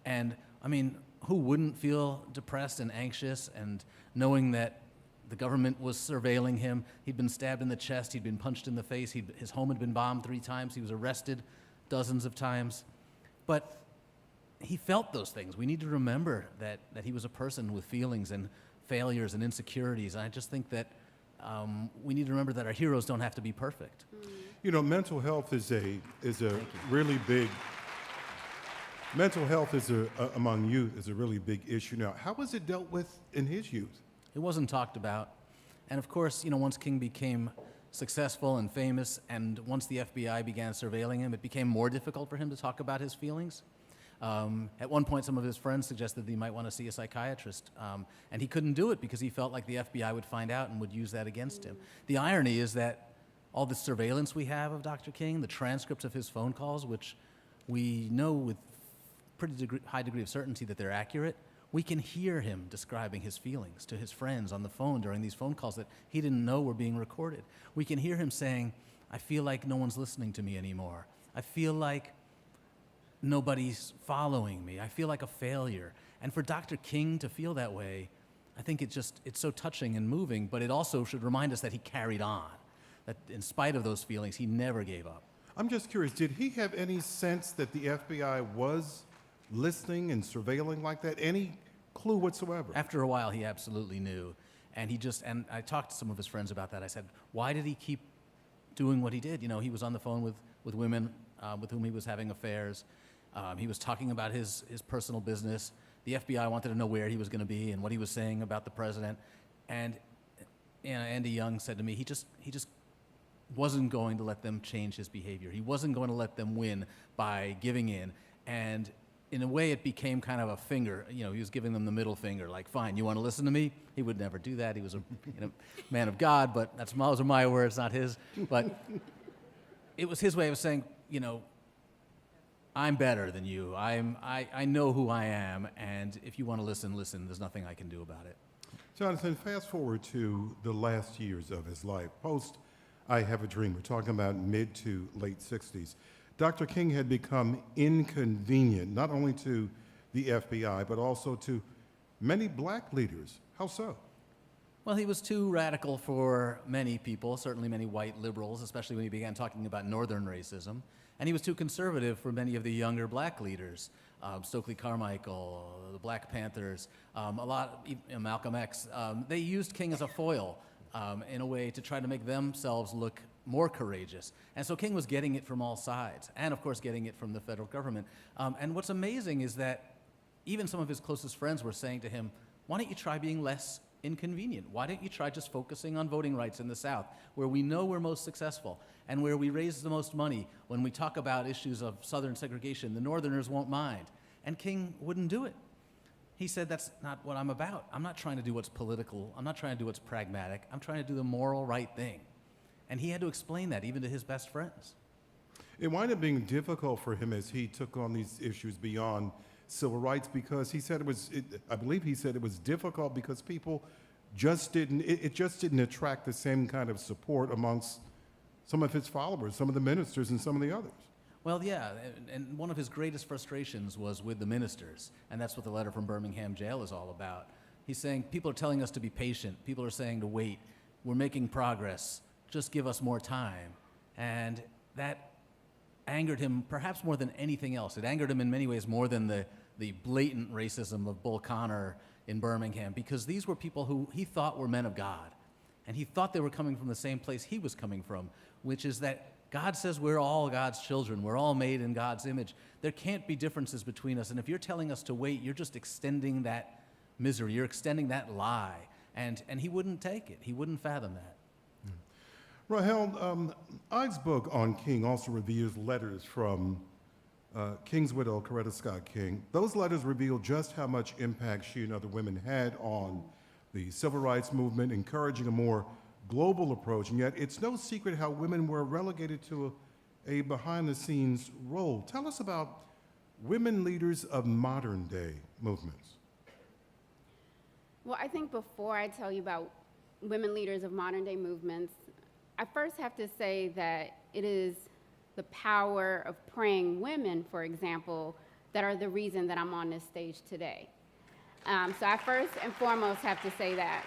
[SPEAKER 8] And, I mean, who wouldn't feel depressed and anxious, and knowing that the government was surveilling him? He'd been stabbed in the chest, he'd been punched in the face, his home had been bombed 3 times, he was arrested dozens of times. But he felt those things. We need to remember that he was a person with feelings and failures and insecurities. And I just think that we need to remember that our heroes don't have to be perfect.
[SPEAKER 5] You know, mental health is a really big, mental health among youth is a really big issue now. How was it dealt with in his youth?
[SPEAKER 8] It wasn't talked about. And of course, you know, once King became successful and famous, and once the FBI began surveilling him, it became more difficult for him to talk about his feelings. At one point, some of his friends suggested that he might want to see a psychiatrist, and he couldn't do it because he felt like the FBI would find out and would use that against him. The irony is that all the surveillance we have of Dr. King, the transcripts of his phone calls, which we know with high degree of certainty that they're accurate, we can hear him describing his feelings to his friends on the phone during these phone calls that he didn't know were being recorded. We can hear him saying, I feel like no one's listening to me anymore. I feel like nobody's following me. I feel like a failure. And for Dr. King to feel that way, I think it's so touching and moving, but it also should remind us that he carried on, that in spite of those feelings, he never gave up.
[SPEAKER 5] I'm just curious, did he have any sense that the FBI was listening and surveilling like that? Any clue whatsoever?
[SPEAKER 8] After a while, he absolutely knew. And and I talked to some of his friends about that. I said, why did he keep doing what he did? You know, he was on the phone with women with whom he was having affairs. He was talking about his personal business. The FBI wanted to know where he was going to be and what he was saying about the president. And Andy Young said to me, he just wasn't going to let them change his behavior. He wasn't going to let them win by giving in. And in a way, it became kind of a finger. You know, he was giving them the middle finger, like, fine, you want to listen to me? He would never do that. He was a man of God, but those are my words, not his. But it was his way of saying, you know, I'm better than you. I know who I am, and if you want to listen, listen. There's nothing I can do about it.
[SPEAKER 5] Jonathan, fast forward to the last years of his life, post I Have a Dream. We're talking about mid to late 60s. Dr. King had become inconvenient, not only to the FBI, but also to many black leaders. How so?
[SPEAKER 8] Well, he was too radical for many people, certainly many white liberals, especially when he began talking about Northern racism. And he was too conservative for many of the younger black leaders, Stokely Carmichael, the Black Panthers, Malcolm X. They used King as a foil in a way to try to make themselves look more courageous. And so King was getting it from all sides, and of course getting it from the federal government. And what's amazing is that even some of his closest friends were saying to him, why don't you try being less inconvenient? Why don't you try just focusing on voting rights in the South, where we know we're most successful and where we raise the most money? When we talk about issues of Southern segregation, the Northerners won't mind. And King wouldn't do it. He said, that's not what I'm about. I'm not trying to do what's political. I'm not trying to do what's pragmatic. I'm trying to do the moral right thing. And he had to explain that even to his best friends.
[SPEAKER 5] It wound up being difficult for him as he took on these issues beyond civil rights, because he said I believe he said it was difficult because people just didn't attract the same kind of support amongst some of his followers, some of the ministers and some of the others.
[SPEAKER 8] Well, yeah, and one of his greatest frustrations was with the ministers, and that's what the letter from Birmingham jail is all about. He's saying, people are telling us to be patient. People are saying to wait. We're making progress. Just give us more time. And that angered him perhaps more than anything else. It angered him in many ways more than the blatant racism of Bull Connor in Birmingham, because these were people who he thought were men of God. And he thought they were coming from the same place he was coming from, which is that God says we're all God's children. We're all made in God's image. There can't be differences between us. And if you're telling us to wait, you're just extending that misery. You're extending that lie. And he wouldn't take it. He wouldn't fathom that.
[SPEAKER 5] Rahel, Ike's book on King also reveals letters from King's widow, Coretta Scott King. Those letters reveal just how much impact she and other women had on the civil rights movement, encouraging a more global approach, and yet it's no secret how women were relegated to a behind-the-scenes role. Tell us about women leaders of modern-day movements.
[SPEAKER 12] Well, I think before I tell you about women leaders of modern-day movements, I first have to say that it is the power of praying women, for example, that are the reason that I'm on this stage today. So I first and foremost have to say that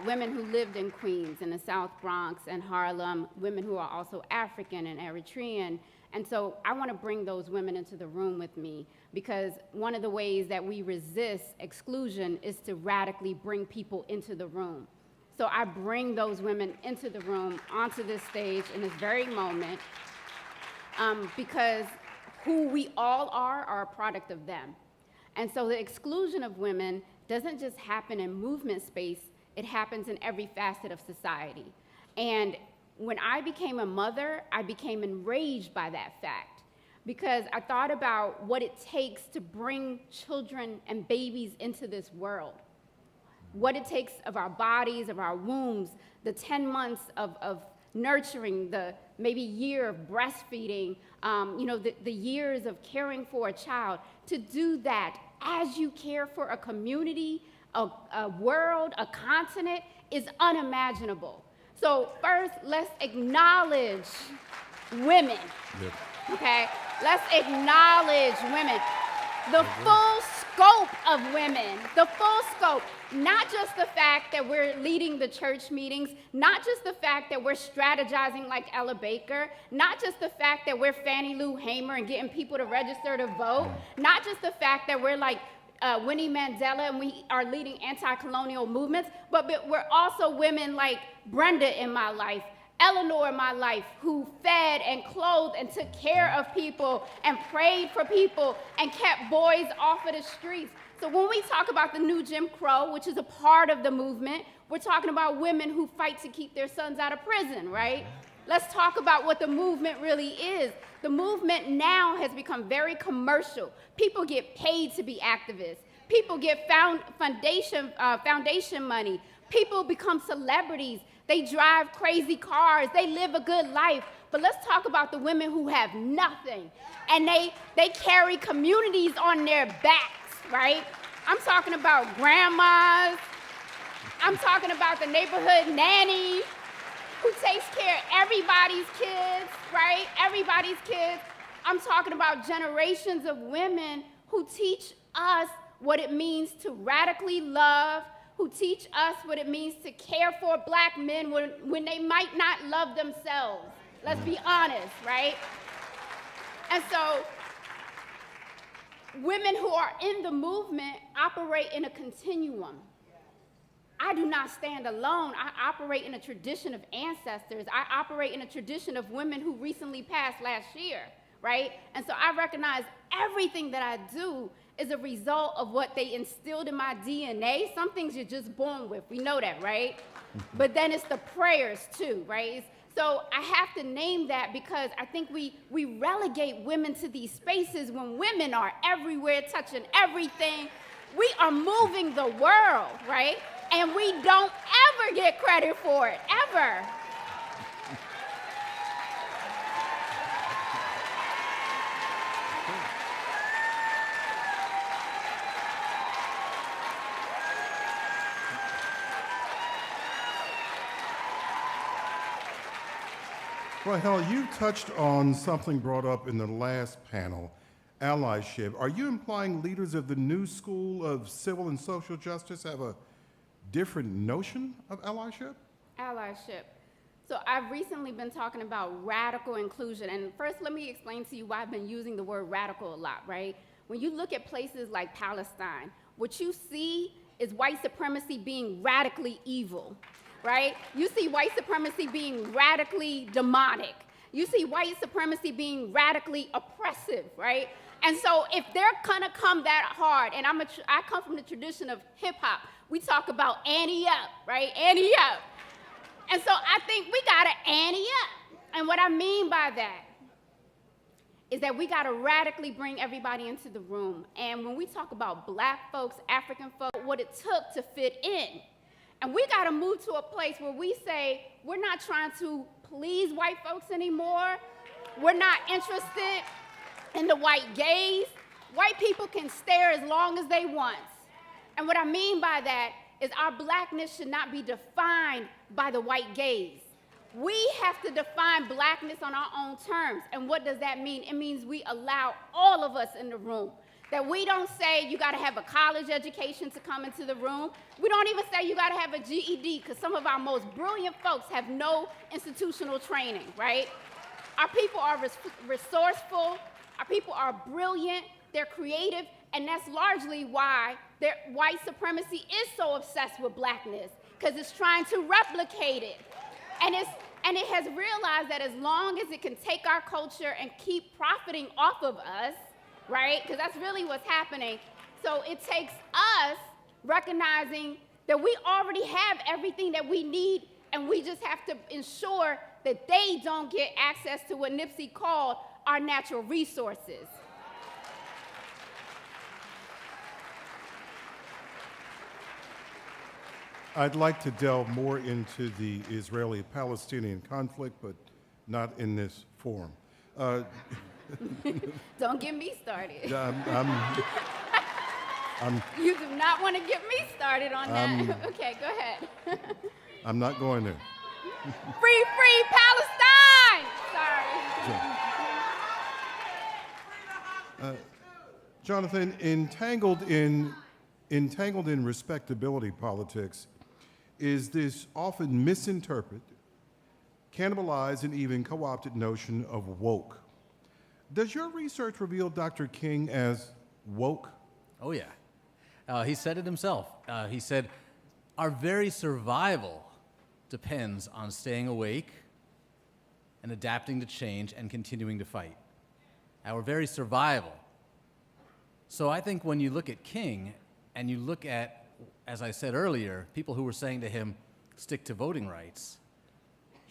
[SPEAKER 12] women who lived in Queens, in the South Bronx and Harlem, women who are also African and Eritrean. And so I want to bring those women into the room with me, because one of the ways that we resist exclusion is to radically bring people into the room. So I bring those women into the room, onto this stage in this very moment, because who we all are a product of them. And so the exclusion of women doesn't just happen in movement space, it happens in every facet of society. And when I became a mother, I became enraged by that fact, because I thought about what it takes to bring children and babies into this world. What it takes of our bodies, of our wombs, the 10 months of nurturing, the maybe year of breastfeeding, the years of caring for a child. To do that as you care for a community, a world, a continent, is unimaginable. So first, let's acknowledge women, okay? Let's acknowledge women. The full scope of women, the full scope, not just the fact that we're leading the church meetings, not just the fact that we're strategizing like Ella Baker, not just the fact that we're Fannie Lou Hamer and getting people to register to vote, not just the fact that we're like Winnie Mandela and we are leading anti-colonial movements, but we're also women like Brenda in my life, Eleanor in my life, who fed and clothed and took care of people and prayed for people and kept boys off of the streets. So when we talk about the new Jim Crow, which is a part of the movement, we're talking about women who fight to keep their sons out of prison, right? Let's talk about what the movement really is. The movement now has become very commercial. People get paid to be activists. People get foundation money. People become celebrities. They drive crazy cars. They live a good life. But let's talk about the women who have nothing. And they carry communities on their backs, right? I'm talking about grandmas. I'm talking about the neighborhood nanny who takes care of everybody's kids, right? Everybody's kids. I'm talking about generations of women who teach us what it means to radically love, who teach us what it means to care for black men when they might not love themselves. Let's be honest, right? And so women who are in the movement operate in a continuum. I do not stand alone. I operate in a tradition of ancestors. I operate in a tradition of women who recently passed last year, right? And so I recognize everything that I do is a result of what they instilled in my DNA. Some things you're just born with. We know that, right? But then it's the prayers too, right? So I have to name that because I think we relegate women to these spaces when women are everywhere, touching everything. We are moving the world, right? And we don't ever get credit for it, ever.
[SPEAKER 5] Well, Hell, you touched on something brought up in the last panel, allyship. Are you implying leaders of the new school of civil and social justice have a different notion of allyship?
[SPEAKER 12] Allyship. So I've recently been talking about radical inclusion. And first, let me explain to you why I've been using the word radical a lot, right? When you look at places like Palestine, what you see is white supremacy being radically evil, right? You see white supremacy being radically demonic. You see white supremacy being radically oppressive, right? And so if they're gonna come that hard, and I come from the tradition of hip hop, we talk about ante up, right? Ante up. And so I think we gotta ante up. And what I mean by that is that we gotta radically bring everybody into the room. And when we talk about black folks, African folks, what it took to fit in. And we gotta move to a place where we say, we're not trying to please white folks anymore. We're not interested in the white gaze. White people can stare as long as they want. And what I mean by that is our blackness should not be defined by the white gaze. We have to define blackness on our own terms. And what does that mean? It means we allow all of us in the room. That we don't say you gotta have a college education to come into the room. We don't even say you gotta have a GED, because some of our most brilliant folks have no institutional training, right? Our people are resourceful, our people are brilliant, they're creative, and that's largely why white supremacy is so obsessed with blackness, because it's trying to replicate it. And it has realized that as long as it can take our culture and keep profiting off of us, right? Because that's really what's happening. So it takes us recognizing that we already have everything that we need, and we just have to ensure that they don't get access to what Nipsey called our natural resources.
[SPEAKER 5] I'd like to delve more into the Israeli-Palestinian conflict, but not in this forum.
[SPEAKER 12] Don't get me started.
[SPEAKER 5] I'm
[SPEAKER 12] You do not want to get me started on that. Okay, go ahead.
[SPEAKER 5] I'm not going there.
[SPEAKER 12] Free Palestine! Sorry.
[SPEAKER 5] Jonathan, entangled in respectability politics is this often misinterpreted, cannibalized, and even co-opted notion of woke. Does your research reveal Dr. King as woke?
[SPEAKER 8] Oh, yeah. He said it himself. He said, our very survival depends on staying awake and adapting to change and continuing to fight. Our very survival. So I think when you look at King and you look at, as I said earlier, people who were saying to him, stick to voting rights,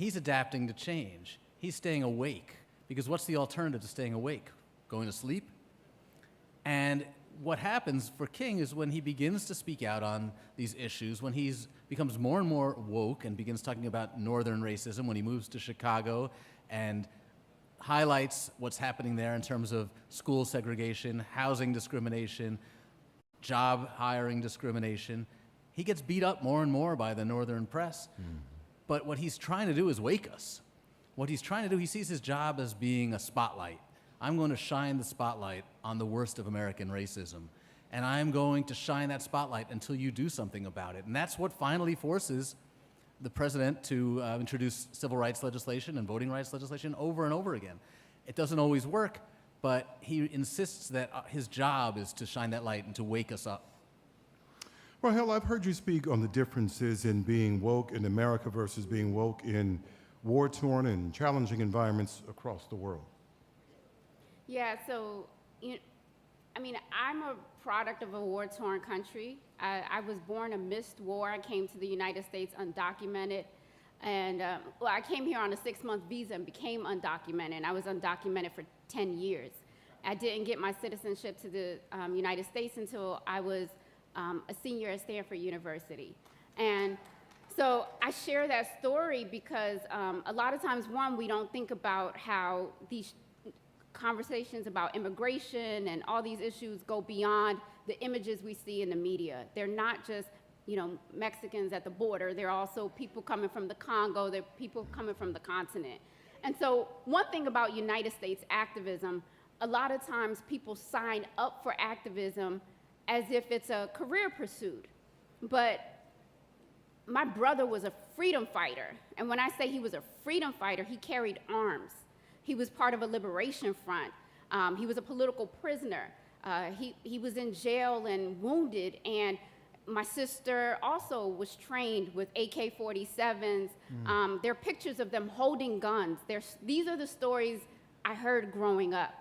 [SPEAKER 8] he's adapting to change. He's staying awake, because what's the alternative to staying awake? Going to sleep? And what happens for King is when he begins to speak out on these issues, when he becomes more and more woke and begins talking about northern racism, when he moves to Chicago and highlights what's happening there in terms of school segregation, housing discrimination, job hiring discrimination, he gets beat up more and more by the northern press. But what he's trying to do is wake us. What he's trying to do, he sees his job as being a spotlight. I'm going to shine the spotlight on the worst of American racism. And I'm going to shine that spotlight until you do something about it. And that's what finally forces the president to introduce civil rights legislation and voting rights legislation over and over again. It doesn't always work, but he insists that his job is to shine that light and to wake us up.
[SPEAKER 5] Well, Hill, I've heard you speak on the differences in being woke in America versus being woke in war-torn and challenging environments across the world.
[SPEAKER 12] Yeah, so, I'm a product of a war-torn country. I was born amidst war. I came to the United States undocumented. And, I came here on a 6-month visa and became undocumented. And I was undocumented for 10 years. I didn't get my citizenship to the United States until I was a senior at Stanford University. And so I share that story because a lot of times, one, we don't think about how these conversations about immigration and all these issues go beyond the images we see in the media. They're not just, Mexicans at the border. They're also people coming from the Congo. They're people coming from the continent. And so one thing about United States activism, a lot of times people sign up for activism as if it's a career pursuit. But my brother was a freedom fighter. And when I say he was a freedom fighter, he carried arms. He was part of a liberation front. He was a political prisoner. He was in jail and wounded. And my sister also was trained with AK-47s. There are pictures of them holding guns. These are the stories I heard growing up.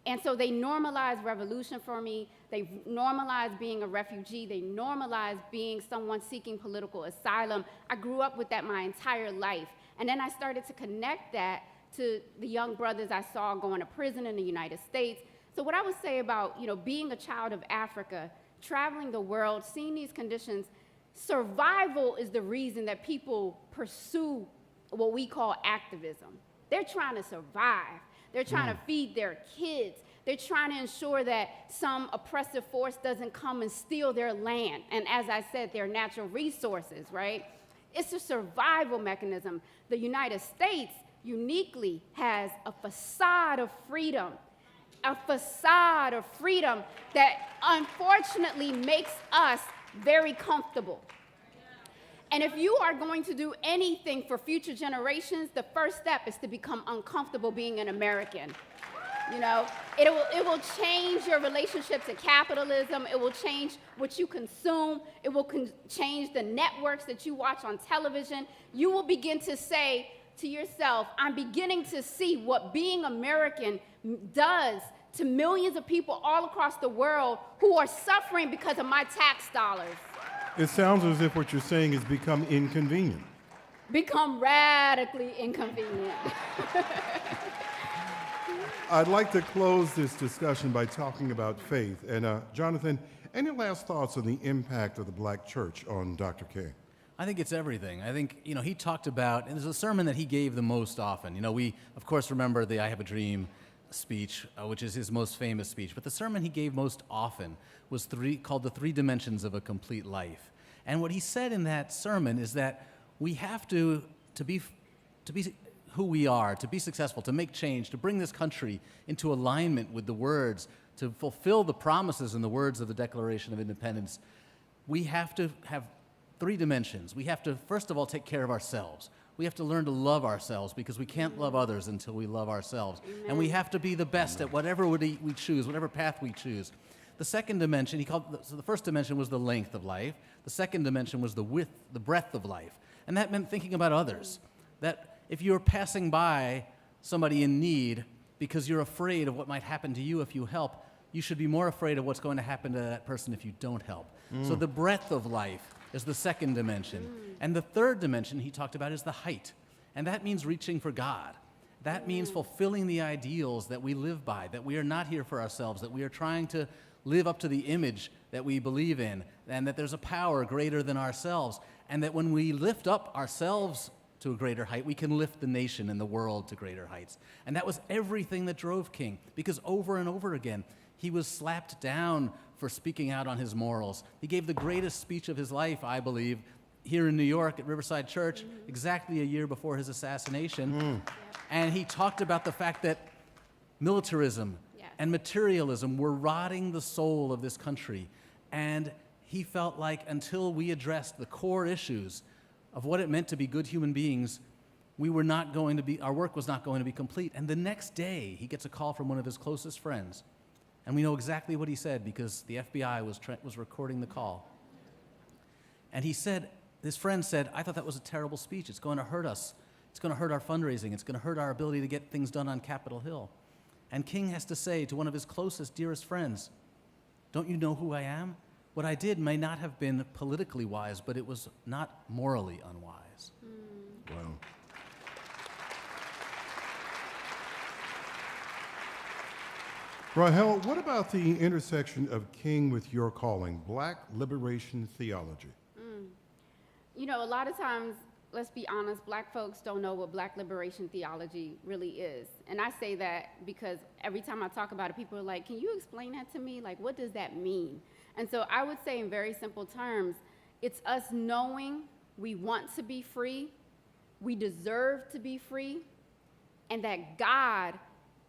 [SPEAKER 12] And so they normalized revolution for me. They normalized being a refugee. They normalized being someone seeking political asylum. I grew up with that my entire life. And then I started to connect that to the young brothers I saw going to prison in the United States. So what I would say about, being a child of Africa, traveling the world, seeing these conditions, survival is the reason that people pursue what we call activism. They're trying to survive. They're trying to feed their kids. They're trying to ensure that some oppressive force doesn't come and steal their land. And as I said, their natural resources, right? It's a survival mechanism. The United States uniquely has a facade of freedom that unfortunately makes us very comfortable. And if you are going to do anything for future generations, the first step is to become uncomfortable being an American. It will change your relationship to capitalism. It will change what you consume. It will change the networks that you watch on television. You will begin to say to yourself, I'm beginning to see what being American does to millions of people all across the world who are suffering because of my tax dollars.
[SPEAKER 5] It sounds as if what you're saying is become inconvenient.
[SPEAKER 12] Become radically inconvenient.
[SPEAKER 5] I'd like to close this discussion by talking about faith. And Jonathan, any last thoughts on the impact of the Black church on Dr. King?
[SPEAKER 8] I think it's everything. I think, he talked about, and there's a sermon that he gave the most often. We, of course, remember the I Have a Dream speech, which is his most famous speech. But the sermon he gave most often was called The Three Dimensions of a Complete Life. And what he said in that sermon is that we have to be who we are, to be successful, to make change, to bring this country into alignment with the words, to fulfill the promises in the words of the Declaration of Independence. We have to have 3 dimensions. We have to, first of all, take care of ourselves. We have to learn to love ourselves because we can't love others until we love ourselves. Amen. And we have to be the best at whatever we choose, whatever path we choose. The second dimension, so the first dimension was the length of life. The second dimension was the width, the breadth of life. And that meant thinking about others. That if you're passing by somebody in need because you're afraid of what might happen to you if you help, you should be more afraid of what's going to happen to that person if you don't help. So the breadth of life is the second dimension. And the third dimension he talked about is the height. And that means reaching for God. That means fulfilling the ideals that we live by, that we are not here for ourselves, that we are trying to live up to the image that we believe in, and that there's a power greater than ourselves, and that when we lift up ourselves to a greater height, we can lift the nation and the world to greater heights. And that was everything that drove King, because over and over again, he was slapped down for speaking out on his morals. He gave the greatest speech of his life, I believe, here in New York at Riverside Church, exactly a year before his assassination. And he talked about the fact that militarism and materialism were rotting the soul of this country. And he felt like until we addressed the core issues of what it meant to be good human beings, our work was not going to be complete. And the next day, he gets a call from one of his closest friends. And we know exactly what he said because the FBI was recording the call. And he said, his friend said, "I thought that was a terrible speech. It's going to hurt us. It's going to hurt our fundraising. It's going to hurt our ability to get things done on Capitol Hill." And King has to say to one of his closest, dearest friends, "Don't you know who I am? What I did may not have been politically wise, but it was not morally unwise."
[SPEAKER 5] Wow. Rahel, what about the intersection of King with your calling, Black liberation theology?
[SPEAKER 12] You know, a lot of times, let's be honest, Black folks don't know what Black liberation theology really is. And I say that because every time I talk about it, people are like, "Can you explain that to me? Like, what does that mean?" And so I would say in very simple terms, it's us knowing we want to be free, we deserve to be free, and that God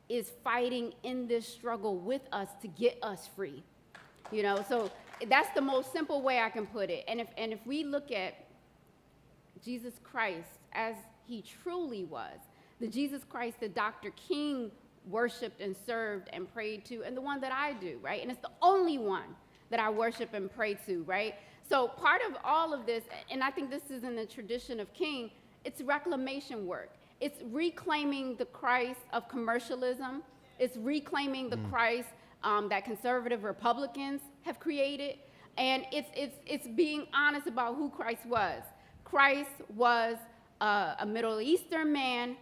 [SPEAKER 12] is fighting in this struggle with us to get us free. You know, so that's the most simple way I can put it. And if we look at Jesus Christ as he truly was, the Jesus Christ that Dr. King worshiped and served and prayed to, and the one that I do, right? And it's the only one that I worship and pray to, right? So part of all of this, and I think this is in the tradition of King, it's reclamation work. It's reclaiming the Christ of commercialism. It's reclaiming the Christ that conservative Republicans have created. And it's being honest about who Christ was. Christ was a Middle Eastern man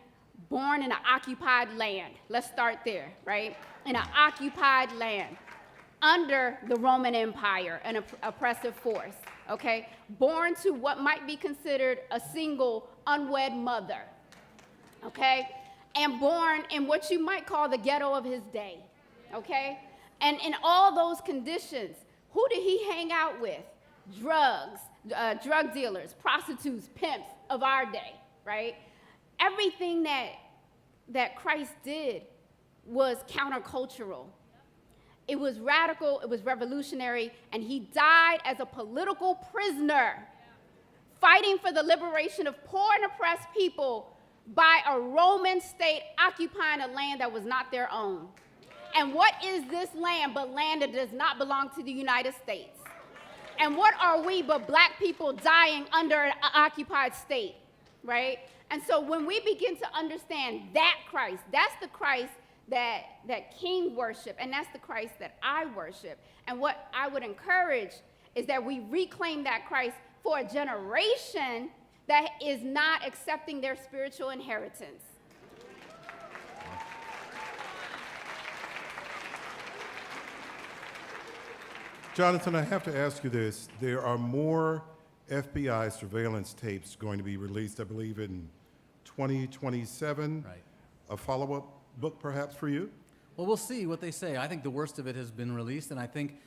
[SPEAKER 12] born in an occupied land. Let's start there, right? In an occupied land under the Roman Empire, an oppressive force, okay? Born to what might be considered a single unwed mother, okay? And born in what you might call the ghetto of his day, okay? And in all those conditions, who did he hang out with? Drugs, drug dealers, prostitutes, pimps of our day, right? Everything that Christ did was countercultural. It was radical, it was revolutionary, and he died as a political prisoner, fighting for the liberation of poor and oppressed people by a Roman state occupying a land that was not their own. And what is this land but land that does not belong to the United States? And what are we but Black people dying under an occupied state, right? And so when we begin to understand that Christ, that's the Christ that King worshiped, and that's the Christ that I worship. And what I would encourage is that we reclaim that Christ for a generation that is not accepting their spiritual inheritance.
[SPEAKER 5] Jonathan, I have to ask you this. There are more FBI surveillance tapes going to be released, I believe, in 2027.
[SPEAKER 8] Right.
[SPEAKER 5] A follow-up book, perhaps, for you?
[SPEAKER 8] Well, we'll see what they say. I think the worst of it has been released, and I think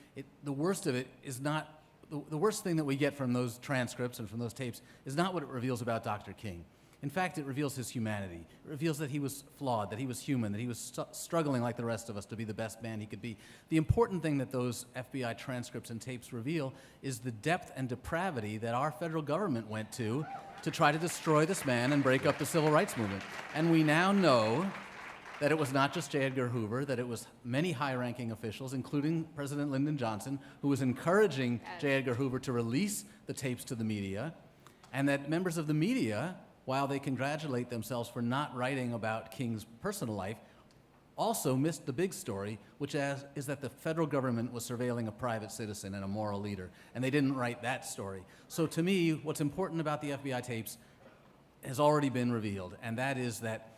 [SPEAKER 8] the worst of it is not, the worst thing that we get from those transcripts and from those tapes is not what it reveals about Dr. King. In fact, it reveals his humanity. It reveals that he was flawed, that he was human, that he was struggling like the rest of us to be the best man he could be. The important thing that those FBI transcripts and tapes reveal is the depth and depravity that our federal government went to try to destroy this man and break up the civil rights movement. And we now know that it was not just J. Edgar Hoover, that it was many high-ranking officials, including President Lyndon Johnson, who was encouraging J. Edgar Hoover to release the tapes to the media, and that members of the media, while they congratulate themselves for not writing about King's personal life, also missed the big story, which is that the federal government was surveilling a private citizen and a moral leader, and they didn't write that story. So to me, what's important about the FBI tapes has already been revealed, and that is that,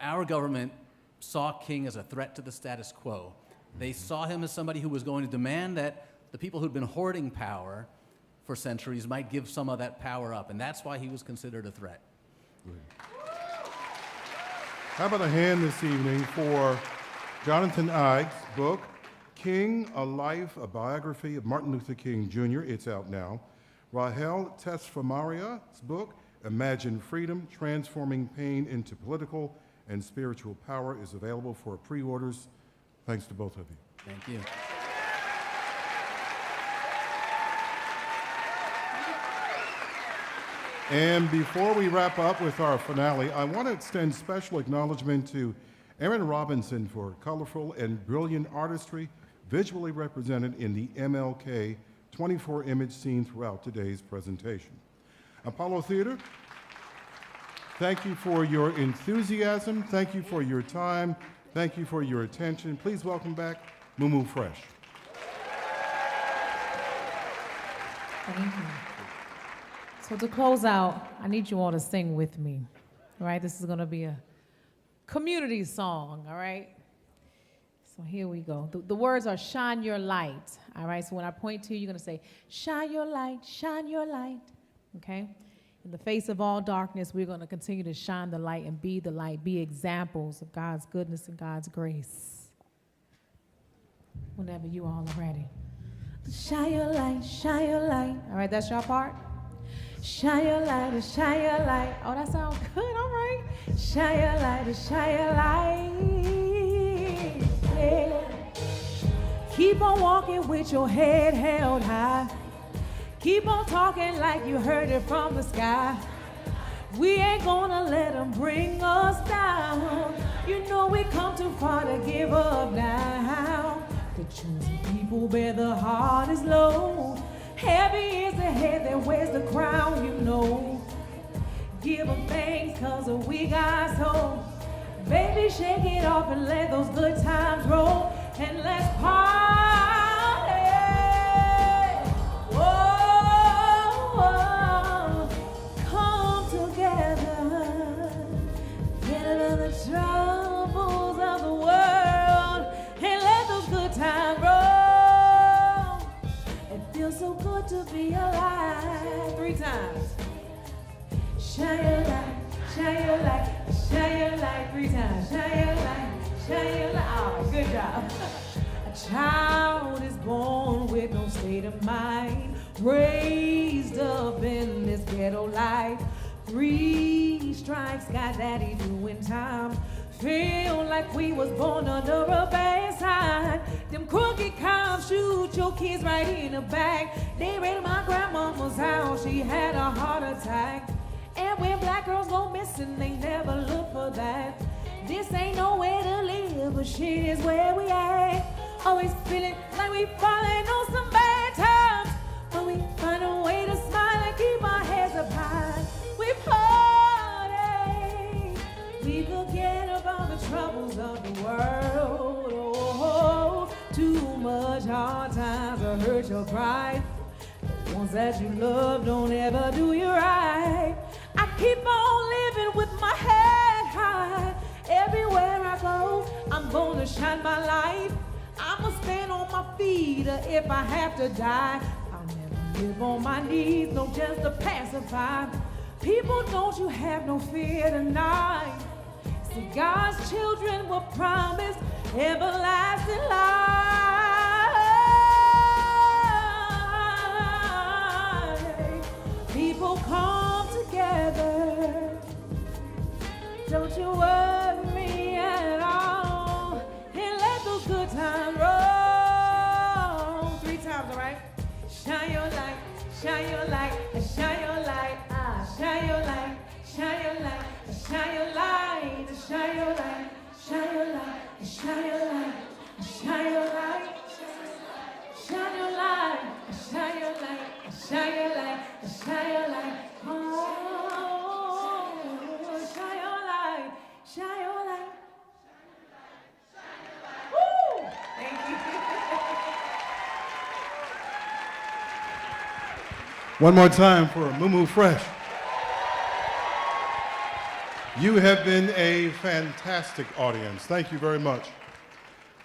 [SPEAKER 8] our government saw King as a threat to the status quo. They saw him as somebody who was going to demand that the people who'd been hoarding power for centuries might give some of that power up, and that's why he was considered a threat.
[SPEAKER 5] How about a hand this evening for Jonathan Ives' book, King, A Life, a biography of Martin Luther King Jr. It's out now. Rahel Tesfamaria's book, Imagine Freedom, Transforming Pain into Political and Spiritual Power, is available for pre-orders. Thanks to both of you.
[SPEAKER 8] Thank you.
[SPEAKER 5] And before we wrap up with our finale, I want to extend special acknowledgement to Aaron Robinson for colorful and brilliant artistry visually represented in the MLK 24-image scene throughout today's presentation. Apollo Theater, thank you for your enthusiasm. Thank you for your time. Thank you for your attention. Please welcome back Mumu Fresh.
[SPEAKER 9] Thank you. So to close out, I need you all to sing with me, all right? This is gonna be a community song, all right? So here we go. The words are shine your light, all right? So when I point to you, you're gonna say, shine your light, okay? In the face of all darkness, we're gonna continue to shine the light and be the light, be examples of God's goodness and God's grace. Whenever you all are ready. Shine your light, shine your light. All right, that's your part? Shine your light, shine your light. Oh, that sounds good, all right. Shine your light, shine your light. Yeah. Keep on walking with your head held high. Keep on talking like you heard it from the sky. We ain't gonna let them bring us down. You know we come too far to give up now. The chosen people bear the hardest load. Heavy is the head that wears the crown, you know. Give them thanks cause we got soul. Baby, shake it off and let those good times roll. And let's party. Whoa, come together. Get out of the troubles of the world and let those good times roll. Feels so good to be alive. 3 times. Shine your light, shine your light, shine your light. 3 times. Shine your light, shine your light. Oh, good job. A child is born with no state of mind, raised up in this ghetto life. 3 strikes got daddy doing time. Feel like we was born under a bad sign. Them crooked cops shoot your kids right in the back. They raided my grandmama's house, she had a heart attack. And when black girls go missing, they never look for that. This ain't no way to live, but shit is where we at. Always feeling like we falling on some bad times, but we find a way to smile and keep our heads up high. We party, we forget about the troubles of the world. Oh, too much hard times will hurt your pride. The ones that you love don't ever do you right. I keep on living with my head high. Everywhere I go, I'm gonna shine my light. I'ma stand on my feet if I have to die. I'll never live on my knees, no, just to pacify. People, don't you have no fear tonight. See, God's children were promised everlasting life. People come together. Don't you worry at all. And let those good times roll. 3 times, all right? Shine your light, shine your light, shine your light. Shine your light, shine your light, shine your light, shine your light, shine your light, shine your light, shine your light, shine your light, shine your light, shine your light, shine your light. Oh, shine your light, shine your light. Woo! Thank you.
[SPEAKER 5] One more time for Mumu Fresh. You have been a fantastic audience. Thank you very much.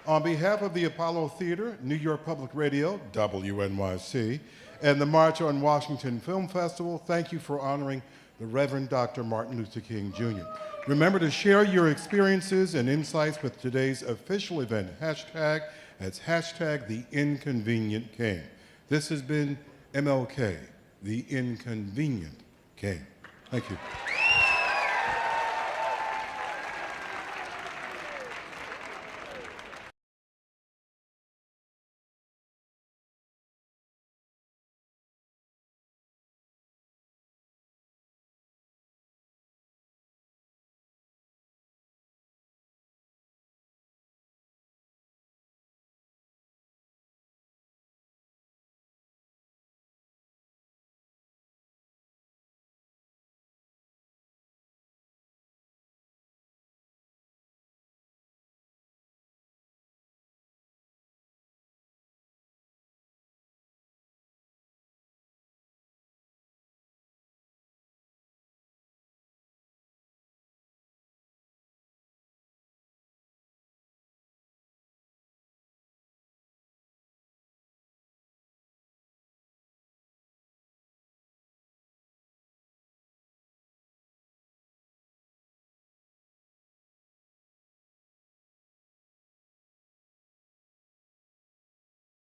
[SPEAKER 5] On behalf of the Apollo Theater, New York Public Radio, WNYC, and the March on Washington Film Festival, thank you for honoring the Reverend Dr. Martin Luther King, Jr. Remember to share your experiences and insights with today's official event hashtag. That's hashtag the Inconvenient King. This has been MLK, the Inconvenient King. Thank you.